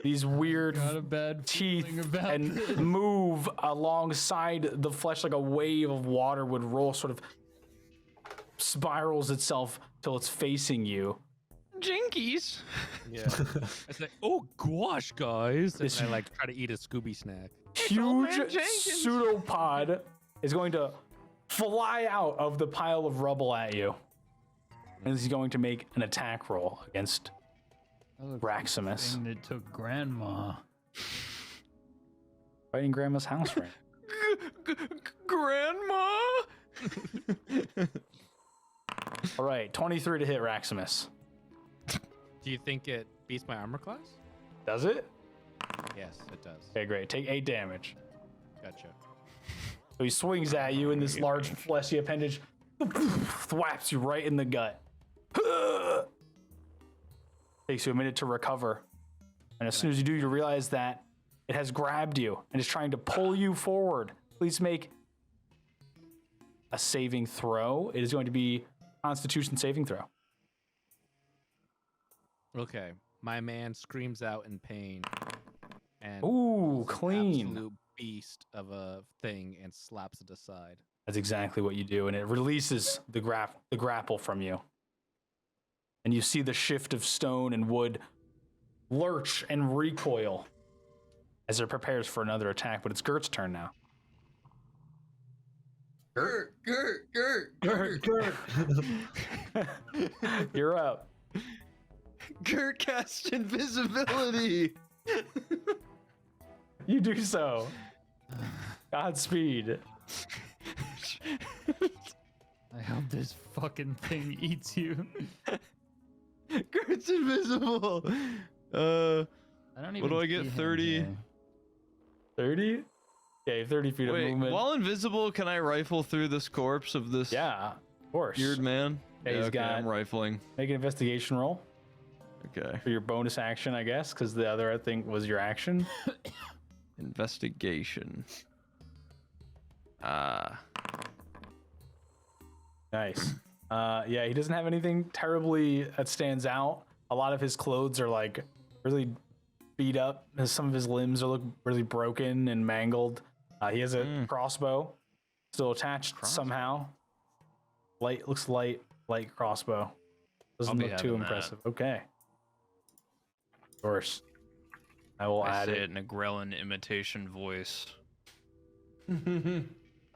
A: These weird
C: Got a bad
A: teeth
C: feeling about
A: and
C: this.
A: move alongside the flesh like a wave of water would roll, sort of spirals itself till it's facing you.
G: Jinkies.
F: Yeah. It's like, oh gosh, guys. And
A: This-
F: I like try to eat a Scooby snack.
G: Old Man
A: Huge
G: Jenkins.
A: pseudopod is going to fly out of the pile of rubble at you. And he's going to make an attack roll against
C: That looks like the
A: Raximus.
C: thing that took Grandma.
A: Fighting Grandma's house right
G: Grandma.
A: All right, 23 to hit Raximus.
F: Do you think it beats my armor class?
A: Does it?
F: Yes, it does.
A: Okay, great. Take 8 damage.
F: Gotcha.
A: So he swings at you, and this large fleshy appendage thwaps you right in the gut. Takes you a minute to recover. And as soon as you do, you realize that it has grabbed you and is trying to pull you forward. Please make a saving throw. It is going to be Constitution saving throw.
F: Okay. My man screams out in pain. And
A: Ooh,
F: pulls an
A: clean.
F: absolute beast of a thing and slaps it aside.
A: That's exactly what you do, and it releases the grapple from you. And you see the shift of stone and wood lurch and recoil as it prepares for another attack, but it's Gert's turn now.
G: Gert.
A: You're up.
G: Gert cast invisibility.
A: You do so. Godspeed.
C: I hope this fucking thing eats you.
G: Gert's invisible.
C: I don't even.
G: What do I get?
C: see him
G: 30?
C: here.
A: 30? Okay, 30 feet of
G: Wait,
A: movement.
G: while invisible, can I rifle through this corpse of this
A: Yeah, of course.
G: weird man?
A: Yeah, he's
G: okay,
A: got-
G: I'm rifling.
A: Make an investigation roll
G: Okay.
A: for your bonus action, I guess, because the other, I think, was your action.
G: Investigation.
A: Nice. Yeah, he doesn't have anything terribly that stands out. A lot of his clothes are like really beat up. Some of his limbs are look really broken and mangled. He has a crossbow still attached somehow. Light crossbow. Doesn't
E: be
A: look too
E: having that.
A: impressive. Okay. Of course. I will
E: I
A: add
E: say
A: it.
E: it in a Grelin imitation voice.
A: We'll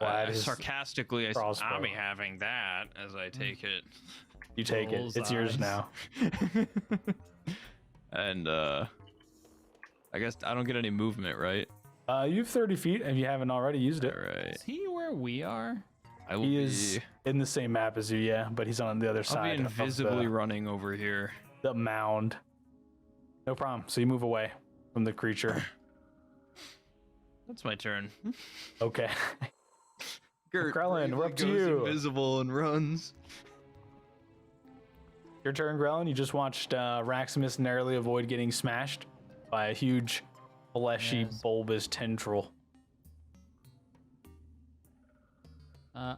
A: add his
E: Sarcastically, I say,
A: crossbow.
E: I'll be having that as I take it.
A: You take it. It's yours
C: Bullseyes.
A: now.
G: And I guess I don't get any movement, right?
A: You have 30 feet if you haven't already used it.
G: All right.
C: Is he where we are?
G: I will
A: He
G: be.
A: is in the same map as you, yeah, but he's on the other
G: I'll
A: side
G: be
A: of
G: invisibly running over here.
A: the mound. No problem. So you move away from the creature.
E: That's my turn.
A: Okay.
G: Gert
A: Krellin, we're up to
G: goes
A: you.
G: invisible and runs.
A: Your turn, Grellin. You just watched Raximus narrowly avoid getting smashed by a huge, fleshy,
C: Yes.
A: bulbous tendril.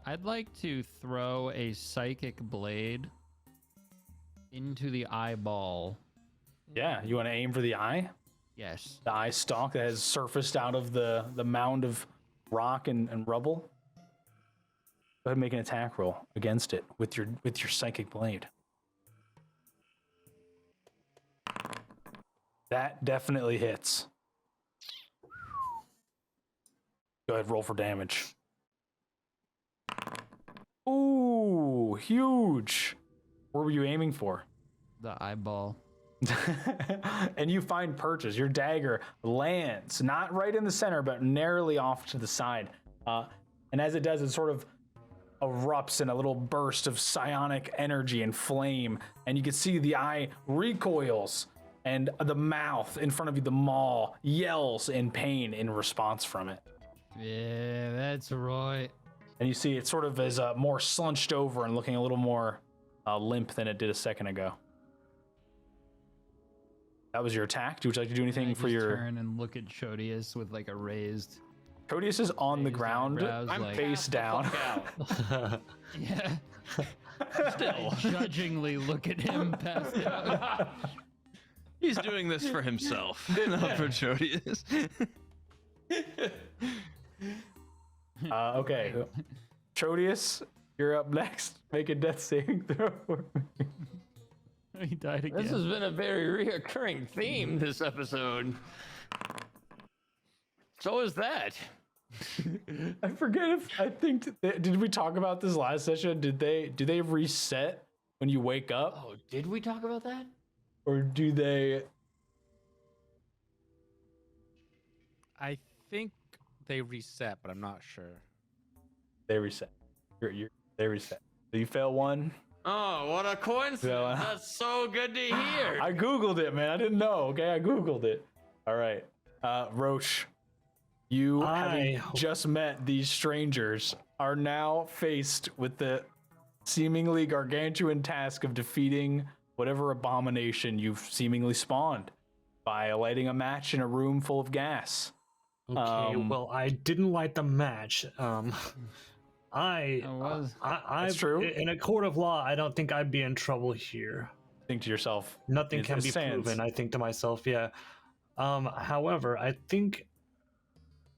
C: I'd like to throw a psychic blade into the eyeball.
A: Yeah, you want to aim for the eye?
C: Yes.
A: The eye stalk that has surfaced out of the mound of rock and rubble. Go ahead and make an attack roll against it with your psychic blade. That definitely hits. Go ahead, roll for damage. Ooh, huge. What were you aiming for?
C: The eyeball.
A: And you find purchase. Your dagger lands not right in the center, but narrowly off to the side. And as it does, it sort of erupts in a little burst of psionic energy and flame. And you can see the eye recoils, and the mouth in front of you, the maw, yells in pain in response from it.
C: Yeah, that's right.
A: And you see it sort of is more slunched over and looking a little more limp than it did a second ago. That was your attack. Would you like to do anything
C: I
A: for
C: just
A: your...
C: turn and look at Chodius with like a raised.
A: Codius is on the
C: Raised
A: ground,
C: eyebrows,
E: I'm
C: like-
A: face down.
C: Yeah.
E: Still.
C: I judgingly look at him passed out.
G: He's doing this for himself, not for Jodius.
A: Okay. Chodius, you're up next. Make a death saving throw.
C: He died again.
E: This has been a very reoccurring theme this episode. So is that.
A: I forget if I think did we talk about this last session? Do they reset when you wake up,
E: Oh, did we talk about that?
A: or do they?
F: I think they reset, but I'm not sure.
A: They reset. They reset. So you fail one.
E: Oh, what a coincidence.
A: Yeah.
E: That's so good to hear.
A: I googled it, man. I didn't know. Okay, I googled it. All right, Roche. You, having just met these strangers, are now faced with the seemingly gargantuan task of defeating whatever abomination you've seemingly spawned by lighting a match in a room full of gas.
B: Okay, well, I didn't light the match.
A: That's true.
B: In a court of law, I don't think I'd be in trouble here.
A: Think to yourself,
B: Nothing
A: it
B: can be
A: stands.
B: proven. I think to myself, yeah. However, I think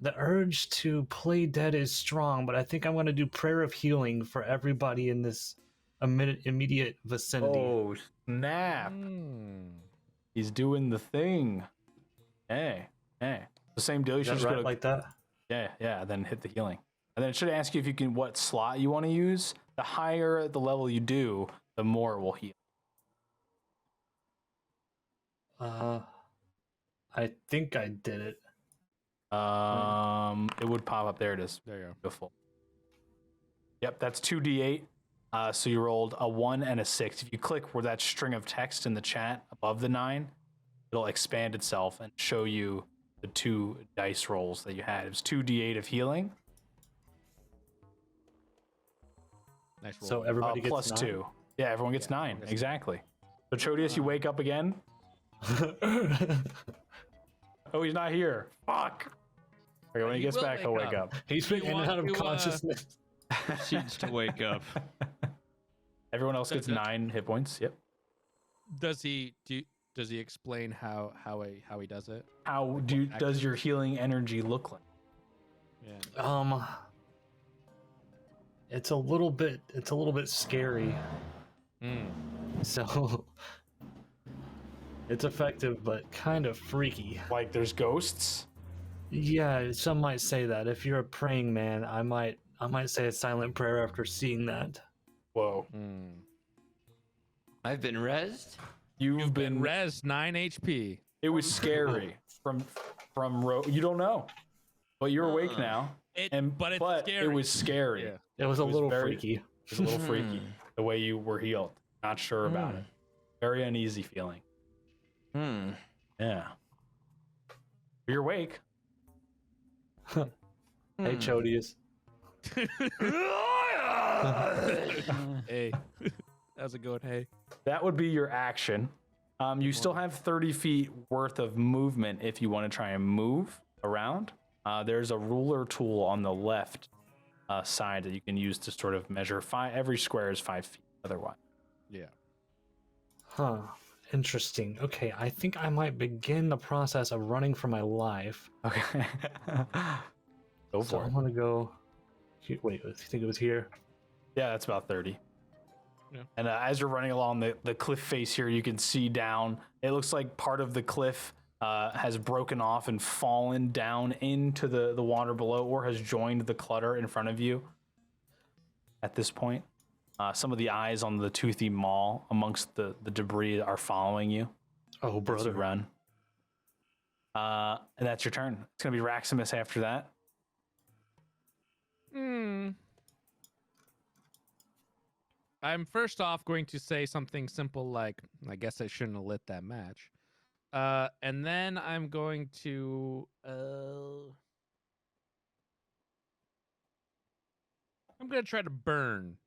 B: the urge to play dead is strong, but I think I'm going to do prayer of healing for everybody in this immediate vicinity.
A: Oh, snap. He's doing the thing. Hey. The same deal. You
B: Is
A: should
B: that
A: just
B: right,
A: go to,
B: like that?
A: yeah, then hit the healing. And then it should ask you if you can, what slot you want to use. The higher the level you do, the more it will heal.
B: I think I did it.
A: It would pop up. There it is.
F: There you go.
A: Beautiful. Yep, that's 2d8. So you rolled a 1 and a 6. If you click where that string of text in the chat above the 9, it'll expand itself and show you the 2 dice rolls that you had. It was 2d8 of healing.
F: Nice roll.
B: So everybody gets
A: Plus
B: 9?
A: 2. Yeah, everyone gets 9. Exactly. So Chodius, you wake up again. Oh, he's not here. Fuck. Okay, when he gets
F: will
A: back, he'll
F: wake
A: wake up.
B: He's been
F: You
B: in and
F: want
B: out of
F: to,
B: consciousness.
G: Proceeds to wake up.
A: Everyone else gets 9 hit points. Yep.
F: Does he explain how he does it?
A: How does your healing energy look like?
F: Yeah.
B: It's a little bit scary.
F: Mm.
B: So it's effective, but kind of freaky.
A: Like there's ghosts.
B: Yeah, some might say that. If you're a praying man, I might say a silent prayer after seeing that.
A: Whoa.
F: Mm.
E: I've been rezzed.
A: You've
F: Been
A: been.
F: res 9 HP.
A: It was scary you don't know, but you're awake now,
F: But it's
A: but
F: scary.
A: it was scary.
F: Yeah.
B: It was a little
A: very-
B: freaky.
A: It was a little freaky the way you were healed. Not sure about it. Very uneasy feeling.
E: Hmm.
A: Yeah. But you're awake.
B: Hey, Chodius.
F: Hey, how's it going? Hey.
A: That would be your action. You still have 30 feet worth of movement if you want to try and move around. There's a ruler tool on the left side that you can use to sort of measure every square is 5 feet otherwise.
F: Yeah.
B: Huh. Interesting. Okay, I think I might begin the process of running for my life.
A: Okay. Go
B: So
A: for it.
B: I'm gonna go. Wait, I think it was here.
A: Yeah, that's about 30.
F: Yeah.
A: And as you're running along the cliff face here, you can see down. It looks like part of the cliff has broken off and fallen down into the water below, or has joined the clutter in front of you at this point. Some of the eyes on the toothy maw amongst the debris are following you.
B: Oh,
A: As you
B: brother.
A: run. And that's your turn. It's going to be Raximus after that.
F: I'm first off going to say something simple like, I guess I shouldn't have lit that match. And then I'm going to I'm going to try to burn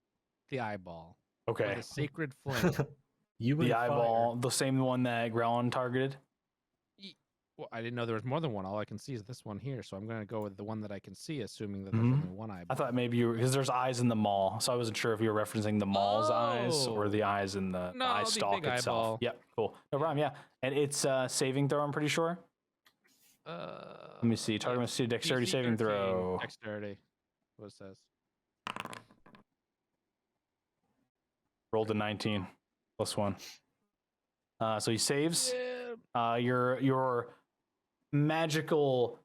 F: the eyeball
A: Okay.
F: with a sacred flame.
B: You and
A: The
B: fire.
A: eyeball, the same one that Grelon targeted.
F: Well, I didn't know there was more than one. All I can see is this one here, so I'm going to go with the one that I can see, assuming that there's only one eyeball.
A: I thought maybe you were, because there's eyes in the maw, so I wasn't sure if you were referencing the maw's eyes or the eyes in the
F: No,
A: eye
F: the
A: stalk
F: big
A: itself.
F: eyeball.
A: Yep, cool. No problem, yeah. And it's saving throw, I'm pretty sure. Let me see. Target must see a dexterity
F: DC
A: saving
F: 13,
A: throw.
F: Dexterity. What it says.
A: Rolled a 19 plus 1. So he saves. Your magical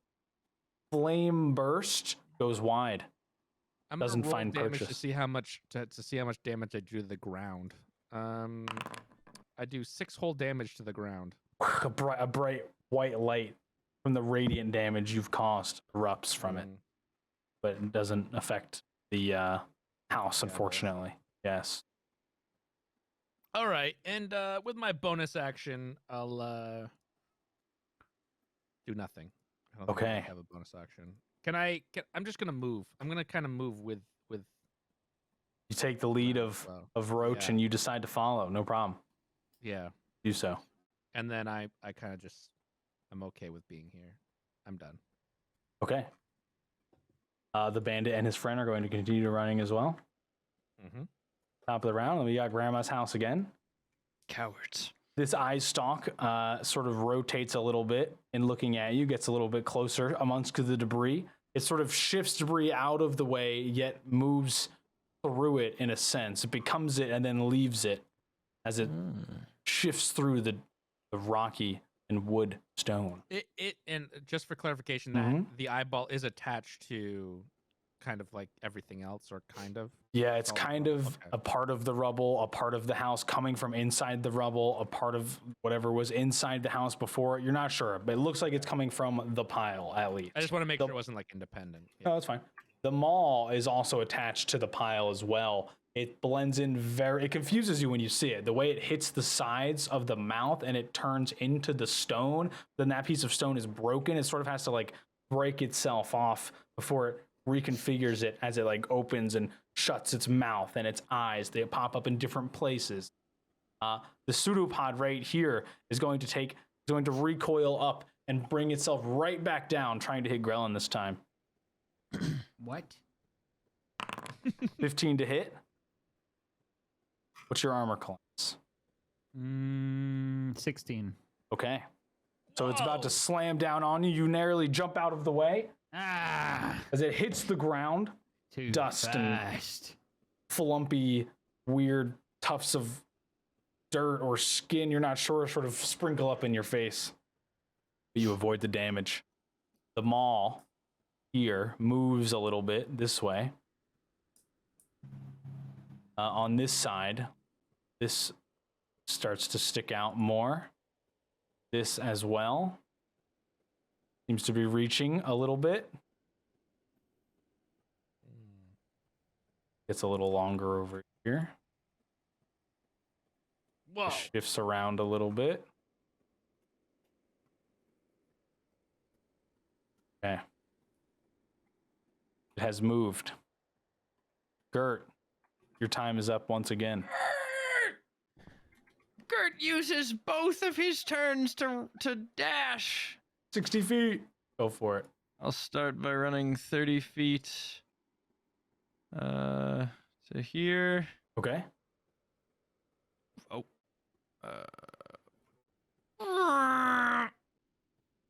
A: flame burst goes wide.
F: I'm gonna
A: Doesn't
F: roll
A: find
F: damage
A: purchase.
F: to see how much damage I do to the ground. I do 6 whole damage to the ground.
A: A bright white light from the radiant damage you've caused erupts from it, but it doesn't affect the house, unfortunately. Yes.
F: All right, and with my bonus action, I'll do nothing. I don't think I
A: Okay.
F: have a bonus action. I'm just gonna move. I'm gonna kind of move with.
A: You take the lead of Roach
F: Yeah.
A: and you decide to follow. No problem.
F: Yeah,
A: Do so.
F: and then I kind of just I'm okay with being here. I'm done.
A: Okay. The bandit and his friend are going to continue running as well.
F: Mm-hmm.
A: Top of the round, and we got Grandma's house again.
G: Cowards.
A: This eye stalk sort of rotates a little bit and looking at you, gets a little bit closer amongst the debris. It sort of shifts debris out of the way, yet moves through it in a sense. It becomes it and then leaves it as it shifts through the rocky and wood stone.
F: It and just for clarification, that the eyeball is attached to kind of like everything else, or kind of.
A: Yeah, it's
F: Oh,
A: kind of
F: okay.
A: a part of the rubble, a part of the house coming from inside the rubble, a part of whatever was inside the house before. You're not sure, but it looks like it's coming from the pile at least.
F: I just want to make sure it wasn't like independent. Yeah.
A: No, that's fine. The maw is also attached to the pile as well. It blends in it confuses you when you see it. The way it hits the sides of the mouth and it turns into the stone, then that piece of stone is broken. It sort of has to like break itself off before it reconfigures it as it like opens and shuts its mouth and its eyes. They pop up in different places. The pseudopod right here is going to recoil up and bring itself right back down, trying to hit Grelin this time.
C: What?
A: 15 to hit. What's your armor class?
C: 16.
A: Okay. So it's about to slam down on you. You narrowly jump out of the way
C: Ah,
A: as it hits the ground.
C: too
A: Dust and-
C: fast.
A: Flumpy, weird tufts of dirt or skin, you're not sure, sort of sprinkle up in your face. But you avoid the damage. The maul here moves a little bit this way. On this side, this starts to stick out more. This as well. Seems to be reaching a little bit. Gets a little longer over here.
F: Whoa.
A: Shifts around a little bit. Okay. It has moved. Gert, your time is up once again.
G: Gert uses both of his turns to dash.
A: 60 feet. Go for it.
G: I'll start by running 30 feet to here.
A: Okay.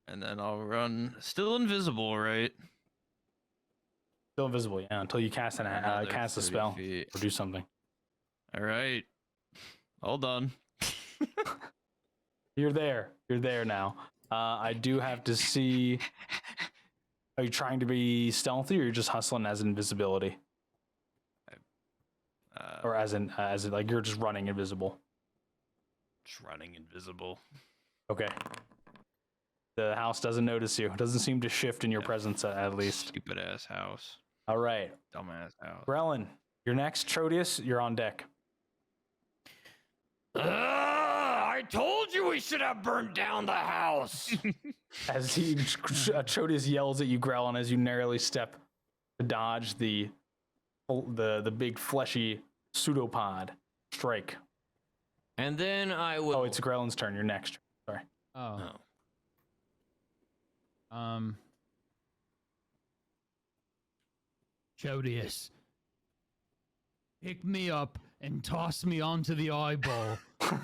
G: And then I'll run. Still invisible, right?
A: Still invisible, yeah, until you cast
G: Another
A: cast a
G: 30
A: spell
G: feet.
A: or do something.
G: All right. All done.
A: You're there. You're there now. I do have to see. Are you trying to be stealthy, or you're just hustling as invisibility, or as in like you're just running invisible?
G: Just running invisible.
A: Okay. The house doesn't notice you. It doesn't seem to shift in your presence, at least.
G: Stupid ass house.
A: All right.
G: Dumbass house.
A: Grellin, you're next. Trotius, you're on deck.
E: I told you we should have burned down the house.
A: As Trotius yells at you, Grellin, as you narrowly step to dodge the big fleshy pseudopod strike.
E: And then I will.
A: Oh, it's Grellin's turn. You're next. Sorry.
C: Oh.
E: Oh.
C: Jodius, pick me up and toss me onto the eyeball.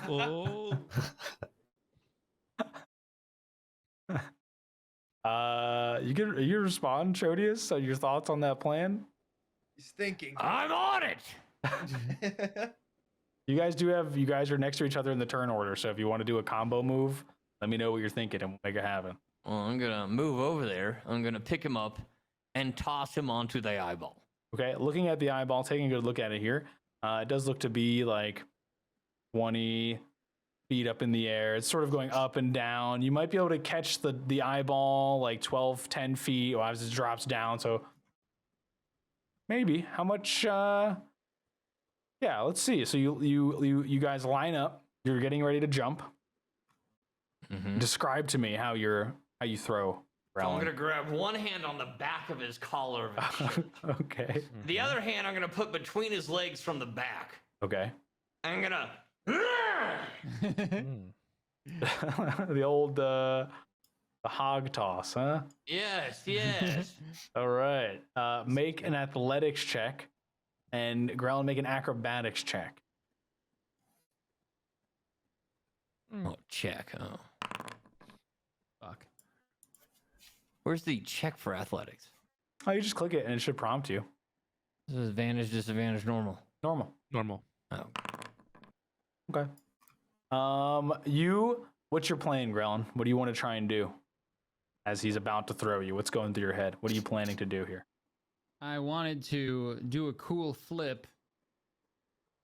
F: Oh.
A: You respond, Trotius. So your thoughts on that plan?
D: He's thinking.
E: I'm on it.
A: You guys are next to each other in the turn order. So if you want to do a combo move, let me know what you're thinking and we'll make it happen.
E: Well, I'm gonna move over there. I'm gonna pick him up and toss him onto the eyeball.
A: Okay, looking at the eyeball, taking a good look at it here. It does look to be like 20 feet up in the air. It's sort of going up and down. You might be able to catch the eyeball like 10 feet as it drops down. So maybe how much? Yeah, let's see. So you guys line up. You're getting ready to jump.
E: Mm-hmm.
A: Describe to me how you throw.
E: So I'm gonna grab one hand on the back of his collar.
A: Okay.
E: The other hand I'm gonna put between his legs from the back.
A: Okay.
E: I'm gonna.
A: The old the hog toss, huh?
E: Yes, yes.
A: All right. Make an athletics check, and Grellin make an acrobatics check.
E: Oh, check. Oh,
C: Fuck.
E: where's the check for athletics?
A: Oh, you just click it, and it should prompt you.
E: This is advantage, disadvantage, normal.
A: Normal.
F: Normal.
E: Oh.
A: Okay. What's your plan, Grellin? What do you want to try and do? As he's about to throw you, what's going through your head? What are you planning to do here?
C: I wanted to do a cool flip,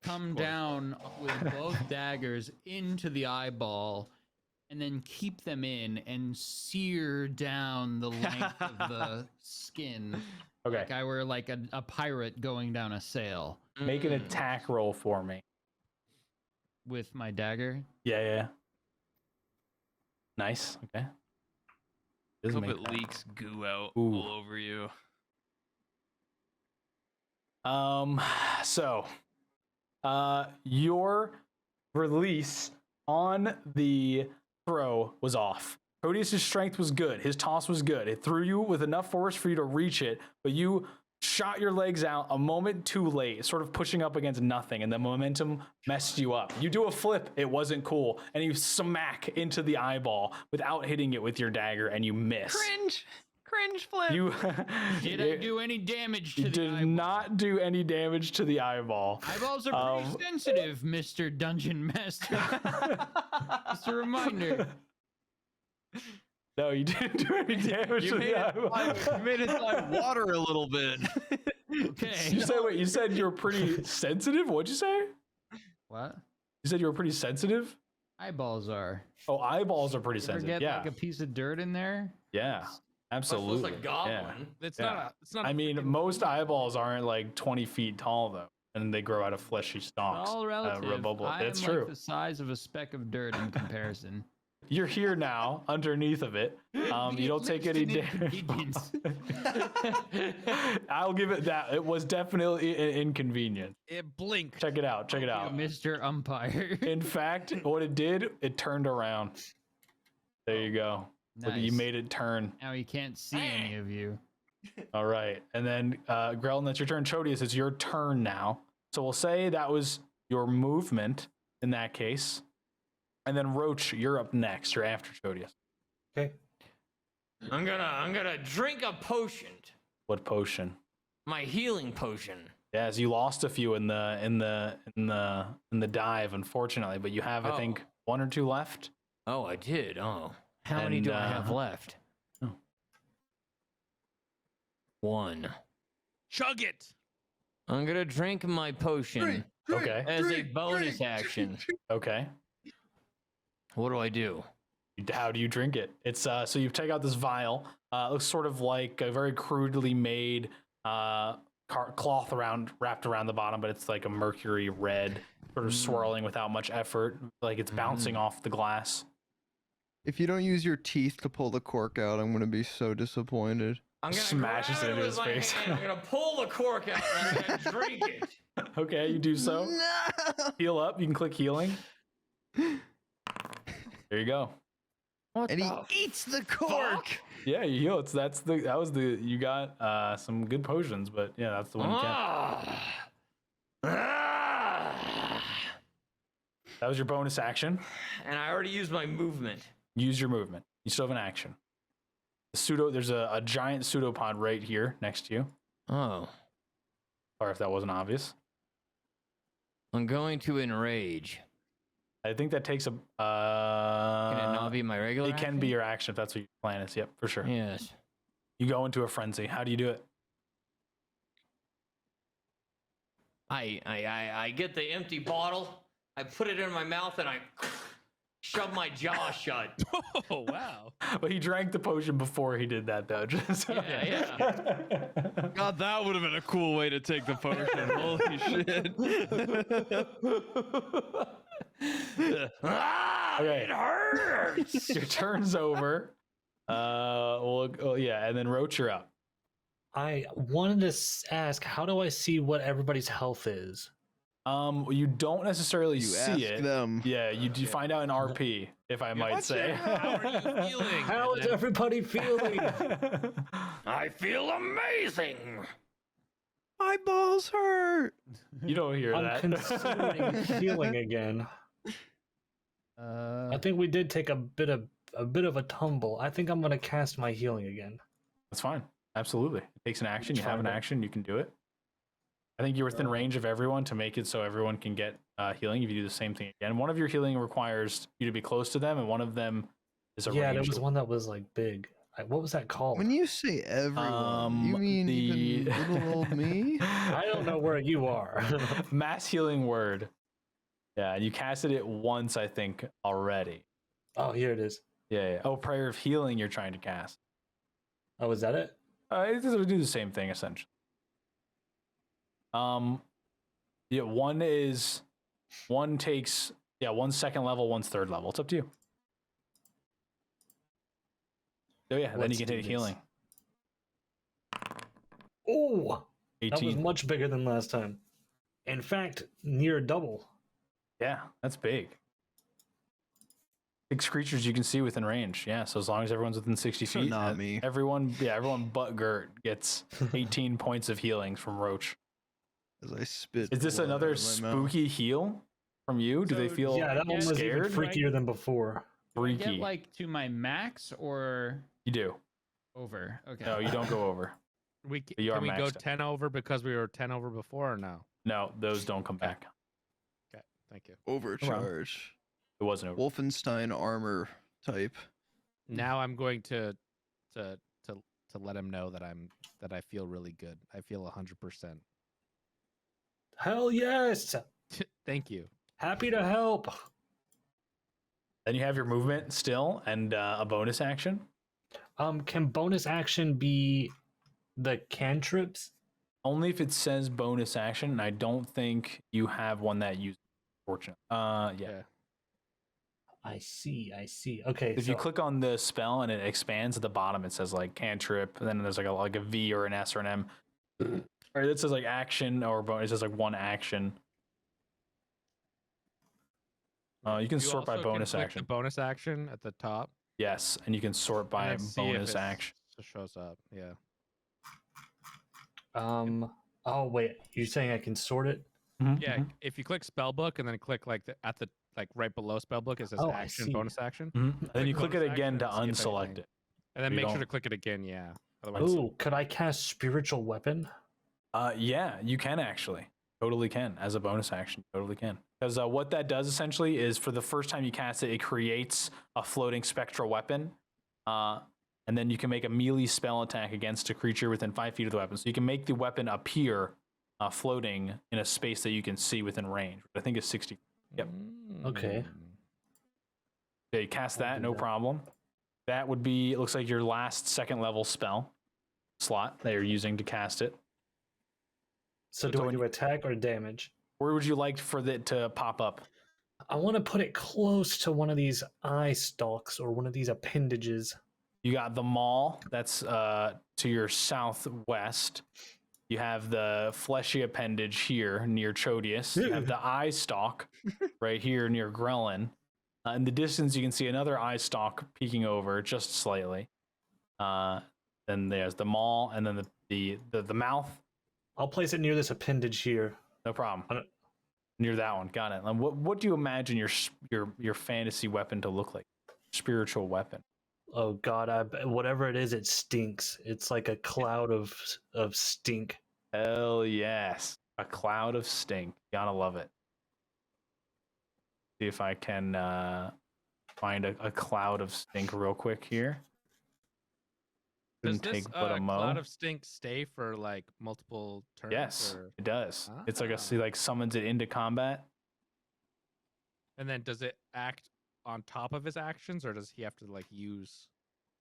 C: come down with both daggers into the eyeball, and then keep them in and sear down the length of the skin.
A: Okay.
C: Like I were like a pirate going down a sail
A: Make an attack roll for me.
C: with my dagger.
A: Yeah. Nice. Okay. Doesn't
G: Hope
A: make
G: it
A: that.
G: leaks goo out
A: Ooh.
G: all over you.
A: So, your release on the throw was off. Proteus' strength was good. His toss was good. It threw you with enough force for you to reach it, but you shot your legs out a moment too late, sort of pushing up against nothing, and the momentum messed you up. You do a flip, it wasn't cool, and you smack into the eyeball without hitting it with your dagger, and you miss.
G: cringe flip.
A: You
C: Did I do any damage to
A: you
C: the
A: did
C: eyeball?
A: not do any damage to the eyeball.
C: Eyeballs are pretty sensitive, Mr. Dungeon Master. Just a reminder.
A: No, you didn't do any damage
G: You
A: to
G: made,
A: the
G: it
A: eyeball.
G: slide, you made it slide water a little bit.
C: Okay.
A: You said wait. You said you were pretty sensitive. What'd you say?
C: What?
A: You said you were pretty sensitive.
C: Eyeballs are.
A: Oh, eyeballs are pretty
C: You ever
A: sensitive.
C: get
A: Yeah,
C: like a piece of dirt in there?
A: yeah, absolutely.
E: Like goblin.
A: Yeah.
F: It's
A: Yeah.
F: not. It's not.
A: I mean, most eyeballs aren't like 20 feet tall though, and they grow out of fleshy stalks.
C: All relative.
A: Rebubble.
C: I
A: That's
C: am
A: true.
C: like the size of a speck of dirt in comparison.
A: You're here now, underneath of it. You don't take any damage.
C: Inconvenience.
A: I'll give it that. It was definitely an inconvenience.
F: It blinked.
A: Check it out. Check it out.
C: Mr. Umpire.
A: In fact, what it did, it turned around. There you go. Look, you
C: Nice.
A: made it turn.
C: Now he can't see any of you.
A: All right. And then, Grelin, that's your turn. Chodius, it's your turn now. So we'll say that was your movement in that case. And then Roach, you're up next. You're after Chodius.
B: Okay.
E: I'm gonna drink a potion.
A: What potion?
E: My healing potion.
A: Yeah, as you lost a few in the dive, unfortunately, but you have, I think, 1 or 2 left.
E: Oh, I did. Oh. How many
A: And,
E: do I have left?
A: oh.
E: 1.
F: Chug it.
E: I'm gonna drink my potion
A: Okay.
E: as a bonus action.
A: Okay.
E: What do I do?
A: How do you drink it? It's so you take out this vial. It looks sort of like a very crudely made cloth wrapped around the bottom, but it's like a mercury red, sort of swirling without much effort, like it's bouncing off the glass.
D: If you don't use your teeth to pull the cork out, I'm gonna be so disappointed.
E: I'm gonna
A: Smashes
E: grab
A: it into
E: with
A: his
E: my
A: face.
E: hand, I'm gonna pull the cork out and I'm gonna drink it.
A: Okay, you do so.
D: No!
A: Heal up. You can click healing. There you go.
E: What
D: And he
E: the
D: eats the cork.
A: Yeah, you heal. You got some good potions, but yeah, that's the one you kept. That was your bonus action.
E: And I already used my movement.
A: Use your movement. You still have an action. There's a giant pseudopod right here next to you.
E: Oh.
A: Or if that wasn't obvious.
E: I'm going to enrage.
A: I think that takes a.
E: Can it not be my regular
A: It can
E: action?
A: be your action if that's what your plan is. Yep, for sure.
E: Yes.
A: You go into a frenzy. How do you do it?
E: I get the empty bottle, I put it in my mouth, and I shove my jaw shut.
F: Oh wow.
A: Well, he drank the potion before he did that, though. Just
E: Yeah.
G: God, that would have been a cool way to take the potion. Holy shit.
A: Okay.
E: It hurts.
A: Your turn's over. Yeah, and then Roach, you're up.
B: I wanted to ask, how do I see what everybody's health is?
A: You don't necessarily
D: You
A: see
D: ask
A: it.
D: them.
A: Yeah, you do find out in RP, if I might say.
F: How are you feeling?
B: How is everybody feeling?
E: I feel amazing.
D: My balls hurt.
A: You don't hear
B: I'm
A: that.
B: considering healing again. I think we did take a bit of a tumble. I think I'm gonna cast my healing again.
A: That's fine. Absolutely. It takes an action. You
B: It's
A: have an
B: fine.
A: action. You can do it. I think you're within range of everyone to make it so everyone can get healing if you do the same thing again. One of your healing requires you to be close to them, and one of them is a
B: Yeah, there
A: ranged
B: was one that was like big. What was that called?
D: When you say everyone, you mean even little old me?
B: I don't know where you are.
A: mass healing word. Yeah, and you casted it once, I think, already.
B: Oh, here it is.
A: Yeah. Oh, prayer of healing you're trying to cast.
B: Oh, is that it?
A: It does do the same thing essentially. Yeah, one takes one's second level, one's third level. It's up to you. Oh yeah, then
B: Let's
A: you can
B: do
A: take
B: this.
A: healing.
B: Oh, that was
A: 18.
B: much bigger than last time. In fact, near double.
A: Yeah, that's big. 6 creatures you can see within range. Yeah, so as long as everyone's within 60
D: So
A: feet,
D: not me.
A: everyone but Gert gets 18 points of healing from Roach.
D: As I spit.
A: Is this
D: blood
A: another
D: out of my mouth.
A: spooky heal from you? Do they
C: So,
A: feel
B: Yeah, that one was even
A: scared?
B: freakier than before.
C: Do I
A: Freaky.
C: get like to my max or
A: You do.
C: Over. Okay.
A: No, you don't go over. You are
F: Can we go
A: maxed out.
F: 10 over because we were 10 over before or no?
A: No, those don't come back.
F: Okay, thank you.
D: Overcharge.
A: It wasn't over.
D: Wolfenstein armor type.
F: Now I'm going to let him know that I feel really good. I feel 100%.
B: Hell yes!
F: Thank you.
B: Happy to help.
A: Then you have your movement still and a bonus action.
B: Can bonus action be the cantrips?
A: Only if it says bonus action, and I don't think you have one that uses. Fortunately, yeah.
B: I see. Okay.
A: If you click on the spell and it expands at the bottom, it says like cantrip, and then there's like a V or an S or an M. Or it says like action or bonus. It says like one action. You can sort by
F: also can
A: bonus
F: click
A: action.
F: The bonus action at the top.
A: Yes, and you can sort by
F: and then see if
A: bonus
F: it's-
A: action.
F: It shows up. Yeah.
B: Oh wait, you're saying I can sort it?
F: Yeah. If you click spellbook and then click like right below spellbook, it says
B: Oh, I
F: action,
B: see.
F: bonus action,
A: And then you click it
F: bonus
A: again to
F: action and see if
A: unselect
F: anything-
A: it.
F: and then
A: You
F: make sure
A: don't-
F: to click it again. Yeah. Otherwise,
B: Oh, could I cast spiritual weapon?
A: Yeah, you can actually. Totally can. As a bonus action, totally can. Because what that does essentially is for the first time you cast it, it creates a floating spectral weapon. And then you can make a melee spell attack against a creature within 5 feet of the weapon. So you can make the weapon appear floating in a space that you can see within range. I think it's 60. Yep.
B: Okay.
A: Yeah, you cast
B: I'll
A: that,
B: do
A: no
B: that.
A: problem. That would be, it looks like your last second level spell slot that you're using to cast it.
B: So
A: So
B: do I
A: when
B: do attack or damage?
A: Where would you like for it to pop up?
B: I want to put it close to one of these eye stalks or one of these appendages.
A: You got the maul, that's to your southwest. You have the fleshy appendage here near Chodius. You have the eye stalk right here near Grellin. In the distance, you can see another eye stalk peeking over just slightly. Then there's the maul, and then the mouth.
B: I'll place it near this appendage here.
A: No problem.
B: I don't-
A: Near that one, got it. And what do you imagine your fantasy weapon to look like? Spiritual weapon.
B: Oh God, whatever it is, it stinks. It's like a cloud of stink.
A: Hell yes. A cloud of stink. Gotta love it. See if I can find a cloud of stink real quick here.
F: Does
A: Shouldn't
F: this
A: take but a mo.
F: cloud of stink stay for like multiple turns?
A: Yes,
F: or-
A: it does. It's like
F: Ah.
A: like summons it into combat.
F: And then does it act on top of his actions, or does he have to like use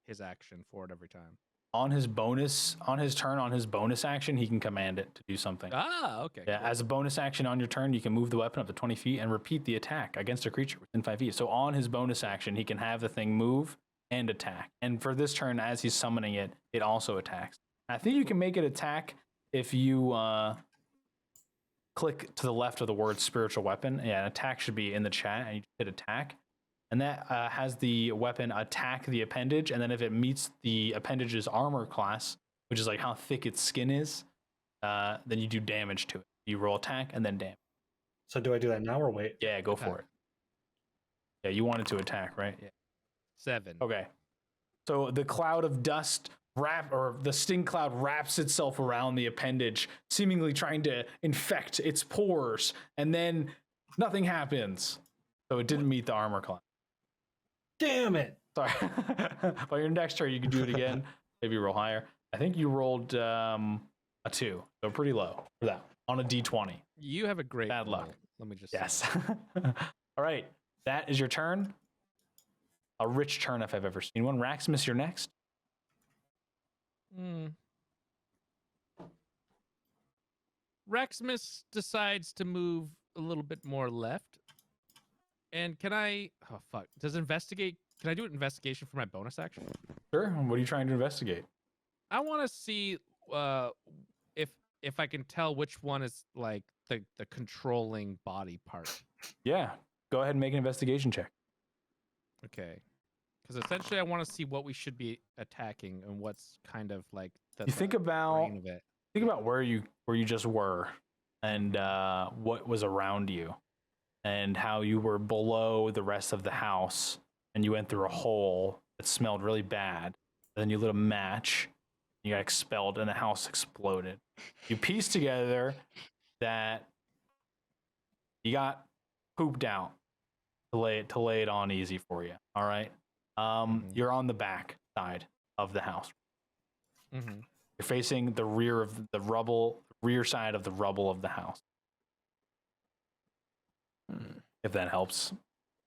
F: his action for it every time?
A: On his turn, on his bonus action, he can command it to do something.
F: Ah, okay.
A: Yeah,
F: cool.
A: as a bonus action on your turn, you can move the weapon up to 20 feet and repeat the attack against a creature within 5 feet. So on his bonus action, he can have the thing move and attack. And for this turn, as he's summoning it, it also attacks. I think you can make it attack if you click to the left of the word spiritual weapon. Yeah, an attack should be in the chat, and you hit attack. And that has the weapon attack the appendage, and then if it meets the appendage's armor class, which is like how thick its skin is, then you do damage to it. You roll attack and then damage.
B: So do I do that now or wait?
A: Yeah, go for it. Yeah, you wanted to attack, right? Yeah.
F: 7.
A: Okay. So the cloud of dust the sting cloud wraps itself around the appendage, seemingly trying to infect its pores, and then nothing happens. So it didn't meet the armor class.
B: Damn it!
A: Sorry. But your next turn, you can do it again. Maybe roll higher. I think you rolled a 2, so pretty low for that on a d20.
F: You have a great
A: Bad luck.
F: roll. Let me just
A: Yes.
F: say.
A: All right. That is your turn. A rich turn if I've ever seen one. Raximus, you're next.
F: Reximus decides to move a little bit more left. And can I oh fuck. Can I do an investigation for my bonus action?
A: Sure. What are you trying to investigate?
F: I want to see if I can tell which one is like the controlling body part.
A: Yeah. Go ahead and make an investigation check.
F: Okay. Because essentially I want to see what we should be attacking and what's kind of like the
A: You think
F: the
A: about
F: brain of it.
A: where you just were and what was around you and how you were below the rest of the house and you went through a hole that smelled really bad Then you lit a match. You got expelled, and the house exploded. You piece together that you got pooped out to lay it on easy for you. All right. You're on the back side of the house.
F: Mm-hmm.
A: You're facing the rear side of the rubble of the house. If that helps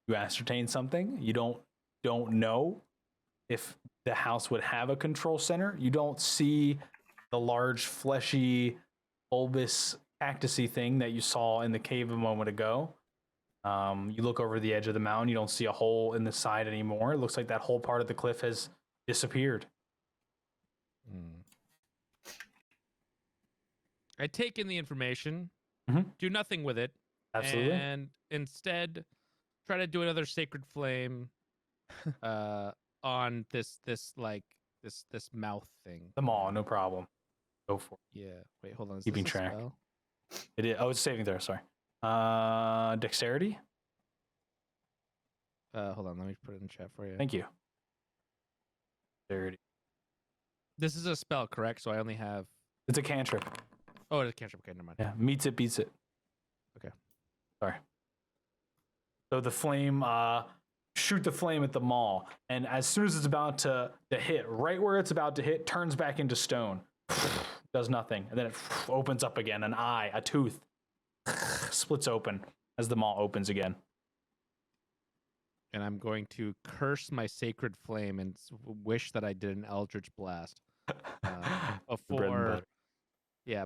A: you ascertain something, you don't know if the house would have a control center. You don't see the large, fleshy, bulbous, cactusy thing that you saw in the cave a moment ago. You look over the edge of the mountain. You don't see a hole in the side anymore. It looks like that whole part of the cliff has disappeared.
F: I take in the information, do nothing with it,
A: Absolutely.
F: and instead try to do another sacred flame on this mouth thing.
A: The mall, no problem. Go for it.
F: Yeah. Wait, hold on. Is
A: Keeping
F: this a
A: track.
F: spell?
A: It is. Oh, it's saving throw. Sorry. Dexterity.
F: Hold on. Let me put it in chat for you.
A: Thank you. Dexterity.
F: This is a spell, correct? So I only have.
A: It's a cantrip.
F: Oh, it's a cantrip. Okay, never mind.
A: Yeah, meets it, beats it.
F: Okay.
A: Sorry. So the flame, shoot the flame at the mall, and as soon as it's about to hit, right where it's about to hit, turns back into stone. Does nothing, and then it opens up again. An eye, a tooth, splits open as the mall opens again.
F: And I'm going to curse my sacred flame and wish that I did an eldritch blast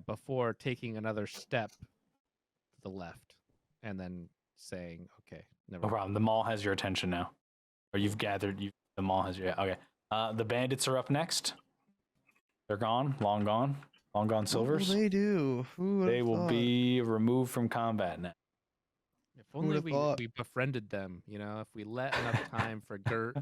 F: before taking another step to the left, and then saying, "Okay, never."
A: No problem. The mall has your attention now, or you've gathered. The mall has your. Okay. The bandits are up next. They're gone. Long gone. Long gone silvers.
D: What will they do?
A: They will be removed from combat now.
F: If only
D: would've thought?
F: we befriended them, if we let enough time for Gert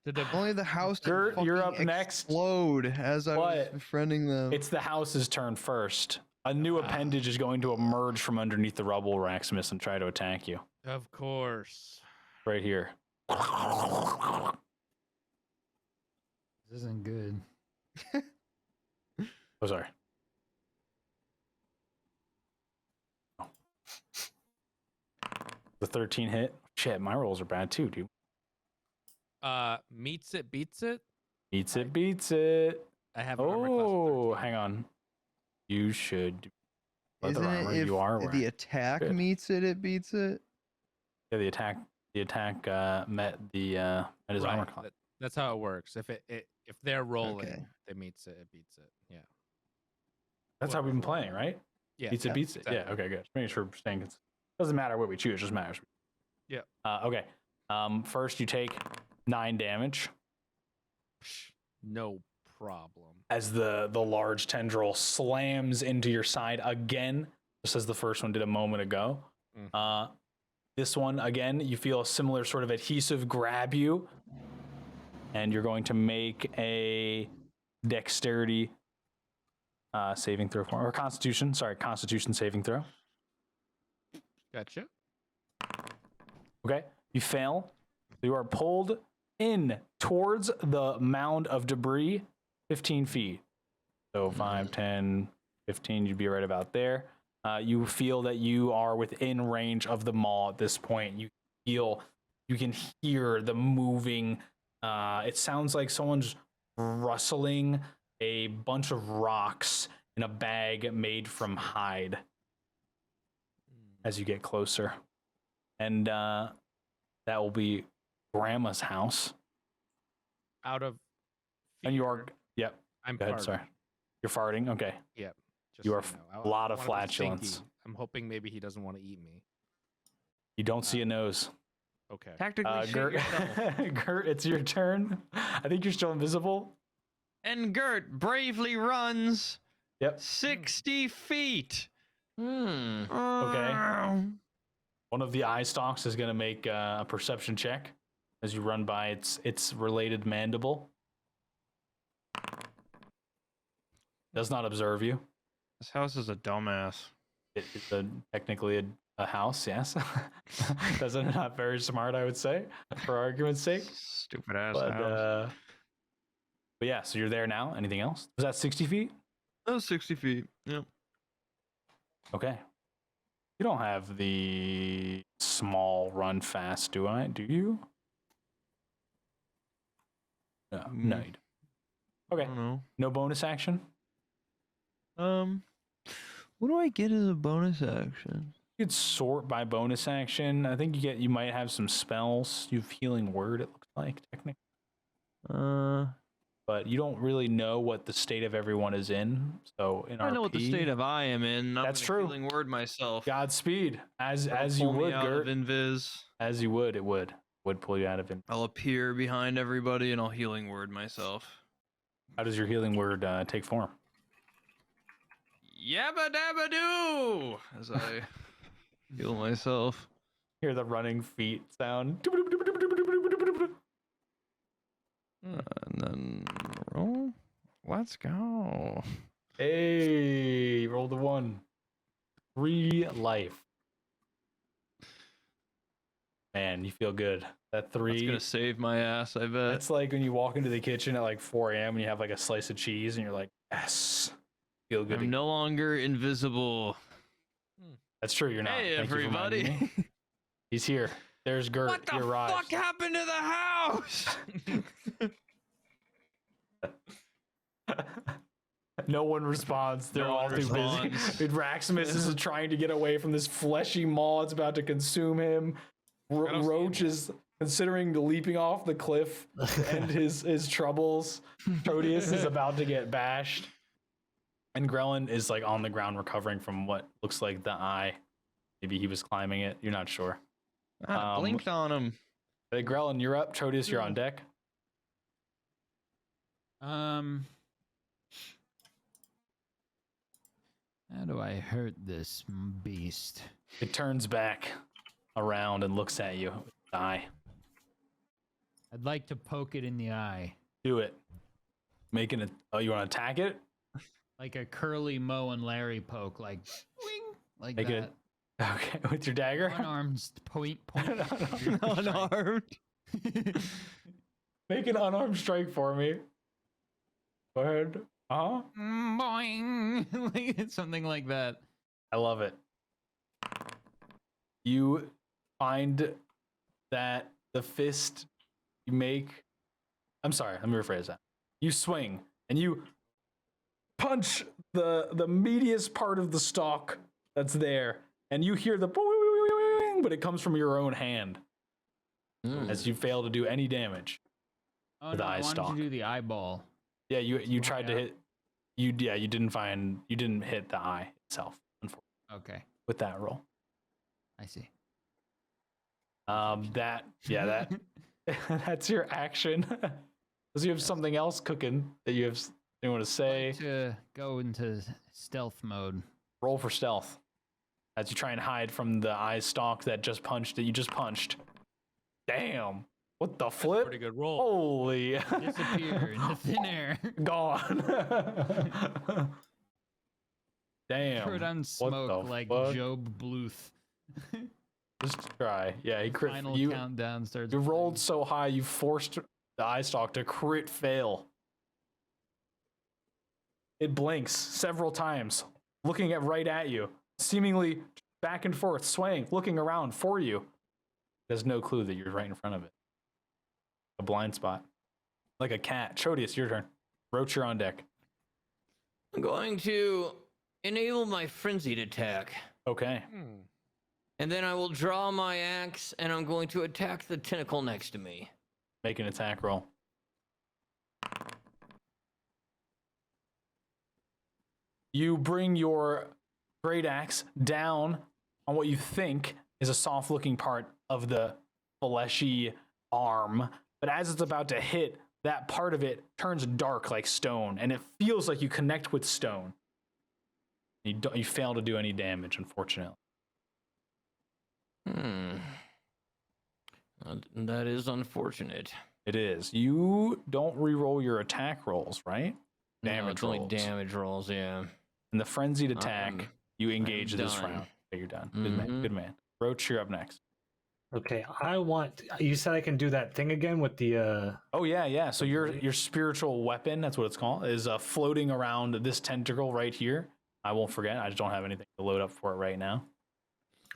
F: to
D: Only the house to
A: Gert, you're up
D: fucking
A: next.
D: explode as I was
A: What?
D: befriending them.
A: It's the house's turn first. A new appendage is going to emerge from underneath the rubble, Raximus, and try to attack you.
F: Of course.
A: Right here.
C: This isn't good.
A: Oh, sorry. The 13 hit. Shit, my rolls are bad too, dude.
F: Meets it, beats it.
A: Beats it, beats it.
F: I have an armor class of
A: Oh,
F: 13.
A: hang on. You should.
D: Isn't
A: leather armor
D: it if
A: you are
D: the
A: wearing.
D: attack
A: Good.
D: meets it, it beats it?
A: Yeah, the attack met his armor
F: Right,
A: class.
F: that's how it works. If if they're rolling,
D: Okay.
F: it meets it, it beats it. Yeah.
A: That's how we've been playing, right?
F: Yeah.
A: Beats it, beats it. Yeah,
F: exactly.
A: okay, good. Just making sure we're staying. It doesn't matter what we choose, it just matters.
F: Yeah.
A: Okay. First, you take 9 damage
F: No problem.
A: as the large tendril slams into your side again, just as the first one did a moment ago. This one, again, you feel a similar sort of adhesive grab you, and you're going to make a dexterity saving throw or constitution saving throw.
F: Gotcha.
A: Okay, you fail. You are pulled in towards the mound of debris 15 feet. So 5, 10, 15, you'd be right about there. You feel that you are within range of the maw at this point. You can hear the moving. It sounds like someone's rustling a bunch of rocks in a bag made from hide as you get closer. And that will be Grandma's house.
F: Out of
A: And you
F: fear,
A: are, yep,
F: I'm
A: go ahead,
F: farting.
A: sorry. You're farting? Okay.
F: Yep. Just
A: You
F: so
A: are
F: know.
A: a lot of
F: wanna be
A: flatulence.
F: stinky. I'm hoping maybe he doesn't want to eat me.
A: You don't see a nose.
F: Okay.
G: Tactically shit
A: Gert,
G: yourself.
A: Gert, it's your turn. I think you're still invisible.
G: And Gert bravely runs
A: Yep.
G: 60 feet.
A: Okay. One of the eye stalks is going to make a perception check as you run by its related mandible. Does not observe you.
G: This house is a dumbass.
A: It's technically a house, yes. Doesn't not very smart, I would say, for argument's sake.
G: Stupid ass
A: But
G: house.
A: But yeah, so you're there now. Anything else? Was that 60 feet?
G: That was 60 feet. Yep.
A: Okay. You don't have the small run fast, do I? Do you? No, no, you don't.
G: I
A: Okay.
G: don't know.
A: No bonus action?
G: What do I get as a bonus action?
A: You could sort by bonus action. I think you might have some spells. You have healing word, it looks like, technically. But you don't really know what the state of everyone is in. So in
G: I know what the
A: RP,
G: state of I am in. I'm
A: That's
G: gonna
A: true.
G: Healing word myself.
A: Godspeed. As
G: It'll
A: you
G: pull me
A: would,
G: out of
A: Gert.
G: invis.
A: As you would, it would pull you out of it.
G: I'll appear behind everybody and I'll healing word myself.
A: How does your healing word take form?
G: Yabba dabba doo! As I heal myself.
A: Hear the running feet sound.
G: And then roll. Let's go.
A: Hey, roll the 1. 3 life. Man, you feel good. That 3.
G: That's gonna save my ass, I bet.
A: That's like when you walk into the kitchen at like 4 a.m. and you have like a slice of cheese and you're like, yes, feel good.
G: I'm no longer invisible.
A: That's true. You're not.
G: Hey,
A: Thank you for reminding
G: everybody.
A: me. He's here. There's Gert.
G: What
A: He
G: the
A: arrives.
G: fuck happened to the house?
A: No one responds. They're
G: No
A: all
G: one
A: too busy.
G: responds.
A: Raximus is trying to get away from this fleshy maw. It's about to consume him.
F: don't see
A: Roach is considering leaping off the cliff to end his troubles. Proteus is about to get bashed. And Grellin is like on the ground recovering from what looks like the eye. Maybe he was climbing it. You're not sure.
G: I blinked on him.
A: Hey, Grellin, you're up. Proteus, you're on deck.
C: How do I hurt this beast?
A: It turns back around and looks at you with the eye.
C: I'd like to poke it in the eye.
A: Do it. Making it. Oh, you want to attack it?
C: Like a Curly, Moe, and Larry poke, like, wing, like
A: Make
C: that.
A: it. Okay, with your dagger?
C: Unarmed point.
G: Unarmed.
A: Make an unarmed strike for me. Go ahead.
C: Boing. Like, something like that.
A: I love it. You find that the fist you make. I'm sorry, let me rephrase that. You swing and you punch the meatiest part of the stalk that's there, and you hear the boing, but it comes from your own hand as you fail to do any damage.
C: Oh
A: With the
C: no,
A: eye
C: I wanted
A: stalk.
C: to do the eyeball.
A: Yeah, you tried to hit. You didn't hit the eye itself, unfortunately,
C: Okay,
A: with that roll.
C: I see.
A: That that's your action. Does you have something else cooking that you want to say?
C: To go into stealth mode.
A: Roll for stealth as you try and hide from the eye stalk that you just punched. Damn! What the flip?
F: Pretty good roll.
A: Holy!
C: Disappear into thin air.
A: Gone. Damn!
C: Put on
A: What
C: smoke
A: the
C: like
A: fuck?
C: Job Bluth.
A: Just try. Yeah, he crit.
C: Final
A: You
C: countdown starts.
A: you rolled
C: playing.
A: so high, you forced the eye stalk to crit fail. It blinks several times, looking right at you, seemingly back and forth, swaying, looking around for you. It has no clue that you're right in front of it. A blind spot. Like a cat. Chodius, your turn. Roach, you're on deck.
E: I'm going to enable my frenzied attack.
A: Okay.
E: And then I will draw my axe and I'm going to attack the tentacle next to me.
A: Make an attack roll. You bring your great axe down on what you think is a soft looking part of the fleshy arm. But as it's about to hit, that part of it turns dark like stone, and it feels like you connect with stone. You fail to do any damage, unfortunately.
E: That is unfortunate.
A: It is. You don't re-roll your attack rolls, right?
E: No,
A: Damage
E: it's only
A: rolls.
E: damage rolls, yeah.
A: And the frenzied attack,
E: I'm-
A: you engage this
E: done.
A: round. Okay, you're done. Good man.
E: Mhm.
A: Good man. Roach, you're up next.
B: Okay, I want. You said I can do that thing again with the.
A: Oh yeah. So your
B: Okay.
A: your spiritual weapon, that's what it's called, is floating around this tentacle right here. I won't forget. I just don't have anything to load up for it right now.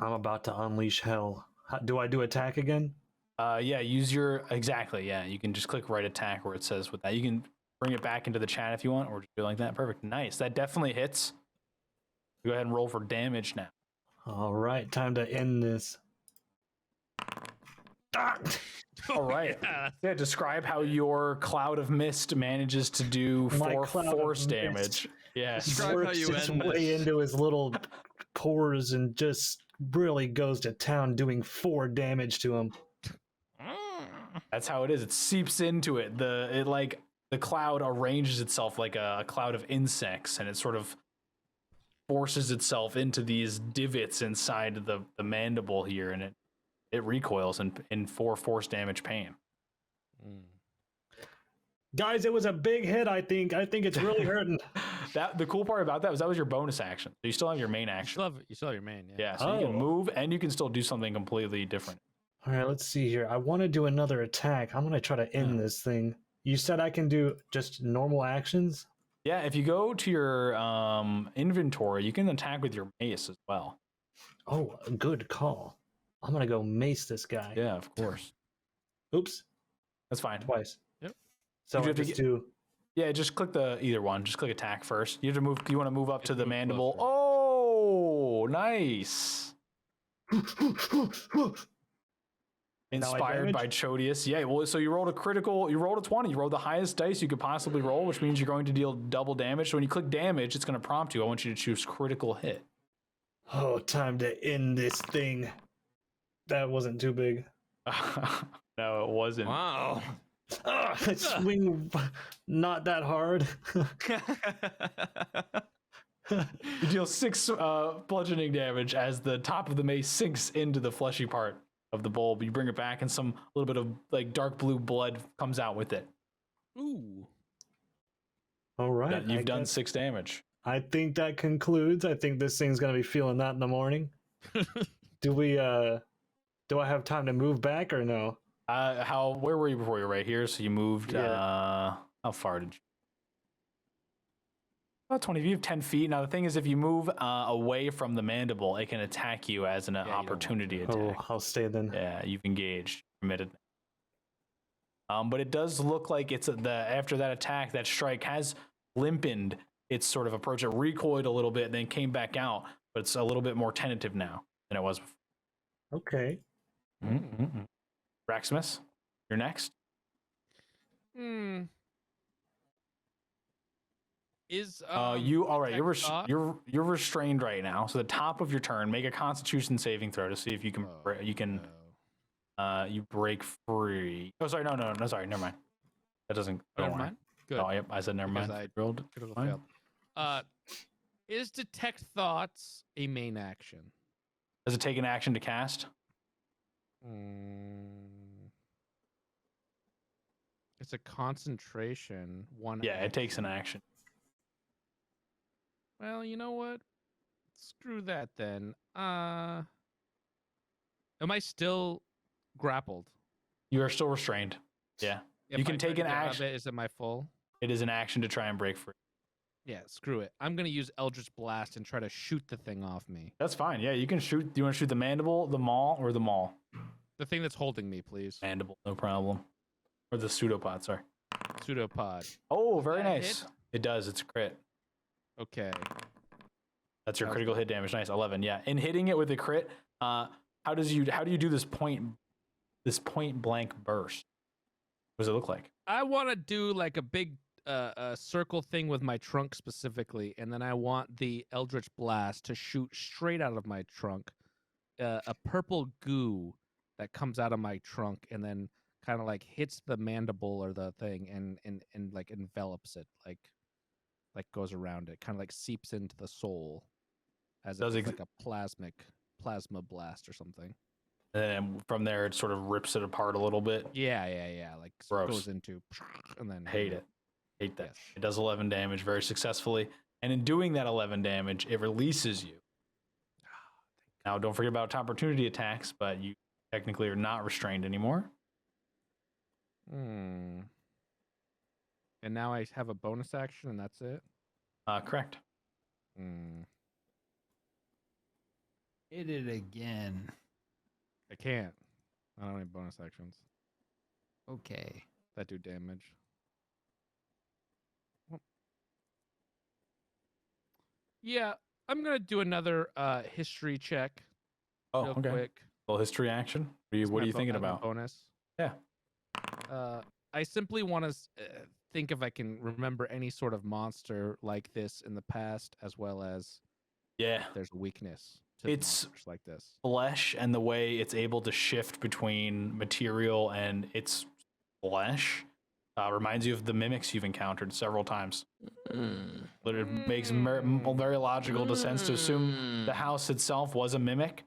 B: I'm about to unleash hell. Do I do attack again?
A: Yeah, use your exactly. Yeah, you can just click right attack where it says with that. You can bring it back into the chat if you want, or just do it like that. Perfect. Nice. That definitely hits. Go ahead and roll for damage now.
B: All right, time to end this. Ah!
A: All right. Yeah, describe how your cloud of mist manages to do
B: My
A: 4
B: cloud of
A: force
B: mist.
A: damage. Yes.
G: Describe how
B: Works
G: you
B: its
G: end
B: way
G: this.
B: into his little pores and just really goes to town, doing 4 damage to him.
A: That's how it is. It seeps into it. The cloud arranges itself like a cloud of insects, and it sort of forces itself into these divots inside the mandible here, and it recoils in 4 force damage pain.
B: Guys, it was a big hit. I think it's really hurting.
A: The cool part about that was your bonus action. So you still have your main
F: You
A: action.
F: still have your main. Yeah.
A: Yeah, so you can
B: Oh.
A: move and you can still do something completely different.
B: All right, let's see here. I want to do another attack. I'm gonna try to end this thing. You said I can do just normal actions.
A: Yeah, if you go to your inventory, you can attack with your mace as well.
B: Oh, good call. I'm gonna go mace this guy.
A: Yeah, of course.
B: Oops,
A: That's fine.
B: twice.
F: Yep.
B: So
A: You
B: I
A: have to
B: just
A: get-
B: do.
A: Yeah, just click either one. Just click attack first. You have to move. You want to move up to the
F: move
A: mandible.
F: closer.
A: Oh, nice. Inspired by
B: damage?
A: Chodius. Yeah, well, so you rolled a 20. You rolled the highest dice you could possibly roll, which means you're going to deal double damage. So when you click damage, it's going to prompt you. I want you to choose critical hit.
B: Oh, time to end this thing. That wasn't too big.
A: No, it wasn't.
E: Wow.
B: I swing not that hard.
A: You deal 6 bludgeoning damage as the top of the mace sinks into the fleshy part of the bulb. You bring it back, and a little bit of like dark blue blood comes out with it.
F: Ooh.
B: All right,
A: You've
B: I
A: done
B: guess-
A: 6 damage.
B: I think that concludes. I think this thing's gonna be feeling that in the morning. Do I have time to move back or no?
A: Where were you before? You were right here, so you moved.
B: Yeah.
A: How far did you? About 20. You have 10 feet. Now the thing is, if you move away from the mandible, it can attack you as an
F: you don't want
A: opportunity
B: Oh,
A: attack.
B: I'll stay then.
A: Yeah, you've engaged, committed. But it does look like after that attack, that strike has limpened its sort of approach. It recoiled a little bit, and then came back out, but it's a little bit more tentative now than it was before.
B: Okay.
A: Mm-hmm. Raximus, you're next.
F: Hmm. Is
A: You all right?
F: detect thought-
A: You're restrained right now. So the top of your turn, make a Constitution saving throw to see if you can you break free. Oh, sorry, no, sorry, never mind. That doesn't.
F: Oh,
A: Don't
F: never
A: worry.
F: mind. Good.
A: Oh, yep, I said never
F: Because
A: mind.
F: I
A: Rolled.
F: critical
A: Fine.
F: failed. Is detect thoughts a main action?
A: Does it take an action to cast?
F: It's a concentration. One.
A: Yeah, it takes an
F: action.
A: action.
F: Well, you know what? Screw that then. Am I still grappled?
A: You are still restrained. Yeah,
F: If
A: You can
F: I try
A: take
F: to
A: an
F: grab
A: action.
F: It, is it my full?
A: it is an action to try and break free.
F: Yeah, screw it. I'm gonna use Eldritch Blast and try to shoot the thing off me.
A: That's fine. Yeah, you can shoot. Do you want to shoot the mandible, the maw, or the maul?
F: The thing that's holding me, please.
A: Mandible, no problem. Or the pseudopod. Sorry.
F: Pseudopod.
A: Oh, very
F: that
A: nice.
F: hit?
A: It does. It's a crit.
F: Okay.
A: That's your
F: That was
A: critical hit damage. Nice, 11. Yeah, in hitting it with a crit, how do you do this point blank burst? What does it look like?
F: I want to do like a big circle thing with my trunk specifically, and then I want the Eldritch Blast to shoot straight out of my trunk, a purple goo that comes out of my trunk, and then kind of like hits the mandible or the thing, and like envelops it, like goes around it, kind of like seeps into the soul, as if
A: Does
F: it's
A: ex-
F: like a plasma blast or something.
A: And then from there, it sort of rips it apart a little bit.
F: Yeah, like
A: Gross.
F: goes into, and then
A: Hate it. Hate that.
F: Yes.
A: It does 11 damage very successfully. And in doing that 11 damage, it releases you. Now, don't forget about opportunity attacks, but you technically are not restrained anymore.
F: Hmm. And now I have a bonus action, and that's it.
A: Correct.
F: Hmm.
C: Hit it again.
F: I can't. I don't have bonus actions
C: Okay.
F: that do damage. Well, yeah, I'm gonna do another history check
A: Oh,
F: real
A: okay.
F: quick.
A: Little history action.
F: It's
A: What
F: my
A: are you thinking
F: as a
A: about?
F: bonus?
A: Yeah.
F: I simply want to think if I can remember any sort of monster like this in the past, as well as
A: Yeah.
F: there's a weakness to
A: It's-
F: monsters like this.
A: Flesh and the way it's able to shift between material and its flesh reminds you of the mimics you've encountered several times. But it makes very logical sense to assume the house itself was a mimic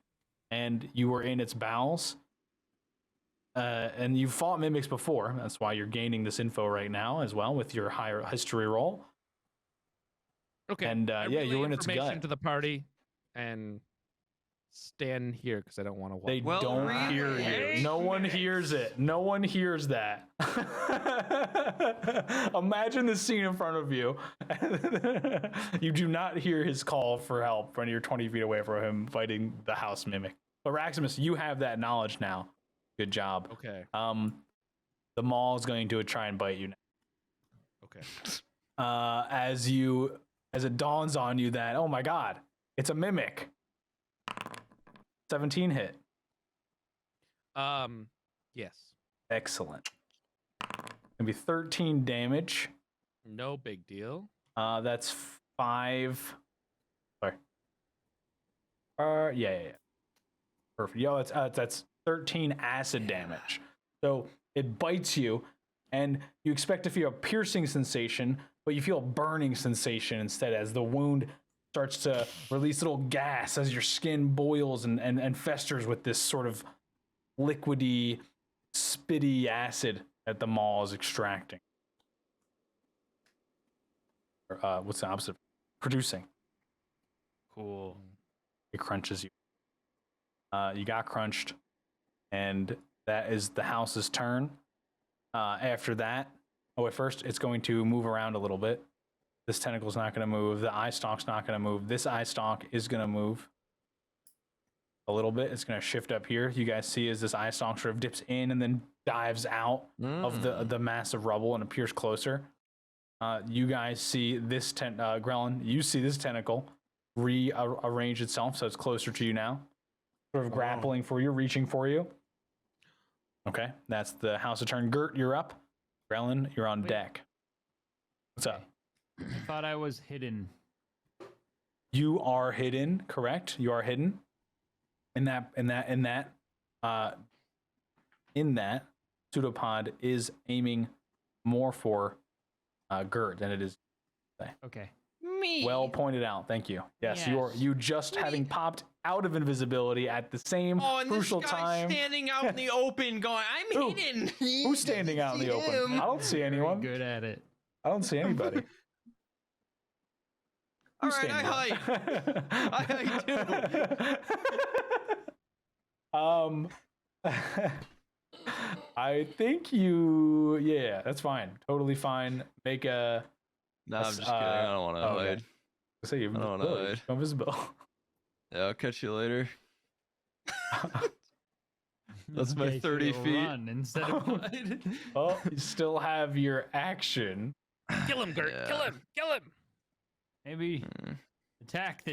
A: and you were in its bowels. And you've fought mimics before. That's why you're gaining this info right now as well with your higher history roll.
F: Okay.
A: And,
F: I
A: yeah,
F: relay
A: you're in its
F: information
A: gut.
F: to the party and stand here because I don't want to walk.
A: They
E: Well,
A: don't
E: really?
A: hear you. No one hears it. No one hears that. Imagine the scene in front of you. You do not hear his call for help when you're 20 feet away from him fighting the house mimic. But Raximus, you have that knowledge now. Good job.
F: Okay.
A: The maul is going to try and bite you now.
F: Okay.
A: As it dawns on you that, oh my god, it's a mimic. 17 hit.
F: Yes.
A: Excellent. Gonna be 13 damage.
F: No big deal.
A: That's 5. Sorry. Yeah. Perfect. Yo, that's 13 acid damage. So it bites you, and you expect to feel a piercing sensation, but you feel a burning sensation instead as the wound starts to release little gas as your skin boils and festers with this sort of liquidy, spitty acid that the maul is extracting. What's the opposite? Producing.
E: Cool.
A: It crunches you. You got crunched, and that is the house's turn. After that, at first it's going to move around a little bit. This tentacle's not going to move. The eye stalk's not going to move. This eye stalk is going to move a little bit. It's going to shift up here. You guys see as this eye stalk sort of dips in and then dives out of the massive rubble and appears closer. You guys see this Grellin, you see this tentacle rearrange itself so it's closer to you now. Sort of grappling for you, reaching for you. Okay, that's the house of turn. Gert, you're up. Grellin, you're on deck. What's up?
C: I thought I was hidden.
A: You are hidden, correct? You are hidden. In that pseudopod is aiming more for Gert than it is.
C: Okay.
E: Me.
A: Well pointed out. Thank you. Yes,
C: Yes.
A: you just having popped out of invisibility at the same
E: and
A: crucial
E: this guy's
A: time.
E: standing out in the open going, I'm
A: Who?
E: hidden.
A: Who's standing out in the open? I don't see anyone.
C: Good at it.
A: I don't see anybody.
E: All
A: Who's
E: right, I
A: standing
E: hide.
A: out? I think yeah, that's fine. Totally fine. Make a.
G: No, I'm just kidding. I don't want to
A: okay.
G: hide.
A: Say you
G: I don't wanna hide.
A: invisible.
G: Yeah, I'll catch you later. That's my
C: Okay, so
G: 30
C: you'll
G: feet.
C: Run instead of hide.
A: Well, you still have your action.
F: Kill him, Gert.
G: Yeah.
F: Kill him. Kill him.
C: Maybe attack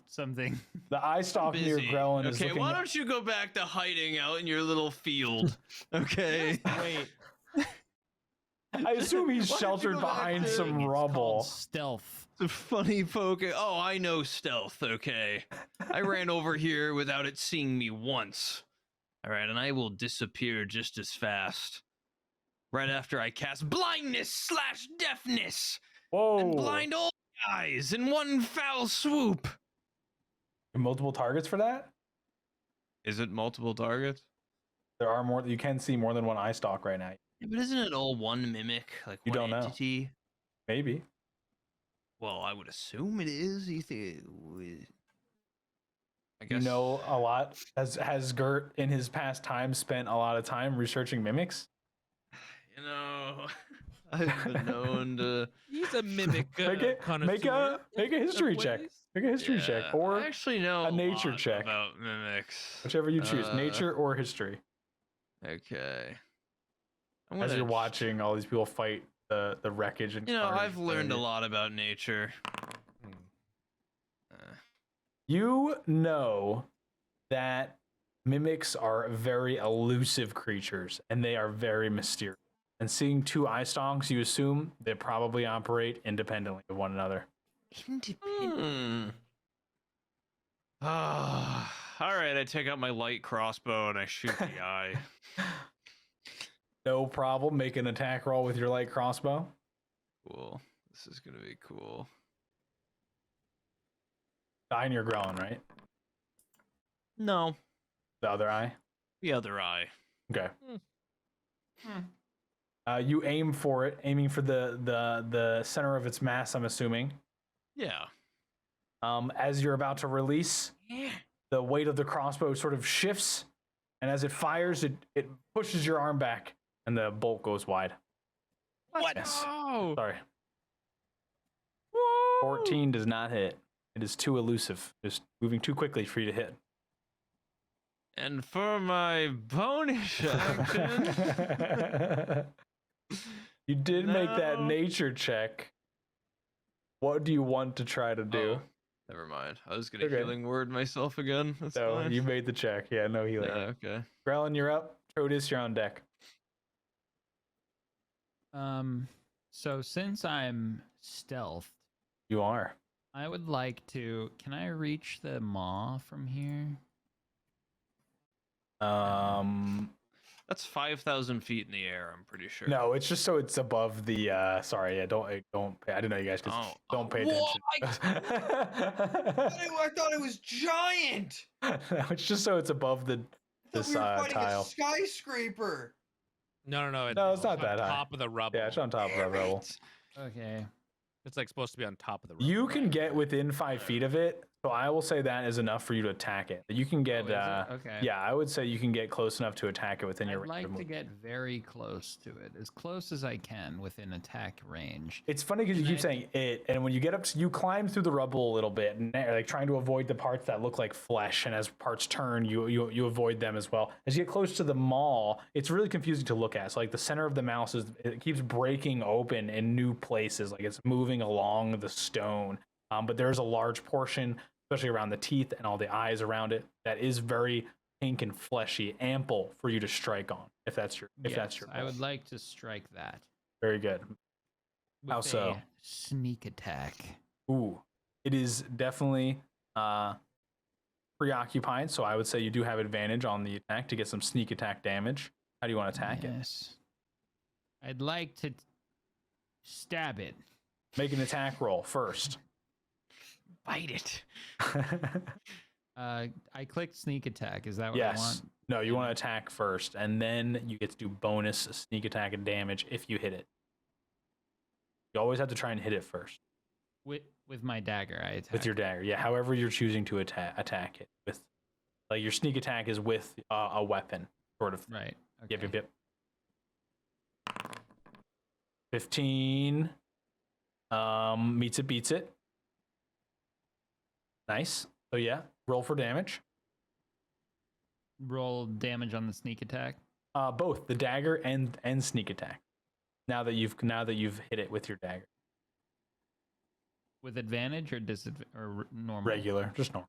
C: something.
A: The eye stalk near
E: Busy.
A: Grellin is
E: Okay,
A: looking.
E: why don't you go back to hiding out in your little field? Okay.
C: Wait.
A: I assume he's
E: Why don't you
A: sheltered
E: go back
A: behind
E: to-
A: some
C: It's called
A: rubble.
C: stealth.
E: The funny poke. Oh, I know stealth. Okay. I ran over here without it seeing me once. All right, and I will disappear just as fast. Right after I cast blindness / deafness
A: Whoa!
E: and blind all eyes in one foul swoop.
A: Multiple targets for that?
G: Is it multiple targets?
A: There are more. You can see more than one eye stalk right now.
E: Yeah, but isn't it all one mimic, like
A: You
E: one
A: don't know.
E: entity?
A: Maybe.
E: Well, I would assume it is. You think? I
A: You
E: guess.
A: know a lot. Has Gert in his past time spent a lot of time researching mimics?
E: You know, I've been known to.
F: He's a mimic
A: Make
F: connoisseur.
A: a history check.
F: ways.
A: Make a history check,
E: Yeah,
A: or
E: I actually know
A: a nature
E: lot
A: check.
E: about mimics.
A: whichever you choose,
E: Uh,
A: nature or history.
E: Okay.
A: As you're watching all these people fight the wreckage and
E: You know,
A: carnage
E: I've learned a
A: there.
E: lot about nature.
F: Hmm.
A: You know that mimics are very elusive creatures and they are very mysterious. And seeing two eye stalks, you assume they probably operate independently of one another.
E: Hmm. Ah, all right. I take out my light crossbow and I shoot the eye.
A: No problem. Make an attack roll with your light crossbow.
E: Cool. This is gonna be cool.
A: The eye you're growling, right?
E: No,
A: The other eye.
E: the other eye.
A: Okay. You aim for it, aiming for the center of its mass. I'm assuming.
E: Yeah.
A: As you're about to release, the weight of the crossbow sort of shifts, and as it fires, it pushes your arm back, and the bolt goes wide.
F: What?
A: Yes.
F: Oh.
A: Sorry. 14 does not hit. It is too elusive. Just moving too quickly for you to hit.
E: And for my bonus action,
A: You did make that
E: No.
A: nature check. What do you want to try to do?
E: Oh, never mind. I was gonna
A: Okay.
E: healing word myself again. That's
A: So
E: fine.
A: you made the check. Yeah, no healing.
E: Yeah. Okay.
A: Grellin, you're up. Chodis, you're on deck.
C: So since I'm stealthed,
A: You are.
C: I would like to. Can I reach the maw from here?
E: That's 5,000 feet in the air. I'm pretty sure.
A: No, it's just so it's above the. Sorry, yeah, don't pay. I didn't know you guys could.
E: Oh.
A: Don't pay
G: Whoa,
A: attention.
G: I thought it was giant.
A: No, it's just so it's above the
G: I
A: this
G: thought we were fighting
A: tile.
G: a skyscraper.
F: No.
A: No, it's not
F: on
A: that high.
F: top of the rubble.
A: Yeah, it's on top of the
G: Damn
A: rubble.
G: it.
C: Okay.
F: It's like supposed to be on top of the rubble.
A: You can get within 5 feet of it, so I will say that is enough for you to attack it. You can get.
C: Oh, is it? Okay.
A: Yeah, I would say you can get close enough to attack it within your
C: I'd
A: range.
C: like
A: of
C: to
A: movement.
C: get very close to it, as close as I can within attack range.
A: It's funny because you
C: Can
A: keep
C: I-
A: saying it, and when you get up, you climb through the rubble a little bit, and like trying to avoid the parts that look like flesh. And as parts turn, you avoid them as well. As you get close to the maw, it's really confusing to look at. So like the center of the mouse it keeps breaking open in new places, like it's moving along the stone. But there's a large portion, especially around the teeth and all the eyes around it, that is very pink and fleshy, ample for you to strike on. If that's your
C: I would
A: goal.
C: like to strike that.
A: Very good.
C: With
A: How so?
C: a sneak attack.
A: Ooh, it is definitely preoccupied, so I would say you do have advantage on the attack to get some sneak attack damage. How do you want to attack it?
C: Yes. I'd like to stab it.
A: Make an attack roll first.
E: Bite it.
C: I clicked sneak attack. Is that what I
A: Yes.
C: want?
A: No, you want to attack first, and then you get to do bonus sneak attack and damage if you hit it. You always have to try and hit it first
C: With my dagger, I attack.
A: with your dagger. Yeah, however you're choosing to attack it with, like your sneak attack is with a weapon, sort of.
C: Right. Okay.
A: Yep. 15. Meets it, beats it. Nice. So yeah, roll for damage.
C: Roll damage on the sneak attack.
A: Both the dagger and sneak attack. Now that you've hit it with your dagger.
C: With advantage or normal?
A: Regular, just normal.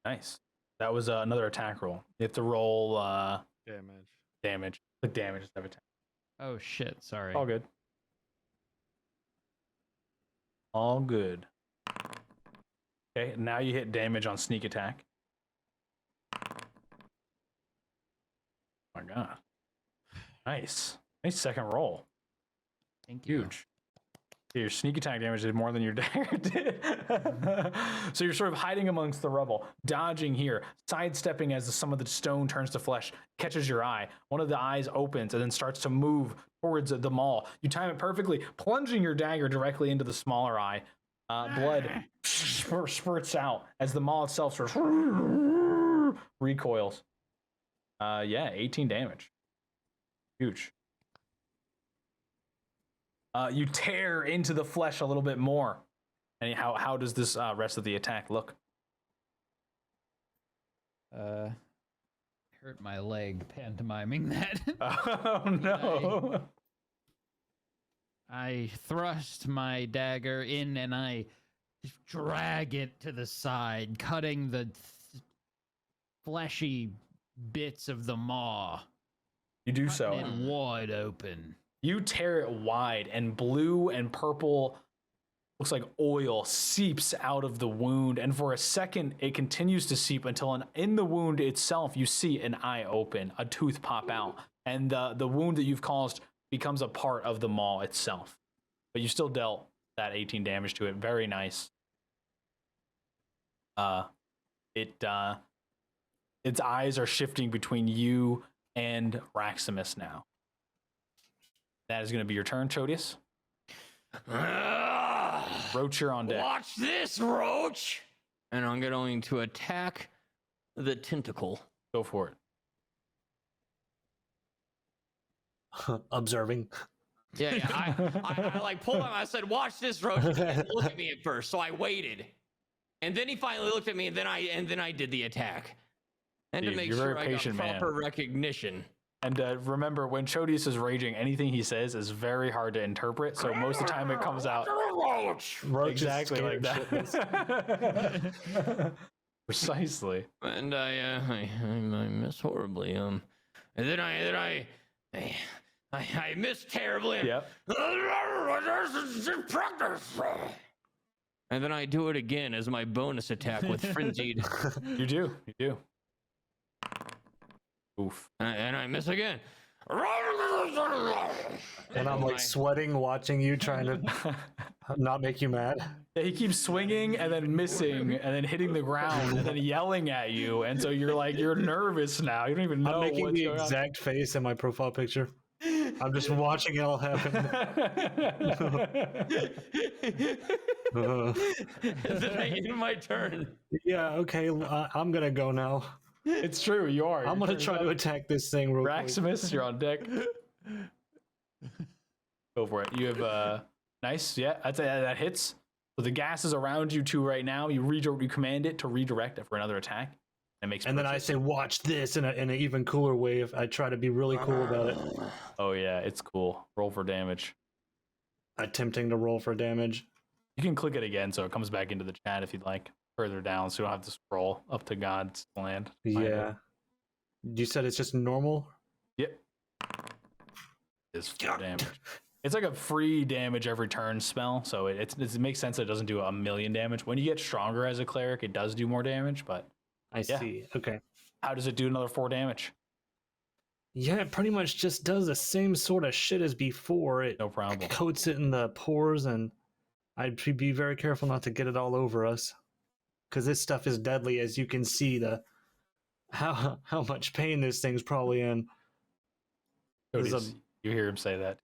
A: Nice. That was another attack roll. You have to roll
F: Damage.
A: damage. The damage instead of attack.
C: Oh shit! Sorry.
A: All good. All good. Okay, now you hit damage on sneak attack. Oh my god. Nice. Nice second roll.
C: Thank you.
A: Huge. Your sneak attack damage did more than your dagger did. So you're sort of hiding amongst the rubble, dodging here, sidestepping as some of the stone turns to flesh, catches your eye. One of the eyes opens and then starts to move towards the maw. You time it perfectly, plunging your dagger directly into the smaller eye. Blood spurts out as the maul itself sort of recoils. Yeah, 18 damage. Huge. You tear into the flesh a little bit more. And how does this rest of the attack look?
C: Hurt my leg pantomiming that.
A: Oh no.
C: I thrust my dagger in and I drag it to the side, cutting the fleshy bits of the maw.
A: You do so.
C: It wide open.
A: You tear it wide, and blue and purple, looks like oil, seeps out of the wound. And for a second, it continues to seep until in the wound itself, you see an eye open, a tooth pop out. And the wound that you've caused becomes a part of the maw itself. But you still dealt that 18 damage to it. Very nice. Its eyes are shifting between you and Raximus now. That is going to be your turn, Chodius. Roach, you're on deck.
E: Watch this, Roach! And I'm going to attack the tentacle.
A: Go for it.
B: Observing.
E: Yeah, I like pulled him. I said, "Watch this, Roach." He didn't look at me at first, so I waited, and then he finally looked at me, and then I did the attack, and
A: Dude,
E: to make
A: you're
E: sure
A: very
E: I got
A: patient,
E: proper recognition.
A: And remember, when Chodius is raging, anything he says is very hard to interpret. So most of the time, it comes out
B: Roach
A: exactly like that. Precisely.
E: And I miss horribly. And then I missed terribly.
A: Yep.
E: And then I do it again as my bonus attack with frenzied.
A: You do. Oof.
E: And I miss again.
B: And I'm like sweating watching you, trying to not make you mad.
A: Yeah, he keeps swinging and then missing and then hitting the ground and then yelling at you. And so you're nervous now. You don't even know
B: I'm making
A: what's
B: the
A: going on.
B: exact face in my profile picture. I'm just watching it all happen.
E: And then I end my turn.
B: Yeah, okay, I'm gonna go now.
A: It's true, you are.
B: I'm gonna try to attack this thing real quick.
A: Raximus, you're on deck. Go for it. You have nice, yeah, that hits. So the gas is around you two right now. You command it to redirect it for another attack. It makes.
B: And then I say, "Watch this!" in an even cooler way. If I try to be really cool about it,
A: Oh yeah, it's cool. Roll for damage.
B: attempting to roll for damage.
A: You can click it again so it comes back into the chat if you'd like. Further down, so you don't have to scroll up to God's land.
B: Yeah. You said it's just normal.
A: Yep. It's full damage. It's like a free damage every turn spell, so it makes sense that it doesn't do 1,000,000 damage. When you get stronger as a cleric, it does do more damage, but
B: I see. Okay.
A: how does it do another 4 damage?
B: Yeah, it pretty much just does the same sort of shit as before. It
A: No problem.
B: coats it in the pores, and I'd be very careful not to get it all over us, because this stuff is deadly. As you can see, how much pain this thing's probably in. There's a-
A: You hear him say that.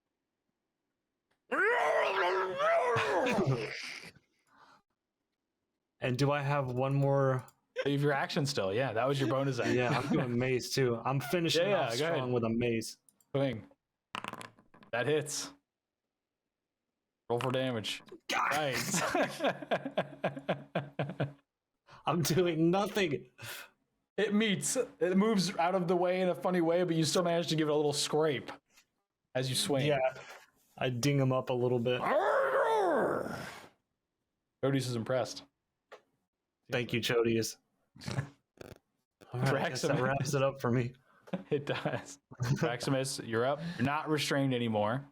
B: And do I have one more?
A: You have your action still. Yeah, that was your bonus action.
B: Yeah, I'm doing mace too. I'm finishing
A: Yeah,
B: off
A: go ahead.
B: strong with a mace.
A: Swing. That hits. Roll for damage. Nice.
B: I'm doing nothing.
A: It meets. It moves out of the way in a funny way, but you still manage to give it a little scrape as you swing.
B: Yeah, I ding him up a little bit.
A: Chodius is impressed.
B: Thank you, Chodius. All right, I guess that
A: Raximus.
B: wraps it up for me.
A: It does. Maximus, you're up. You're not restrained anymore.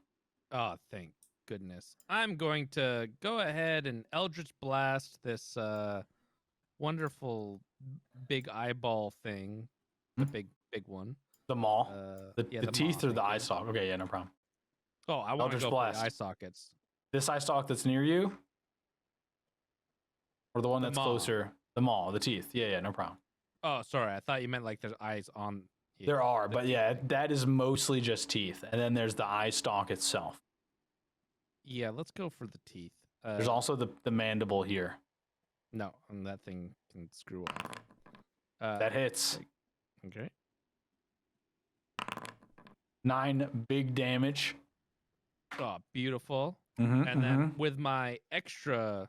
F: Oh, thank goodness. I'm going to go ahead and Eldritch Blast this wonderful big eyeball thing. The big one.
A: The maw. The
F: Yeah,
A: teeth
F: maw,
A: or the
F: thank
A: eye
F: you.
A: stalk? Okay, yeah, no problem.
F: Oh, I want to
A: Eldritch
F: go
A: Blast.
F: for the eye sockets.
A: This eye stalk that's near you? Or the one
F: The
A: that's
F: maw.
A: closer? The maw, the teeth. Yeah, no problem.
F: Oh, sorry. I thought you meant like there's eyes on.
A: There are, but yeah, that is mostly just teeth. And then there's the eye stalk itself.
F: Yeah, let's go for the teeth.
A: There's also the mandible here.
F: No, and that thing can screw off.
A: That hits.
F: Okay.
A: 9 big damage.
F: Oh, beautiful.
A: Mm-hmm,
F: And then with my extra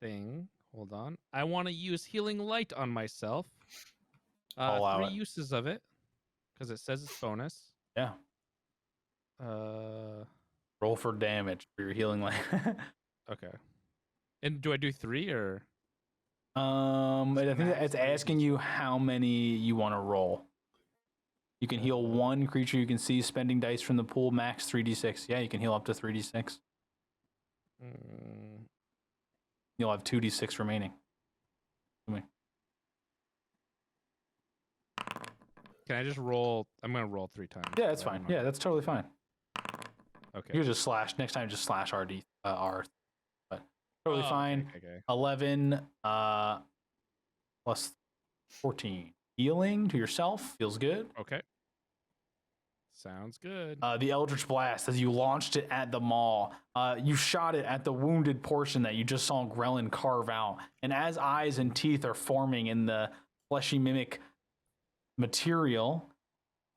F: thing, hold on. I want to use healing light on myself.
A: I'll allow
F: 3
A: it.
F: uses of it because it says it's bonus.
A: Yeah. Roll for damage for your healing light.
F: Okay. And do I do 3 or?
A: I think
F: max
A: it's
F: 3
A: asking you how many you want to roll. You can heal 1 creature you can see spending dice from the pool, max 3d6. Yeah, you can heal up to 3d6. You'll have 2d6 remaining.
F: Can I just roll? I'm gonna roll 3 times.
A: Yeah, that's fine. Yeah, that's totally fine.
F: Okay.
A: You can just slash next time. Just slash RD R, but totally
F: Oh,
A: fine.
F: Okay.
A: 11 plus 14 healing to yourself feels good.
F: Okay. Sounds good.
A: The Eldritch Blast, as you launched it at the maw, you shot it at the wounded portion that you just saw Grellin carve out. And as eyes and teeth are forming in the fleshy mimic material,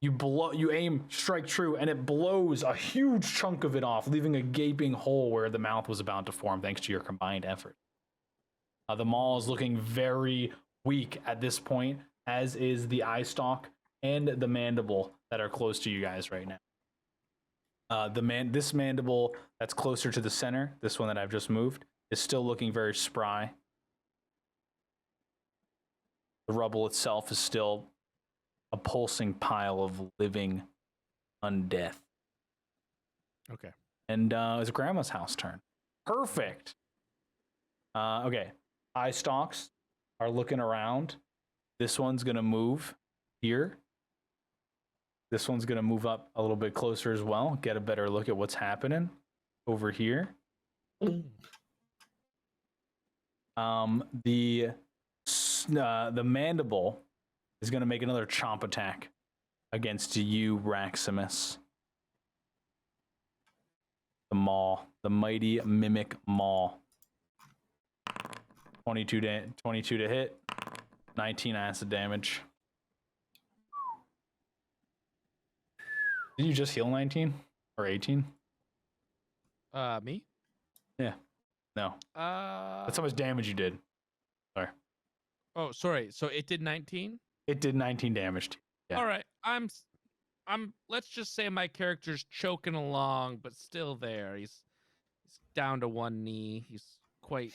A: you aim, strike true, and it blows a huge chunk of it off, leaving a gaping hole where the mouth was about to form, thanks to your combined effort. The maw is looking very weak at this point, as is the eye stalk and the mandible that are close to you guys right now. This mandible that's closer to the center, this one that I've just moved, is still looking very spry. The rubble itself is still a pulsing pile of living undeath.
F: Okay.
A: And it's Grandma's house turn. Perfect. Okay. Eye stalks are looking around. This one's gonna move here. This one's gonna move up a little bit closer as well. Get a better look at what's happening over here. The mandible is going to make another chomp attack against you, Raximus. The maw, the mighty mimic maw. 22 to hit, 19 acid damage. Did you just heal 19 or 18?
F: Me?
A: Yeah. No. That's how much damage you did. Sorry.
F: Oh, sorry. So it did 19?
A: It did 19 damage to you. Yeah.
F: All right. I'm let's just say my character's choking along but still there. He's down to 1 knee. He's quite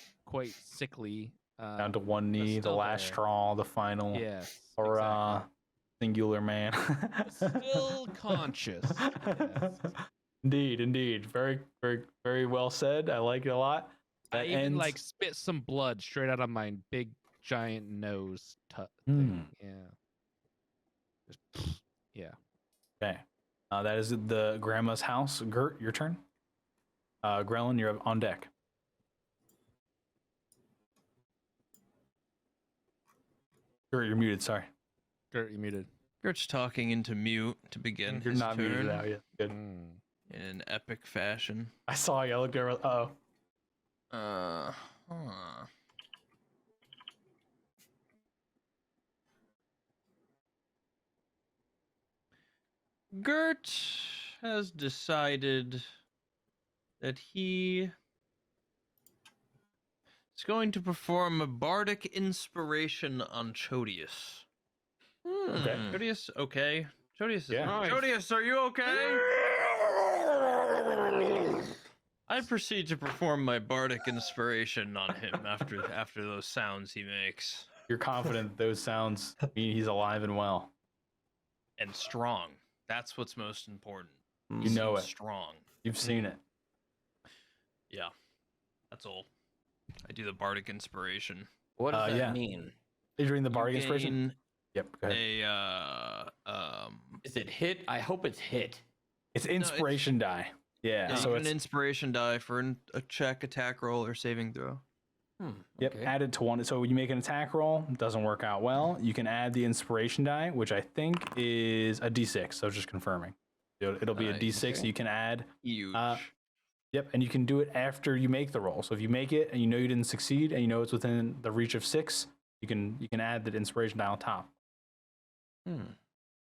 F: sickly.
A: Down to 1 knee, the
F: still
A: last
F: there.
A: straw, the final
F: Yes.
A: hurrah, singular man.
F: Still conscious. Yes.
A: Indeed. Very, very, very well said. I like it a lot.
F: I
A: That
F: even
A: ends-
F: like spit some blood straight out of my big giant nose thing. Yeah. Just, yeah.
A: Okay. That is the Grandma's house. Gert, your turn. Grellin, you're on deck. Gert, you're muted. Sorry.
F: Gert, you muted.
E: Gert's talking into mute to begin
A: You're
E: his
A: not
E: turn
A: muted out yet. Good.
E: in an epic fashion.
A: I saw you. I looked over. Oh.
E: Gert has decided that he is going to perform a bardic inspiration on Chodius.
A: Okay.
E: Chodius, okay. Chodius is
A: Yeah.
E: nice. Chodius, are you okay? I proceed to perform my bardic inspiration on him after those sounds he makes.
A: You're confident those sounds mean he's alive and well.
E: And strong. That's what's most important.
A: You know it.
E: Strong.
A: You've seen it.
E: Yeah. That's all. I do the bardic inspiration.
H: What does that
A: yeah.
H: mean?
A: You're doing the
E: You
A: bardic inspiration?
E: gain
A: Yep. Go ahead.
H: Is it hit? I hope it's hit.
A: It's inspiration die. Yeah.
E: Yeah,
A: So
E: you
A: it's
E: get an inspiration die for a check, attack roll, or saving throw.
A: Yep,
H: okay.
A: add it to one. So when you make an attack roll, it doesn't work out well. You can add the inspiration die, which I think is a d6. So just confirming. It'll be a
E: Nice.
A: d6
H: Okay.
A: you can add.
E: Huge.
A: Yep, and you can do it after you make the roll. So if you make it and you know you didn't succeed and you know it's within the reach of 6, you can add that inspiration die on top.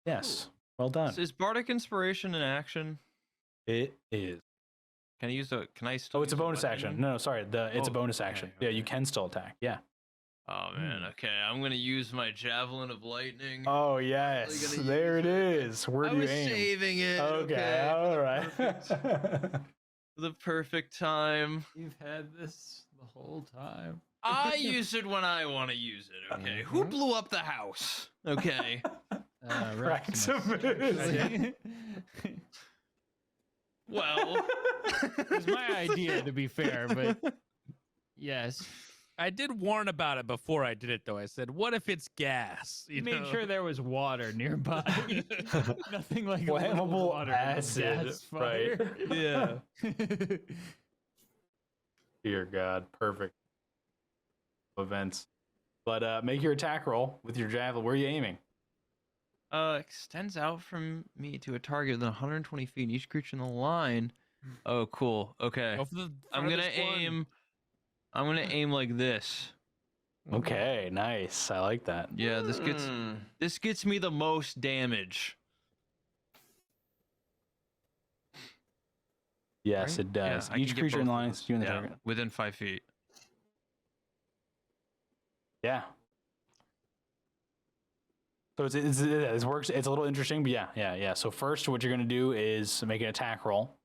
A: Yes, well done.
E: Is Bardic Inspiration an action?
A: It is.
E: Can I use a? Can I still?
A: Oh, it's a
E: use
A: bonus
E: lightning?
A: action. No, sorry. It's a
E: Oh,
A: bonus
E: okay,
A: action. Yeah, you
E: okay.
A: can still attack. Yeah.
E: Oh man, okay. I'm gonna use my javelin of lightning.
A: Oh yes,
E: gonna
A: there
E: use
A: it
E: it.
A: is. Where
E: I
A: do you
E: was
A: aim?
E: saving it.
A: Okay, all
E: for
A: right.
E: the perfect time.
C: You've had this the whole time.
E: I use it when I want to use it. Okay. Who blew up the house? Okay.
C: Maximus.
E: Well.
C: It was my idea, to be fair, but yes.
F: I did warn about it before I did it, though. I said, "What if it's gas?" You
C: Made
F: know?
C: sure there was water nearby. Nothing like a little
A: Flammable
C: water in a
A: acid,
C: gas fire.
E: Yeah.
A: Dear God, perfect events. But make your attack roll with your javelin. Where are you aiming?
E: Extends out from me to a target within 120 feet. Each creature in the line. Oh, cool. Okay.
F: Go for the
E: I'm gonna
F: farthest one.
E: aim. I'm gonna aim like this.
A: Okay, nice. I like that.
E: Yeah, this gets me the most damage.
A: Yes,
E: Right?
A: it does.
E: Yeah, I
A: Each
E: can get
A: creature in the
E: both of
A: line
E: those.
A: is you in the
E: Yeah,
A: target.
E: within 5 feet.
A: Yeah. So it works. It's a little interesting, but yeah. So first, what you're gonna do is make an attack roll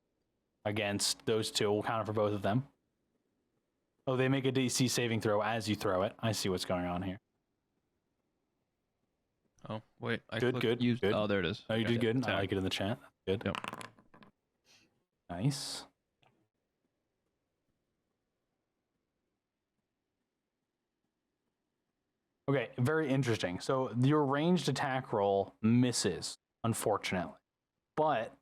A: against those two. We'll count it for both of them. Oh, they make a DC saving throw as you throw it. I see what's going on here.
E: Oh wait, I
A: Good,
E: clicked
A: good,
E: use.
A: good.
E: Oh, there it is.
A: Oh, you
E: Okay.
A: did good. I
E: Attack.
A: like it in the chat. Good.
E: Yep.
A: Nice. Okay, very interesting. So your ranged attack roll misses, unfortunately. But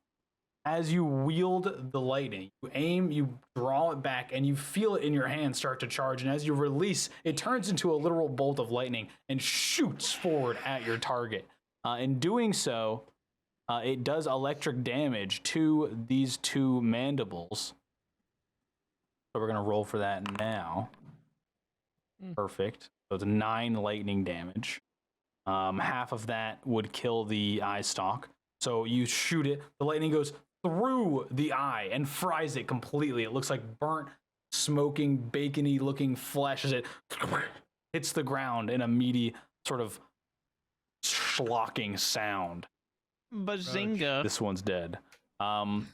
A: as you wield the lightning, you aim, you draw it back, and you feel it in your hand start to charge. And as you release, it turns into a literal bolt of lightning and shoots forward at your target. In doing so, it does electric damage to these two mandibles. So we're going to roll for that now. Perfect. So it's 9 lightning damage. Half of that would kill the eye stalk. So you shoot it, the lightning goes through the eye and fries it completely. It looks like burnt, smoking, bacony looking flesh as it hits the ground in a meaty sort of schlocking sound.
E: Bazinga.
A: This one's dead.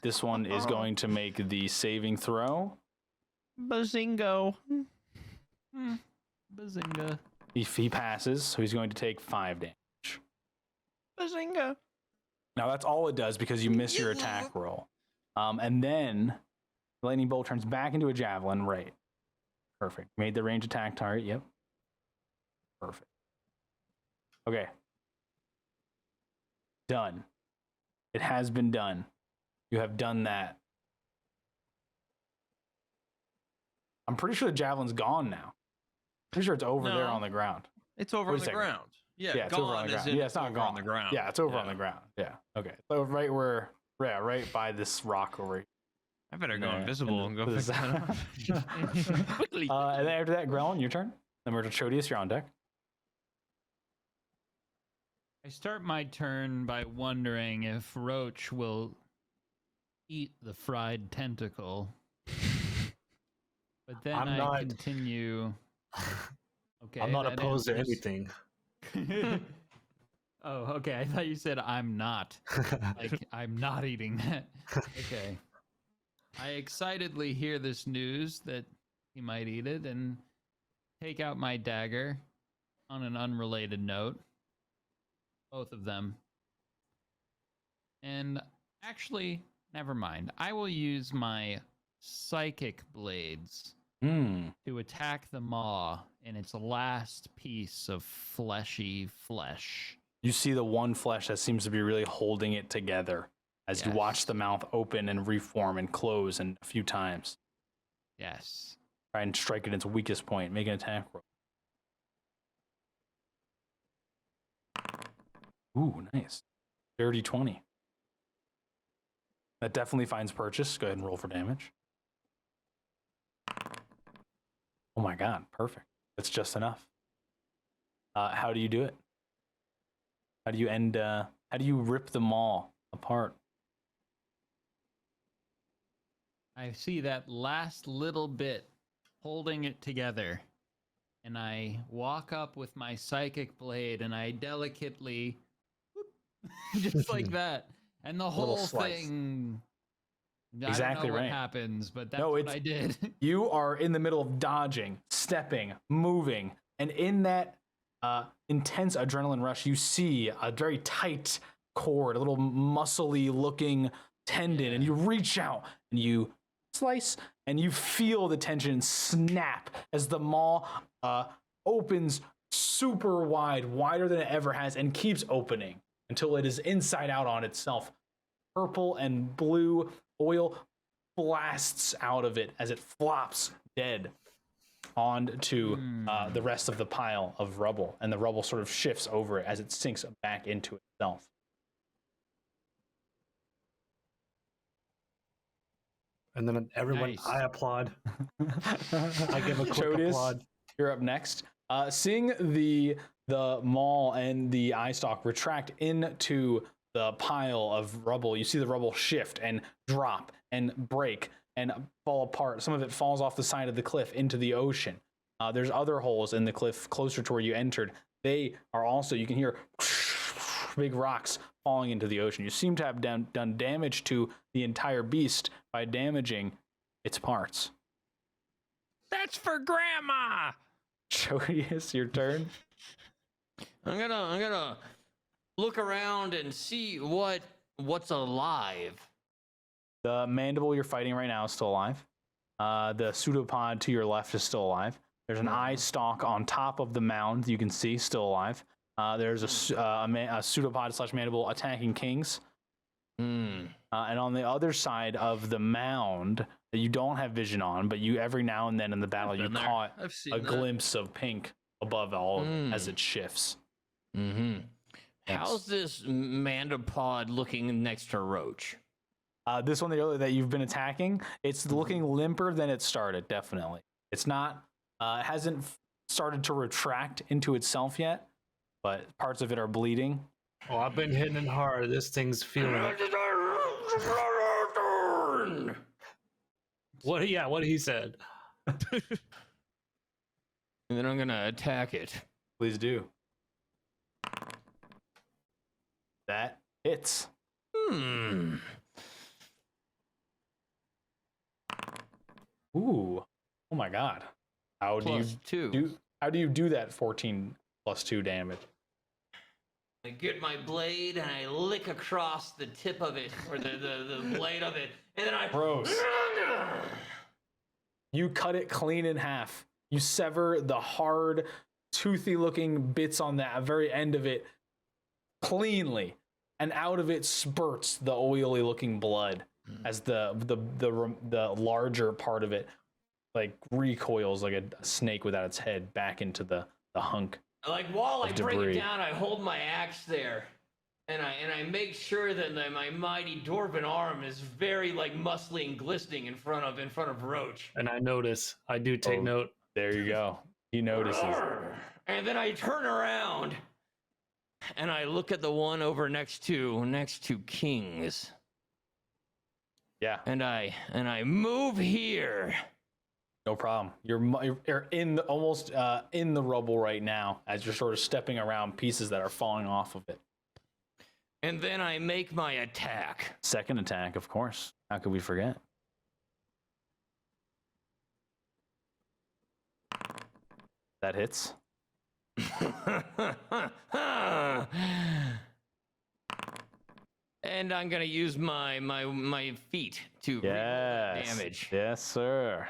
A: This one is going to make the saving throw.
E: Bazingo.
C: Bazinga.
A: If he passes, so he's going to take 5 damage.
E: Bazinga.
A: Now that's all it does because you miss your attack roll. And then the lightning bolt turns back into a javelin. Right. Perfect. Made the range attack target. Yep. Perfect. Okay. Done. It has been done. You have done that. I'm pretty sure the javelin's gone now. Pretty sure it's over there
E: No.
A: on the ground.
E: It's over
A: Wait
E: on
A: a
E: the
A: second.
E: ground. Yeah,
A: Yeah, it's
E: gone
A: over on the
E: as
A: ground.
E: in
A: Yeah, it's not
E: over
A: gone
E: on the ground.
A: Yeah, it's over on the ground. Yeah. Okay. So right where, yeah, right by this rock over here.
E: I better go
A: Yeah,
E: invisible and go
A: this-
E: fix that up.
F: Quickly.
A: And then after that, Grellin, your turn. Then we're to Chodius, you're on deck.
C: I start my turn by wondering if Roach will eat the fried tentacle. But then
B: I'm
C: I
B: not-
C: continue. Okay.
B: I'm not
C: that
B: opposed to
C: answers-
B: anything.
C: Oh, okay. I thought you said I'm not. Like, I'm not eating that. Okay. I excitedly hear this news that he might eat it and take out my dagger on an unrelated note. Both of them. And actually, never mind. I will use my psychic blades to attack the maw in its last piece of fleshy flesh.
A: You see the one flesh that seems to be really holding it together as you watch
C: Yes.
A: the mouth open and reform and close a few times.
C: Yes.
A: Try and strike it at its weakest point. Make an attack roll. Ooh, nice. Dirty 20. That definitely finds purchase. Go ahead and roll for damage. Oh my god, perfect. That's just enough. How do you do it? How do you how do you rip the maw apart?
C: I see that last little bit holding it together. And I walk up with my psychic blade and I delicately, just like that. And the whole
A: slice.
C: thing.
A: Exactly
C: I don't know
A: right.
C: what happens, but that's
A: No,
C: what I did.
A: You are in the middle of dodging, stepping, moving, and in that intense adrenaline rush, you see a very tight cord, a little muscly looking tendon, and you reach out and you slice, and you feel the tension snap as the maw opens super wide, wider than it ever has, and keeps opening until it is inside out on itself. Purple and blue oil blasts out of it as it flops dead onto the rest of the pile of rubble, and the rubble sort of shifts over it as it sinks back into itself.
B: And then everyone,
C: Nice.
B: I applaud. I give a quick
A: Chodius,
B: applaud.
A: you're up next. Seeing the maul and the eye stalk retract into the pile of rubble, you see the rubble shift and drop and break and fall apart. Some of it falls off the side of the cliff into the ocean. There's other holes in the cliff closer to where you entered. They are also, you can hear big rocks falling into the ocean. You seem to have done damage to the entire beast by damaging its parts.
E: That's for Grandma.
A: Chodius, your turn.
H: I'm gonna look around and see what's alive.
A: The mandible you're fighting right now is still alive. The pseudopod to your left is still alive. There's an eye stalk on top of the mound you can see, still alive. There's a pseudopod slash mandible attacking kings. And on the other side of the mound that you don't have vision on, but you every now and then in the battle you caught
E: I've seen
A: a
E: that.
A: glimpse of pink above all of it as it shifts.
H: Mm-hmm. How's this mandipod looking next to Roach?
A: This one that you've been attacking, it's looking limper than it started, definitely. It's not, it hasn't started to retract into itself yet, but parts of it are bleeding.
B: Oh, I've been hitting it hard. This thing's feeling it. What he said.
H: And then I'm gonna attack it.
A: Please do. That hits. Ooh. Oh my god. How do you do that 14 plus 2 damage?
H: I get my blade and I lick across the tip of it, or the blade of it, and then I...
A: Gross. You cut it clean in half. You sever the hard, toothy-looking bits on that very end of it cleanly, and out of it spurts the oily-looking blood as the larger part of it like recoils like a snake without its head back into the hunk.
H: Like, while I bring
A: debris.
H: it down, I hold my axe there, and I make sure that my mighty dwarven arm is very like muscly and glistening in front of Roach.
B: And I notice. I do take note.
A: There you go. He notices.
H: And then I turn around and I look at the one over next to Kings.
A: Yeah,
H: And I move here.
A: no problem. You're in almost in the rubble right now as you're sort of stepping around pieces that are falling off of it.
H: And then I make my attack.
A: Second attack, of course. How could we forget? That hits.
H: And I'm gonna use my feet to reroll damage.
A: Yes, sir.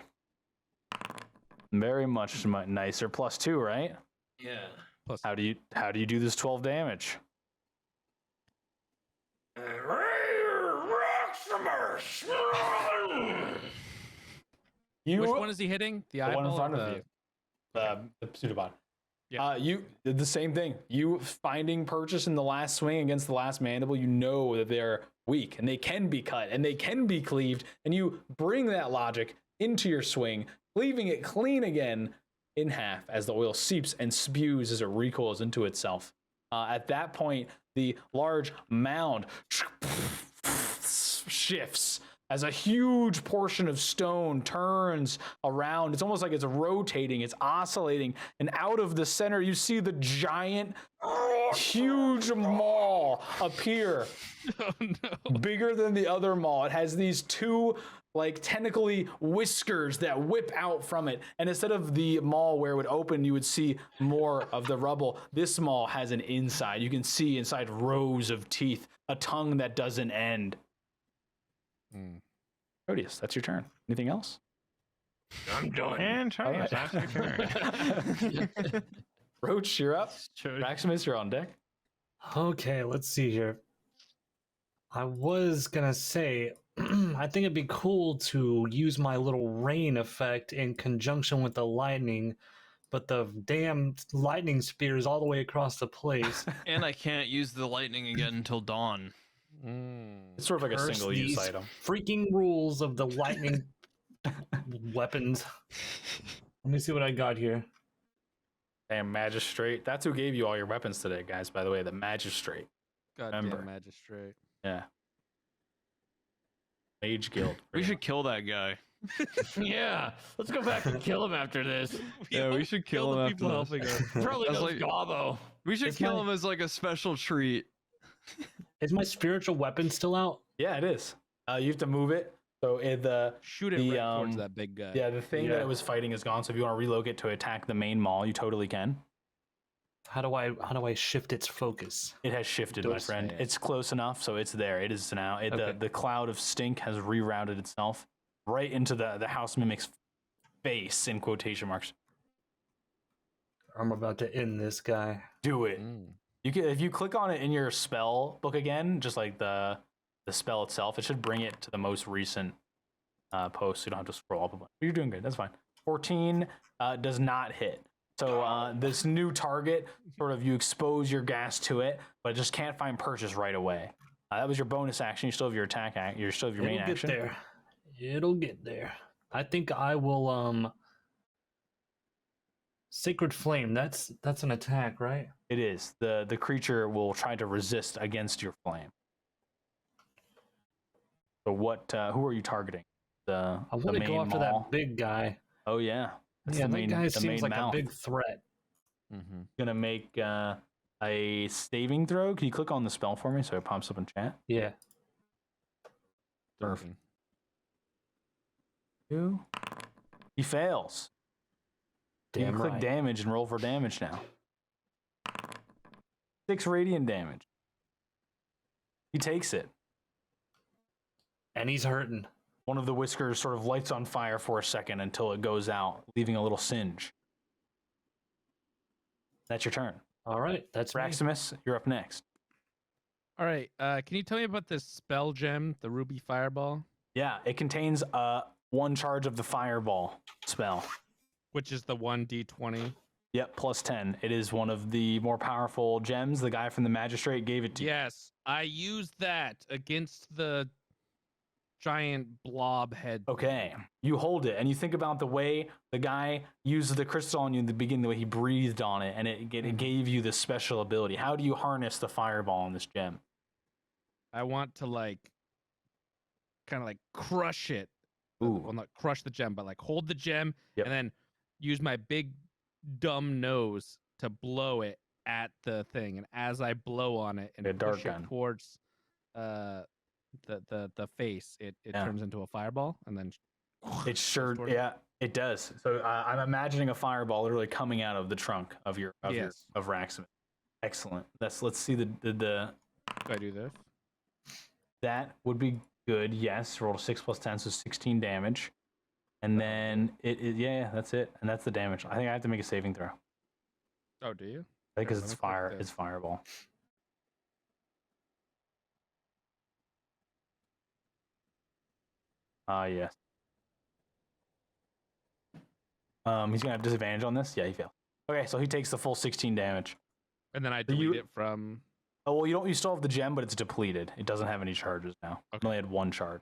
A: Very much nicer. Plus 2, right?
H: Yeah.
A: How do you do this 12 damage?
F: Which one is he hitting? The
A: The
F: eyeball?
A: one in front
F: or
A: of you. The pseudopod.
F: Yeah.
A: You did the same thing. You finding purchase in the last swing against the last mandible, you know that they're weak and they can be cut and they can be cleaved, and you bring that logic into your swing, leaving it clean again in half as the oil seeps and spews as it recoils into itself. At that point, the large mound shifts as a huge portion of stone turns around. It's almost like it's rotating, it's oscillating, and out of the center, you see the giant, huge maw appear.
F: Oh no.
A: Bigger than the other maw. It has these two like tentacly whiskers that whip out from it. And instead of the maw where it would open, you would see more of the rubble. This maw has an inside. You can see inside rows of teeth, a tongue that doesn't end. Proteus, that's your turn. Anything else?
E: I'm done.
G: And Charles, that's your turn.
A: Roach, you're up. Maximus, you're on deck.
B: Okay, let's see here. I was gonna say, I think it'd be cool to use my little rain effect in conjunction with the lightning, but the damn lightning spear is all the way across the place.
E: And I can't use the lightning again until dawn.
A: It's sort of like a
B: Curse
A: single-use
B: these
A: item.
B: freaking rules of the lightning weapons. Let me see what I got here.
A: Damn magistrate. That's who gave you all your weapons today, guys, by the way, the magistrate.
F: Goddamn
A: Remember.
F: magistrate.
A: Yeah. Mage Guild.
E: We should kill that guy.
H: Yeah, let's go back and kill him after this.
G: Yeah, we should kill him
F: the
G: after
F: people
G: this.
F: helping us.
H: Probably
E: That's
H: knows
E: like-
H: Gobbo.
E: We should
B: It's
E: kill
B: my-
E: him as like a special treat.
B: Is my spiritual weapon still out?
A: Yeah, it is. You have to move it. So
F: Shoot it
A: The,
F: right towards
A: um,
F: that big guy.
A: the thing that
B: Yeah.
A: it was fighting is gone. So if you want to relocate to attack the main mall, you totally can.
B: How do I shift its focus?
A: It has shifted, my friend.
F: Yeah.
A: It's close enough, so it's there. It is now.
B: Okay.
A: The cloud of stink has rerouted itself right into the house mimic's face, in quotation marks.
B: I'm about to end this guy.
A: Do it.
F: Mm.
A: You can, if you click on it in your spell book again, just like the spell itself, it should bring it to the most recent post. So you don't have to scroll up a bunch. You're doing good. That's fine. 14 does not hit. So this new target, sort of, you expose your gas to it, but just can't find purchase right away. That was your bonus action. You still have your attack act. You still have your main
B: It'll get
A: action.
B: there. It'll get there. I think I will Sacred Flame. That's an attack, right?
A: It is. The creature will try to resist against your flame. So what? Who are you targeting?
B: I
A: the
B: want to go
A: main
B: after
A: mall?
B: that big guy.
A: Oh yeah. That's
B: Yeah,
A: the
B: that
A: main,
B: guy
A: the
B: seems
A: main
B: like
A: mouth.
B: a big threat.
F: Mm-hmm.
A: Gonna make a saving throw. Can you click on the spell for me so it pops up in chat?
B: Yeah.
A: Perfect. Two. He fails. You
B: Damn
A: can click
B: right.
A: damage and roll for damage now. 6 radiant damage. He takes it.
B: And he's hurting.
A: One of the whiskers sort of lights on fire for a second until it goes out, leaving a little singe. That's your turn.
B: All right, that's me.
A: Raximus, you're up next.
F: All right. Can you tell me about this spell gem, the ruby fireball,
A: Yeah, it contains 1 charge of the fireball spell.
F: which is the 1d20?
A: Yep, plus 10. It is one of the more powerful gems. The guy from the magistrate gave it to you.
F: Yes, I used that against the giant blob head.
A: Okay, you hold it, and you think about the way the guy used the crystal on you in the beginning, the way he breathed on it, and it gave you this special ability. How do you harness the fireball on this gem?
F: I want to kind of crush it.
A: Ooh.
F: Well, not crush the gem, but hold the gem
A: Yep.
F: and then use my big dumb nose to blow it at the thing. And as I blow on it and
A: Like a dart
F: push
A: gun.
F: it towards the face, it
A: Yeah.
F: turns into a fireball and then
A: It sure,
F: toward it.
A: yeah, it does. So I'm imagining a fireball literally coming out of the trunk of
F: Yes.
A: Raximus. Excellent. Let's see the
F: Do I do this?
A: that would be good. Yes, roll a 6 plus 10, so 16 damage, and then yeah, that's it, and that's the damage. I think I have to make a saving throw.
F: Oh, do you?
A: I think because
F: let
A: it's
F: me click
A: fire,
F: this.
A: it's fireball. Yes. He's gonna have disadvantage on this. Yeah, he failed. Okay, so he takes the full 16 damage.
F: And then I
A: So you-
F: delete it from.
A: Oh well, you still have the gem, but it's depleted. It doesn't have any charges now. It
F: Okay.
A: only had 1 charge.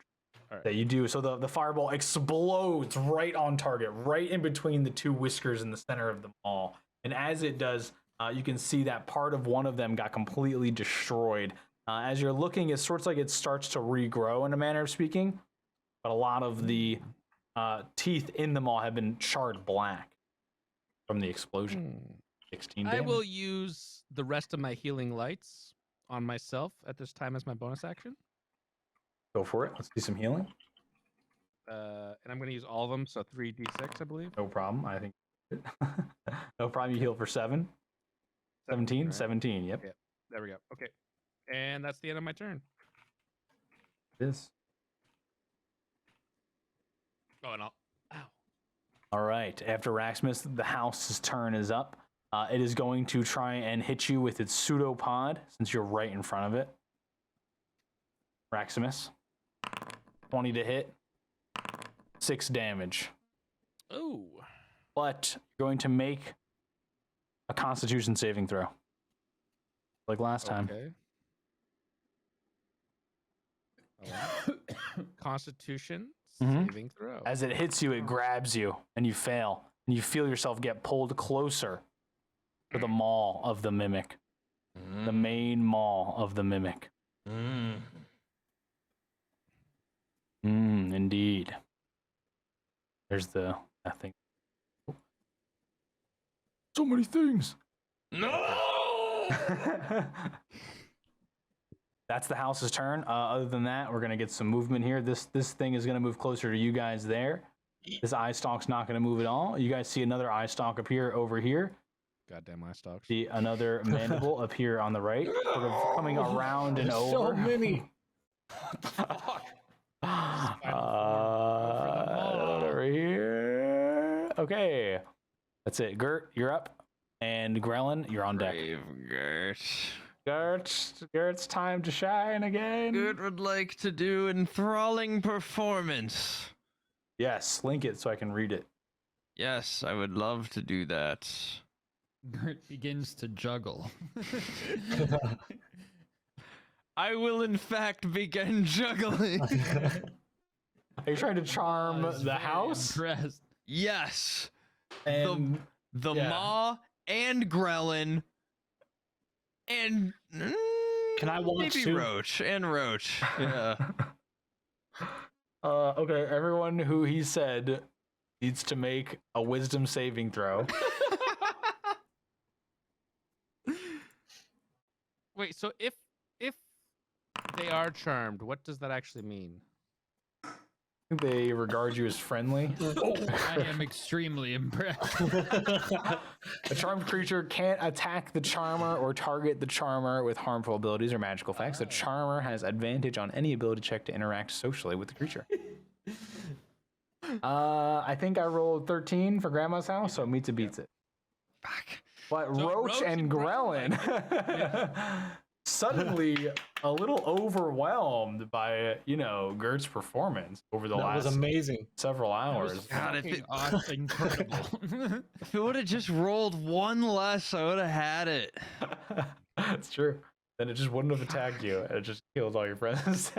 F: All All right.
A: that you do. So the fireball explodes right on target, right in between the two whiskers in the center of the mall. And as it does, you can see that part of one of them got completely destroyed. As you're looking, it sorts like it starts to regrow in a manner of speaking, but a lot of the teeth in the mall have been charred black from the explosion. 16
F: I
A: damage.
F: will use the rest of my healing lights on myself at this time as my bonus action.
A: Go for it. Let's do some healing.
F: And I'm going to use all of them, so 3d6, I believe.
A: No problem. I think. No problem. You heal for 7. 17?
F: right?
A: 17, yep.
F: Yeah. There we go. Okay. And that's the end of my turn.
A: It is.
F: Oh, and I'll... Ow.
A: All right. After Raxmus, the house's turn is up. It is going to try and hit you with its pseudopod since you're right in front of it. Raximus. 20 to hit. 6 damage.
F: Oh.
A: But you're going to make a Constitution saving throw. Like last time.
F: Okay. Constitution
A: Mhm.
F: saving throw.
A: As it hits you, it grabs you, and you fail. And you feel yourself get pulled closer to the maw of the mimic. The main maw of the mimic. Indeed. There's that thing. So many things.
H: No!
A: That's the house's turn. Other than that, we're gonna get some movement here. This thing is gonna move closer to you guys there. This eye stalk's not gonna move at all. You guys see another eye stalk appear over here.
F: Goddamn eye stalks.
A: See another mandible appear on the right, sort of coming around and over.
B: So many.
A: Over here. Okay. That's it. Gert, you're up. And Grellin, you're on deck.
E: Brave Gert.
A: Gert's time to shine again.
E: Gert would like to do enthralling performance.
A: Yes, link it so I can read it.
E: Yes, I would love to do that.
C: Gert begins to juggle.
E: I will in fact begin juggling.
A: Are you trying to charm
C: I was
A: the
C: very
A: house?
C: impressed.
E: Yes.
A: And
E: The
A: yeah.
E: Maw and Grellin and
B: Can I watch
E: maybe
B: too?
E: Roach and Roach. Yeah.
A: okay, everyone who he said needs to make a wisdom saving throw.
F: Wait, so if they are charmed, what does that actually mean?
A: They regard you as friendly.
C: I am extremely impressed.
A: A charmed creature can't attack the charmer or target the charmer with harmful abilities or magical effects. The charmer has advantage on any ability check to interact socially with the creature. I think I rolled 13 for Grandma's house, so it meets it beats it.
E: Fuck.
A: But
F: So
A: Roach and Grellin suddenly a little overwhelmed by, Gert's performance over the
B: That was
A: last
B: amazing.
A: several hours.
E: God, if it,
C: Incredible.
E: if it would have just rolled one less, I would have had it.
A: That's true. Then it just wouldn't have attacked you. It just killed all your friends.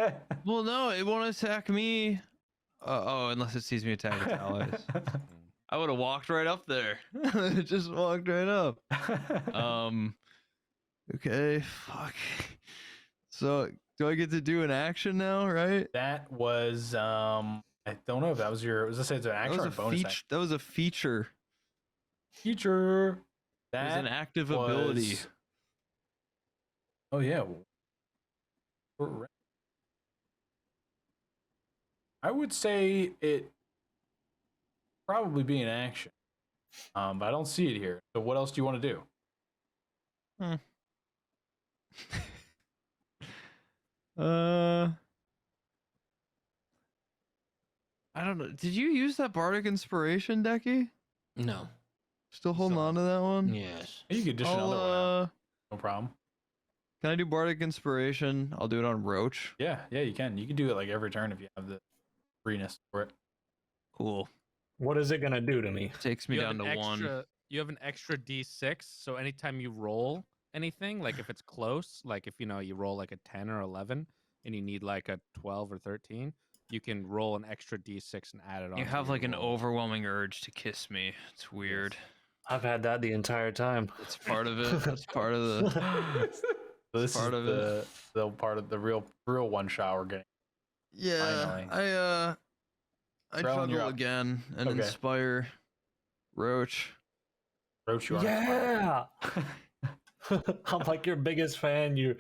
E: Well, no, it won't attack me. Unless it sees me attack its allies. I would have walked right up there. Just walked right up. Okay, fuck. So, do I get to do an action now, right?
A: That was I don't know if that was it's an
E: That
A: action
E: was
A: or
E: a
A: a bonus
E: feature.
A: action.
E: That was a feature.
A: Feature.
E: It was
A: That
E: an active ability.
A: was- Oh yeah. I would say it probably be an action. But I don't see it here. So what else do you want to do?
E: I don't know. Did you use that bardic inspiration, Decky?
H: No.
E: Still holding on to that one?
H: Yes.
A: You could dish another one out. No problem.
E: Can I do bardic inspiration? I'll do it on Roach.
A: Yeah, you can. You can do it like every turn if you have the freeness for it.
E: Cool.
B: What is it gonna do to me?
E: Takes me
F: You have
E: down
F: an
E: to one.
F: extra- You have an extra d6, so anytime you roll anything, like if it's close, like if you roll like a 10 or 11 and you need like a 12 or 13, you can roll an extra d6 and add it on.
E: You have like an overwhelming urge to kiss me. It's weird.
B: I've had that the entire time.
E: It's part of it. That's part of the.
A: So this
E: part
A: is
E: of
A: the part of the real one shot we're getting.
E: Yeah.
A: Finally.
E: I
A: Grellin, you're
E: juggle
A: up.
E: again and
A: Okay.
E: inspire Roach.
A: Roach, you are
B: Yeah. I'm like your biggest fan. You're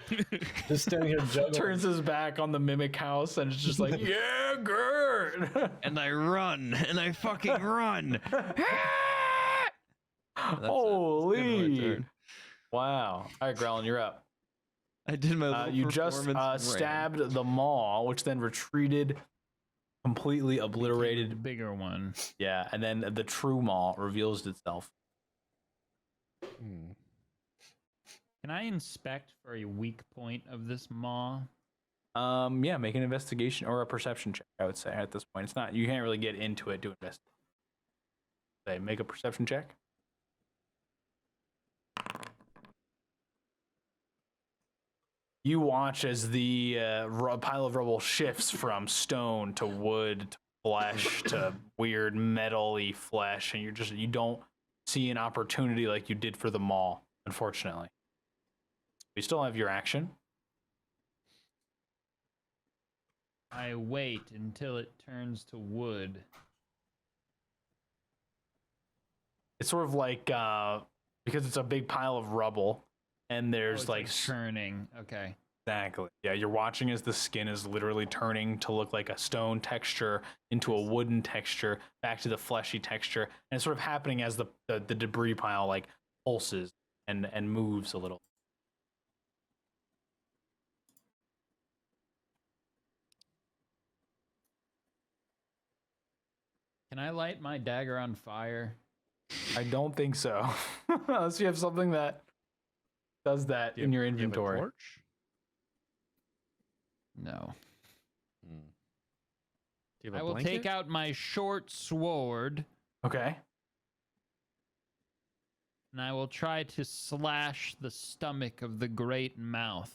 B: just standing here juggling.
A: turns his back on the mimic house and it's just like, yeah, Gert.
E: And I run. And I fucking run. That's it.
A: Holy.
E: That's good right there.
A: Wow. All right, Grellin, you're up.
G: I did my little
A: You just
G: performance ran.
A: stabbed the maw, which then retreated, completely
C: The
A: obliterated.
C: bigger one.
A: Yeah, and then the true maw reveals itself.
F: Hmm.
C: Can I inspect for a weak point of this maw?
A: Yeah, make an investigation or a perception check, I would say, at this point. It's not, you can't really get into it to investigate. Say, make a perception check. You watch as the pile of rubble shifts from stone to wood to flesh to weird metal-y flesh, and you don't see an opportunity like you did for the mall, unfortunately. You still have your action.
C: I wait until it turns to wood.
A: It's sort of like because it's a big pile of rubble, and there's
C: It's
A: like
C: churning. Okay.
A: exactly, yeah. You're watching as the skin is literally turning to look like a stone texture into a wooden texture, back to the fleshy texture, and it's sort of happening as the debris pile like pulses and moves a little.
C: Can I light my dagger on fire?
A: I don't think so, unless you have something that does that
F: Do you
A: in
F: have-
A: your
F: do you have a
A: inventory.
F: torch?
C: No.
F: Hmm. Do you have
C: I
F: a
C: will
F: blanket?
C: take out my short sword
A: Okay.
C: and I will try to slash the stomach of the great mouth.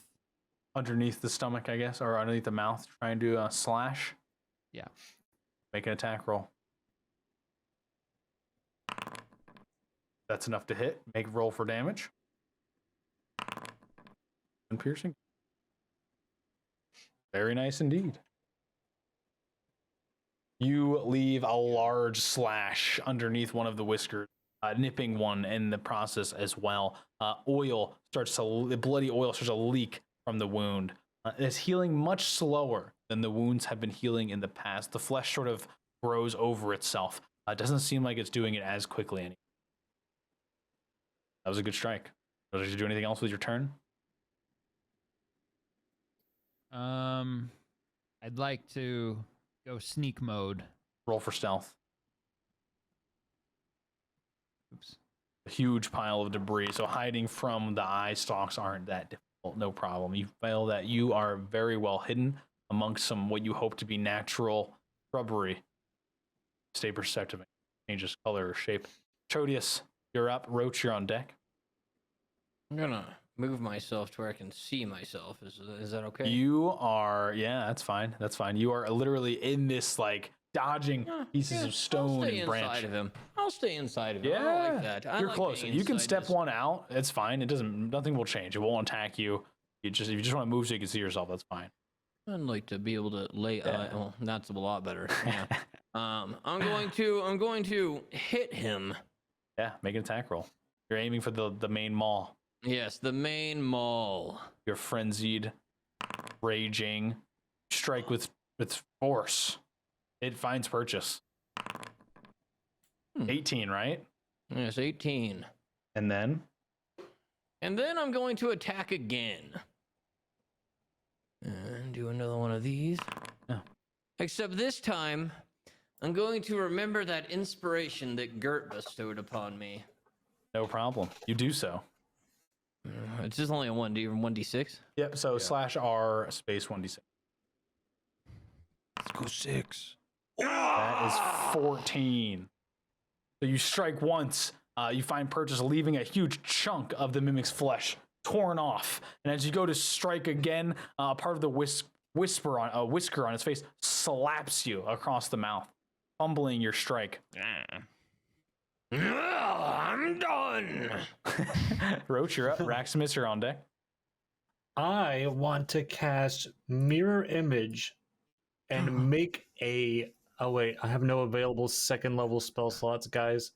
A: Underneath the stomach, I guess, or underneath the mouth, trying to slash.
C: Yeah.
A: Make an attack roll. That's enough to hit. Make a roll for damage. And piercing. Very nice indeed. You leave a large slash underneath one of the whiskers, nipping one in the process as well. Oil starts to, the bloody oil starts to leak from the wound. It's healing much slower than the wounds have been healing in the past. The flesh sort of grows over itself. It doesn't seem like it's doing it as quickly anymore. That was a good strike. Did you do anything else with your turn?
C: I'd like to go sneak mode.
A: Roll for stealth.
C: Oops.
A: A huge pile of debris. So hiding from the eye stalks aren't that difficult. No problem. You feel that you are very well hidden amongst some what you hope to be natural shrubbery. Stay perceptive. Changes color or shape. Chodius, you're up. Roach, you're on deck.
H: I'm gonna move myself to where I can see myself. Is that okay?
A: You are, yeah, that's fine. That's fine. You are literally in this, like, dodging pieces
H: Yeah,
A: of stone
H: I'll stay
A: and branch.
H: inside of him. I'll stay inside of him. I
A: Yeah,
H: don't like that. I
A: you're
H: like
A: close.
H: being
A: You can
H: inside
A: step
H: this-
A: one out. It's fine. It doesn't. Nothing will change. It won't attack you. If you just want to move so you can see yourself, that's fine.
H: I'd like to be able to lay.
A: Yeah.
H: Well, that's a lot better. Yeah. I'm going to hit him.
A: Yeah, make an attack roll. You're aiming for the main maw.
H: Yes, the main mall.
A: You're frenzied, raging. Strike with force. It finds purchase. 18, right?
H: Yes, 18.
A: And then
H: And then I'm going to attack again. And do another one of these.
A: Oh.
H: Except this time, I'm going to remember that inspiration that Gert bestowed upon me.
A: no problem. You do so.
H: It's just only a 1d6.
A: Yep. So slash R space 1d6.
G: Let's go 6.
A: That is 14. So you strike once, you find purchase, leaving a huge chunk of the mimic's flesh torn off. And as you go to strike again, part of the whisker on its face slaps you across the mouth, fumbling your strike.
E: I'm done.
A: Roach, you're up. Raximus, you're on deck.
B: I want to cast Mirror Image and make a. Oh wait, I have no available second level spell slots, guys.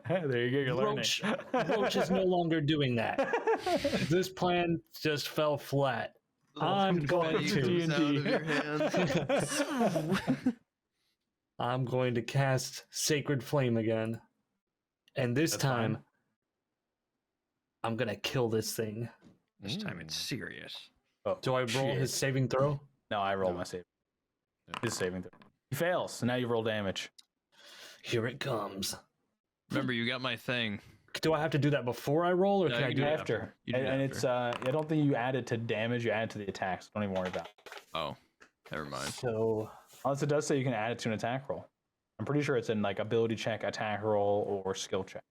A: There you go. You're learning.
B: Roach is no longer doing that. This plan just fell flat. I'm going
G: You
B: to.
G: comes out of your hands.
B: I'm going to cast Sacred Flame again, and this
A: That's
B: time
A: fine.
B: I'm gonna kill this thing.
E: This time it's serious.
A: Oh,
B: Do I roll
A: shit.
B: his saving throw?
A: No, I roll my save. His saving throw. He fails, so now you roll damage.
B: Here it comes.
E: Remember, you got my thing.
B: Do I have to do that before I roll, or
E: No,
B: can
E: you
B: I
E: do
B: do
E: it
B: it
A: After.
E: You do
A: And
E: after.
A: it's I don't think you add it to damage, you add it to the attacks. Don't even worry about it.
E: Oh, never mind.
B: So
A: Unless it does say you can add it to an attack roll. I'm pretty sure it's in like ability check, attack roll, or skill check.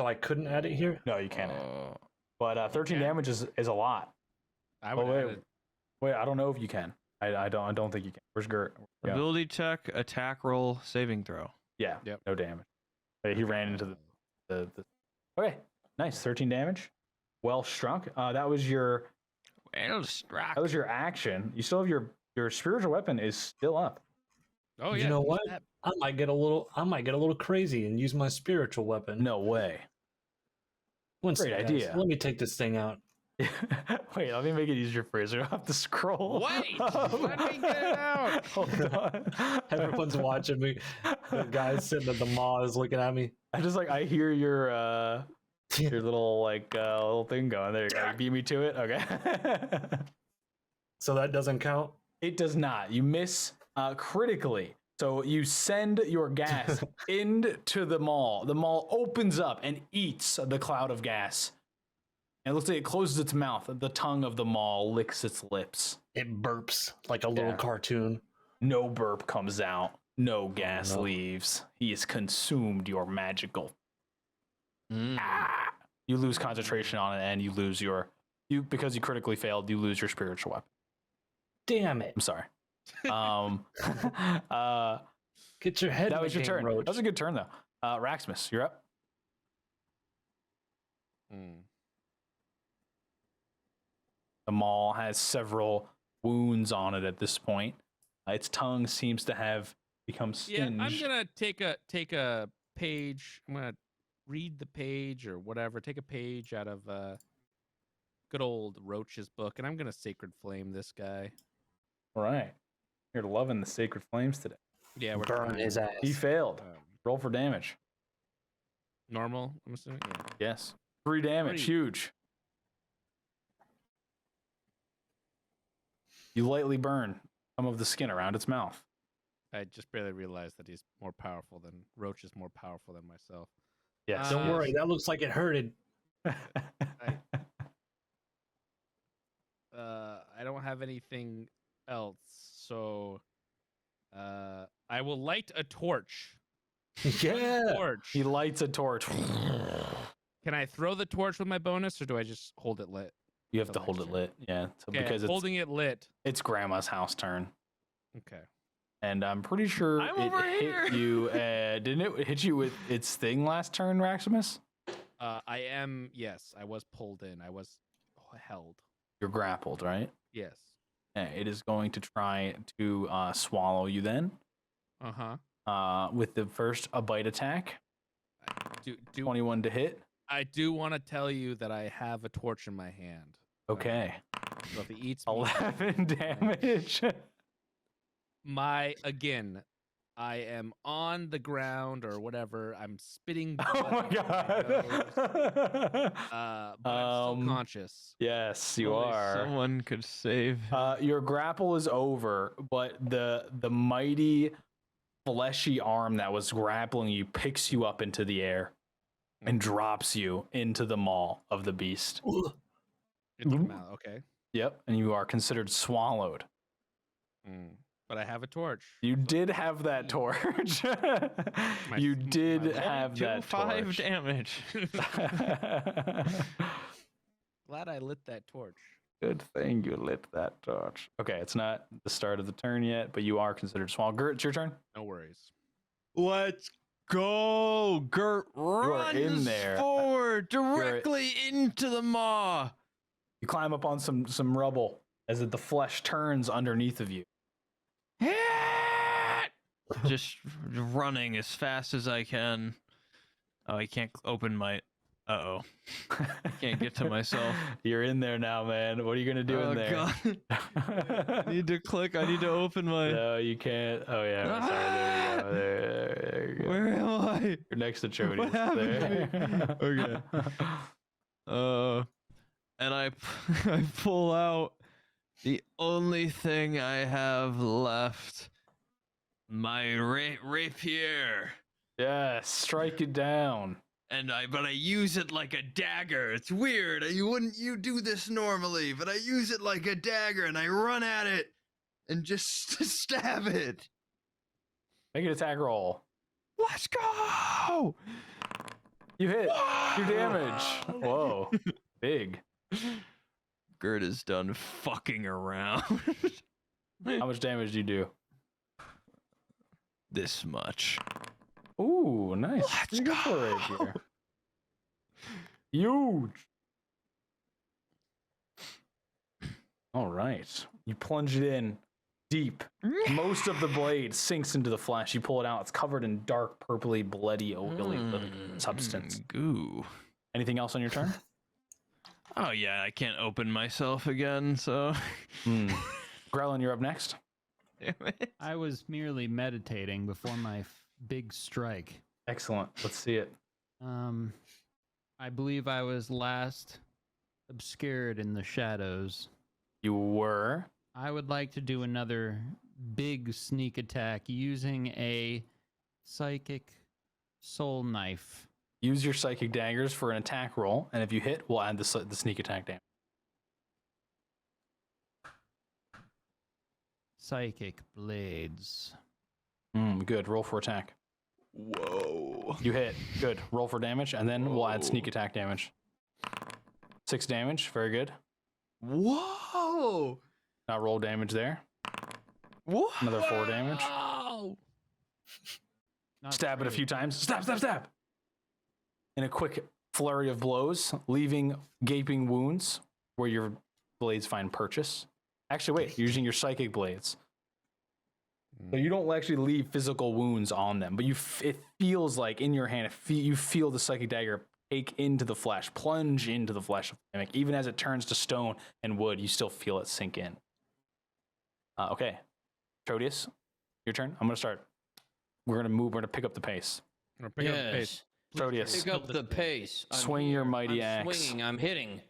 B: I couldn't add it here.
A: No, you can't add it.
E: Oh,
A: But 13
F: Okay.
A: damage is a lot.
F: I would
A: Oh,
F: add
A: wait.
F: it.
A: Wait, I don't know if you can. I don't think you can. Where's Gert? Yeah.
E: ability check, attack roll, saving throw.
A: Yeah.
F: Yep.
A: No damage. Wait, he ran into the. Okay. Nice. 13 damage. Well struck. That was your action. You still have your spiritual weapon is still up.
F: Oh yeah.
B: You know
F: use
B: what?
F: that.
B: I might get a little crazy and use my spiritual weapon.
A: No way.
B: One
A: great
B: second,
A: idea.
B: guys. Let me take this thing out.
A: Wait, let me make it easier for you. So you don't have to scroll.
F: Wait, let me get it out.
A: Hold on.
B: Everyone's watching me. The guy sitting at the mall is looking at me.
A: I just I hear your little little thing going. There you go. You beat me to it. Okay.
B: So that doesn't count.
A: It does not. You miss critically. So you send your gas into the mall. The mall opens up and eats the cloud of gas. And it looks like it closes its mouth. The tongue of the mall licks its lips.
B: It burps like a little
A: Yeah.
B: cartoon.
A: No burp comes out. No gas
B: no.
A: leaves. He has consumed your magical.
E: Mm.
A: You lose concentration on it, and you lose because you critically failed. You lose your spiritual weapon.
B: Damn it!
A: I'm sorry.
B: Get your head.
A: That
B: in
A: was
B: the
A: your
B: game,
A: turn.
B: Roach.
A: That was a good turn, though. Raximus, you're up. The mall has several wounds on it at this point. Its tongue seems to have become
F: Yeah,
A: singed.
F: I'm gonna take a page. I'm gonna read the page or whatever. Take a page out of good old Roach's book, and I'm gonna sacred flame this guy.
A: All right. You're loving the sacred flames today.
F: Yeah, we're
B: Burn
F: trying.
B: his ass.
A: He failed.
F: Um,
A: Roll for damage.
F: normal. I'm assuming. Yeah.
A: Yes. 3 damage.
F: 3.
A: Huge. You lightly burn some of the skin around its mouth.
F: I just barely realized that he's more powerful than Roach is more powerful than myself.
A: Yes.
B: Don't
F: Uh,
B: worry, that looks like it hurted.
F: I don't have anything else, so I will light a torch.
B: Yeah.
F: Torch.
A: He lights a torch.
F: Can I throw the torch with my bonus, or do I just hold it lit?
A: You have to hold it lit. Yeah. So
F: Okay,
A: because
F: holding it lit.
A: it's grandma's house turn.
F: Okay.
A: And I'm pretty sure
E: I'm
A: it
E: over
A: hit
E: here.
A: you. Didn't it hit you with its thing last turn, Raximus?
F: Yes, I was pulled in. I was held.
A: You're grappled, right?
F: Yes.
A: Yeah, it is going to try to swallow you then. With the first a bite attack.
F: Do
A: 21 to hit.
F: I do want to tell you that I have a torch in my hand.
A: Okay.
F: So if he eats me,
A: 11 damage.
F: I am on the ground or whatever. I'm spitting.
A: Oh my
F: blood out of my nose,
A: god.
F: but I'm still conscious.
A: Yes, you
G: Only
A: are.
G: Someone could save.
A: Your grapple is over, but the mighty fleshy arm that was grappling you picks you up into the air and drops you into the maw of the beast.
F: Into the mouth. Okay.
A: Yep, and you are considered swallowed.
F: But I have a torch.
A: You did have that torch. You did have that
G: 5
A: torch.
G: damage.
F: Glad I lit that torch.
A: Good thing you lit that torch. Okay, it's not the start of the turn yet, but you are considered small. Gert, it's your turn.
F: No worries.
G: Let's go. Gert runs
A: in there.
G: forward directly into the maw.
A: You climb up on some rubble as the flesh turns underneath of you.
G: Just running as fast as I can. Oh, I can't open my. Uh-oh. Can't get to myself.
A: You're in there now, man. What are you gonna do in there?
G: God. I need to click. I need to open my.
A: No, you can't. Oh yeah, sorry. There you go. There you go.
G: Where am I?
A: You're next to Chody.
G: What happened to Okay. And I pull out the only thing I have left. My rapier.
A: Yes, strike it down.
G: But I use it like a dagger. It's weird. You do this normally, but I use it like a dagger and I run at it and just stab it.
A: Make an attack roll.
G: Let's go.
A: You hit. You damage. Whoa. Big.
G: Gert is done fucking around.
A: How much damage do you do?
G: This much.
A: Ooh, nice.
G: Let's
A: Pretty good for a rapier. Huge. All right. You plunge it in deep. Most of the blade sinks into the flesh. You pull it out. It's covered in dark, purpley, bloody, oily substance.
G: Goo.
A: Anything else on your turn?
G: Oh yeah, I can't open myself again, so.
A: Grelin, you're up next.
G: Damn it.
C: I was merely meditating before my big strike.
A: Excellent. Let's see it.
C: I believe I was last obscured in the shadows.
A: You were.
C: I would like to do another big sneak attack using a psychic soul knife.
A: Use your psychic daggers for an attack roll, and if you hit, we'll add the sneak attack damage.
C: Psychic blades.
A: Good. Roll for attack.
G: Whoa.
A: You hit. Good. Roll for damage, and then we'll add sneak attack damage. 6 damage. Very good.
G: Whoa.
A: Now roll damage there.
G: Whoa.
A: Another 4 damage.
C: Not
A: Stab it a
C: great.
A: few times. Stab, stab, stab. In a quick flurry of blows, leaving gaping wounds where your blades find purchase. Actually, wait. You're using your psychic blades. So you don't actually leave physical wounds on them, but it feels like in your hand, you feel the psychic dagger take into the flesh, plunge into the flesh of the mimic. Even as it turns to stone and wood, you still feel it sink in. Okay. Trodius, your turn. I'm going to start. We're going to move. We're going to pick up the pace.
F: Or pick up the pace.
A: Trodius,
H: Pick up the pace. I'm
A: swing your
H: here.
A: mighty
H: I'm
A: axe.
H: swinging. I'm hitting.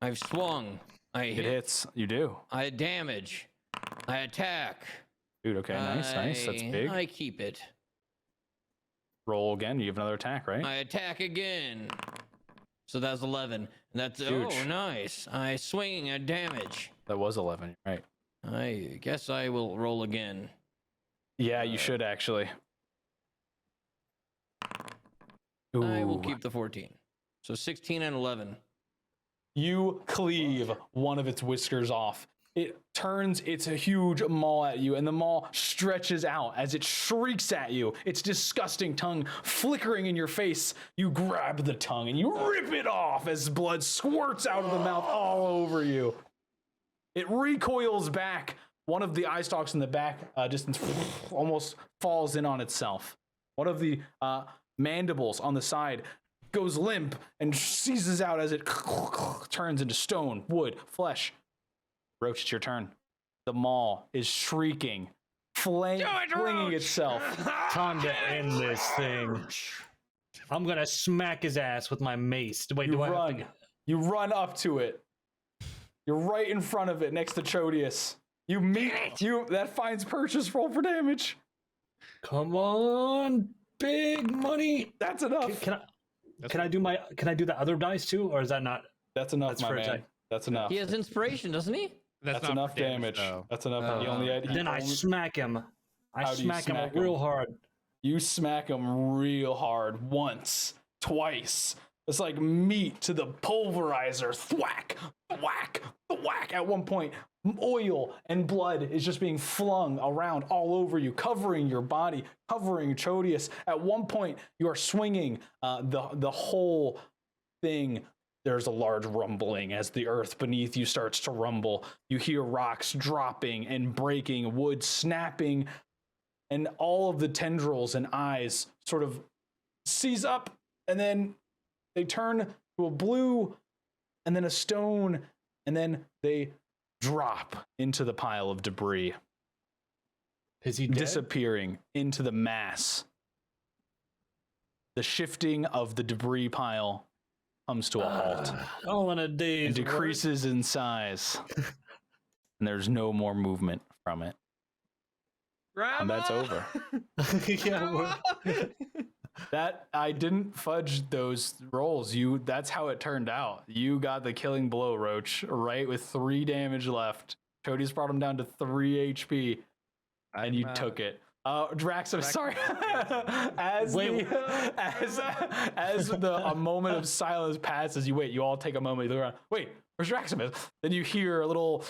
H: I've swung. I
A: It
H: hit.
A: hits. You do.
H: I damage. I attack.
A: Dude, okay. Nice. That's big.
H: I keep it.
A: Roll again. You have another attack, right?
H: I attack again. So that's 11. That's
A: Huge.
H: Oh, nice. I swing a damage.
A: That was 11. Right.
H: I guess I will roll again.
A: Yeah, you should actually.
H: I will
A: Ooh.
H: keep the 14. So 16 and 11.
A: You cleave one of its whiskers off. It turns its huge maw at you, and the maw stretches out as it shrieks at you, its disgusting tongue flickering in your face. You grab the tongue and you rip it off as blood squirts out of the mouth all over you. It recoils back. One of the eye stalks in the back distance almost falls in on itself. One of the mandibles on the side goes limp and seizes out as it turns into stone, wood, flesh. Roach, it's your turn. The maw is shrieking, flinging itself.
B: Time to end this thing. I'm gonna smack his ass with my mace. Wait, do I have to...
A: You run up to it. You're right in front of it, next to Chodius. You meet you. That finds purchase. Roll for damage.
B: Come on, big money.
A: That's enough.
B: Can I do the other dice too, or is that not?
A: That's enough,
B: That's
A: my
B: for
A: man.
B: attack.
A: That's enough.
H: He has inspiration, doesn't he?
A: That's
F: not
A: enough
F: for
A: damage.
F: though.
A: That's enough. He only had.
B: Then I smack him.
A: How
B: I
A: do you
B: smack him
A: smack
B: real
A: him?
B: hard.
A: You smack him real hard once, twice, It's like meat to the pulverizer. Thwack, thwack, thwack. At one point, oil and blood is just being flung around all over you, covering your body, covering Chodius. At one point, you are swinging the whole thing. There's a large rumbling as the earth beneath you starts to rumble. You hear rocks dropping and breaking, wood snapping, and all of the tendrils and eyes sort of seize up, and then they turn to a blue, and then a stone, and then they drop into the pile of debris,
B: Is he dead?
A: disappearing into the mass. The shifting of the debris pile comes to a halt
B: All in a day's
A: and decreases in size, and there's no more movement from it. And that's over.
B: work. Yeah,
A: That I didn't fudge those rolls. That's how it turned out. You got the killing blow, Roach, right with 3 damage left. Cody's brought him down to 3 HP, and you took it. Drax, I'm sorry. As a moment of silence passes, you all take a moment. You look around. Wait, where's Draximus? Then you hear a little,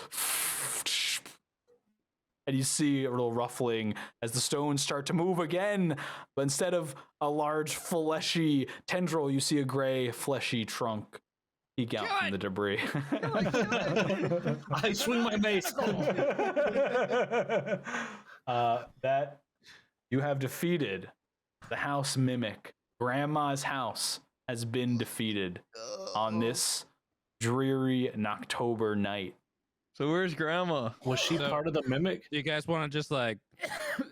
A: and you see a little ruffling as the stones start to move again. But instead of a large fleshy tendril, you see a gray fleshy trunk peek out from the debris.
B: I swing my mace.
A: That you have defeated the house mimic. Grandma's house has been defeated on this dreary October night.
E: So where's Grandma?
B: Was she
F: So-
B: part of the mimic?
F: You guys want to just like,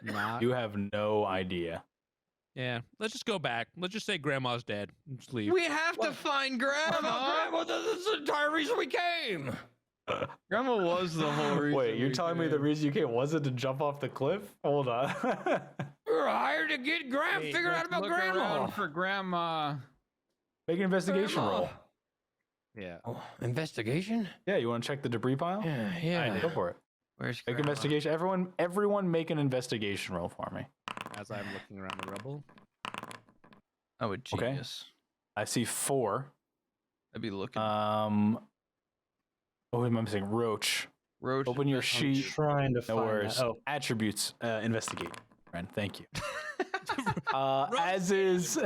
F: not?
A: You have no idea.
F: Yeah. Let's just go back. Let's just say Grandma's dead. And just leave.
E: We have to find Grandma.
H: Well, that's the entire reason we came.
E: Grandma was the whole reason.
A: Wait, you're
E: we
A: telling me
E: came.
A: the reason you came wasn't to jump off the cliff? Hold on.
H: We were hired to get figure out
C: Let's
H: about
C: look
H: Grandma.
C: around for Grandma.
A: Make an investigation
H: Grandma.
A: roll.
F: Yeah.
H: Oh, investigation?
A: Yeah, you want to check the debris pile?
H: Yeah.
A: Go for it.
E: Where's
A: Make
E: Grandma?
A: investigation. Everyone, make an investigation roll for me.
F: As I'm looking around the rubble.
E: Oh, a
A: Okay.
E: genius.
A: I see 4.
E: I'd be looking.
A: Oh, who am I missing? Roach.
E: Roach.
A: Open your
B: I'm
A: sheet.
B: trying to
A: No
B: find
A: worries.
B: that. Oh,
A: Attributes. Investigate. Friend, thank you. As is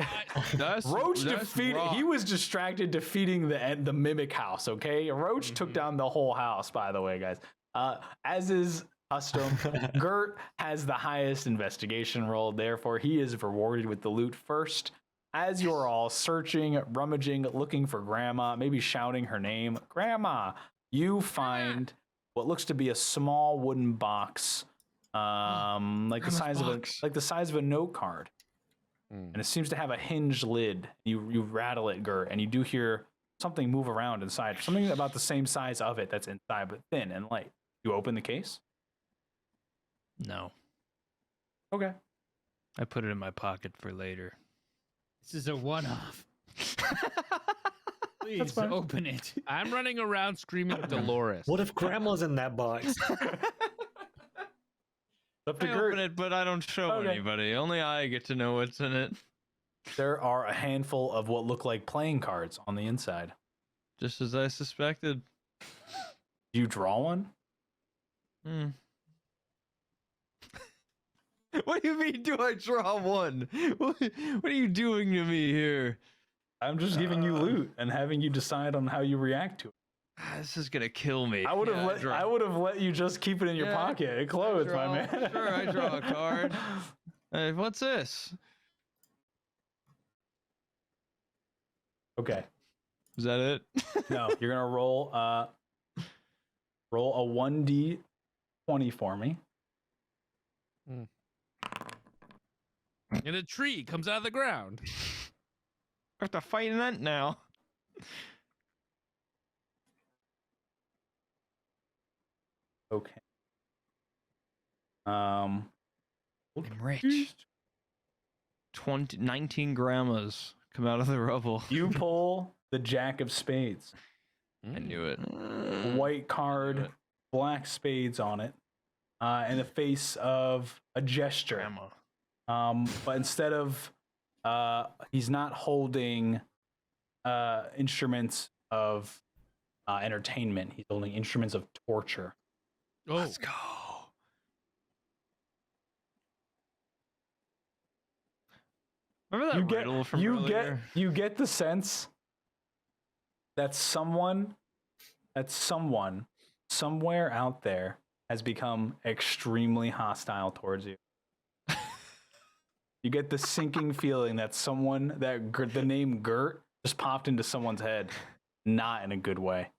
A: Roach defeated. He was distracted defeating the mimic house. Okay, Roach took down the whole house. By the way, guys. As is custom, Gert has the highest investigation roll. Therefore, he is rewarded with the loot first. As you're all searching, rummaging, looking for Grandma, maybe shouting her name, Grandma, you find what looks to be a small wooden box, like the size of a note card. And it seems to have a hinged lid. You rattle it, Gert, and you do hear something move around inside. Something about the same size of it that's inside, but thin and light. You open the case?
E: No.
A: Okay.
E: I put it in my pocket for later.
C: This is a one-off. Please
A: fine.
C: open it.
F: I'm running around screaming Dolores.
B: what if Grandma's in that box?
A: Up to
E: I
A: Gert.
E: open it, but I don't show
A: Okay.
E: anybody. Only I get to know what's in it.
A: There are a handful of what look like playing cards on the inside.
E: Just as I suspected.
A: Do you draw one?
E: Hmm. What do you mean, do I draw one? What are you doing to me here?
A: I'm just giving you loot and having you decide on how you react to it.
E: This is gonna kill me.
A: I would have
E: Yeah,
A: let you just keep it in your
E: Yeah,
A: pocket. It closed, my man.
E: Sure, I draw a card. What's this?
A: Okay.
E: Is that it?
A: No, you're gonna roll a 1d20 for me.
F: And a tree comes out of the ground.
E: I have to fight an ant now.
A: Okay.
E: I'm rich. 19 grandmas come out of the rubble.
A: You pull the Jack of Spades.
E: I knew it.
A: White card, black spades on it, and the face of a gesture.
E: Grandma.
A: But instead of, he's not holding instruments of entertainment. He's holding instruments of torture.
F: Oh,
G: Let's go.
E: Remember that riddle from earlier?
A: You get the sense that someone somewhere out there has become extremely hostile towards you. You get the sinking feeling that the name Gert just popped into someone's head, not in a good way.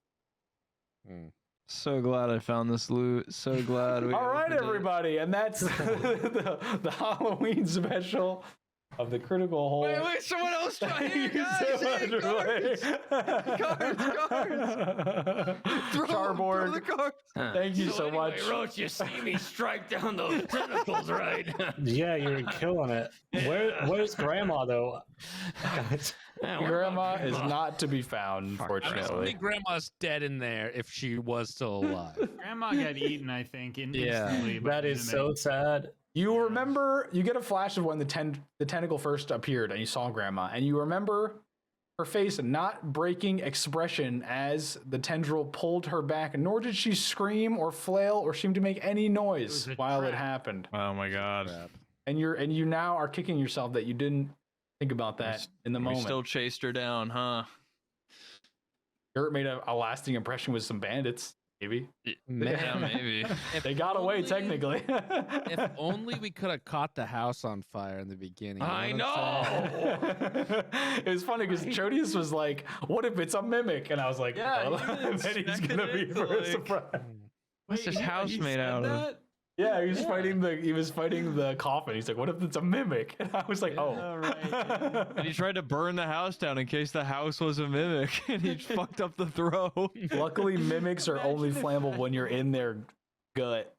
D: So glad I found this loot. So glad we.
A: All right,
D: opened it.
A: everybody, and that's the Halloween special of the Critical Hole.
G: Wait, someone else try here,
A: Thank you
G: guys.
A: so
G: Hey,
A: much,
G: cards.
A: Ray.
G: Cards.
A: Charborg,
G: the cards.
A: thank you so
H: anyway,
A: much.
H: Roach, you see me strike down those tentacles, right?
B: Yeah, you're killing it. Where's Grandma though?
A: Grandma is not to be found,
F: honestly,
A: unfortunately.
F: Grandma's dead in there if she was still alive.
C: Grandma got eaten, I think,
D: Yeah.
C: instantly. by
B: That
C: the
B: is so
C: enemy.
B: sad.
A: You remember, you get a flash of when the tentacle first appeared and you saw Grandma, and you remember her face not breaking expression as the tendril pulled her back, nor did she scream or flail or seem to make any noise
C: was a
A: while it
C: trap.
A: happened.
D: Oh my god.
A: And you now are kicking yourself that you didn't think about that in the
E: We
A: moment.
E: still chased her down, huh?
A: Gert made a lasting impression with some bandits, maybe.
E: Yeah,
F: Man,
E: maybe.
F: if
A: They got away,
F: only-
A: technically.
F: If only we could have caught the house on fire in the beginning. you
H: I
F: what I'm saying?
H: know.
A: It was funny because Chodius was like, "What if it's a mimic?" And I was like,
E: Yeah,
A: "Well,
E: you didn't
A: then he's
E: expect
A: gonna be
E: it,
A: for a
E: like-
A: surprise."
D: What's this house made out of?
A: Yeah, he was fighting the coffin. He's like, "What if it's a mimic?" And I was like, "Oh,
D: And he tried to burn the house down in case the house was a mimic, and he fucked up the throw.
A: Luckily, mimics are only flammable when you're in their gut.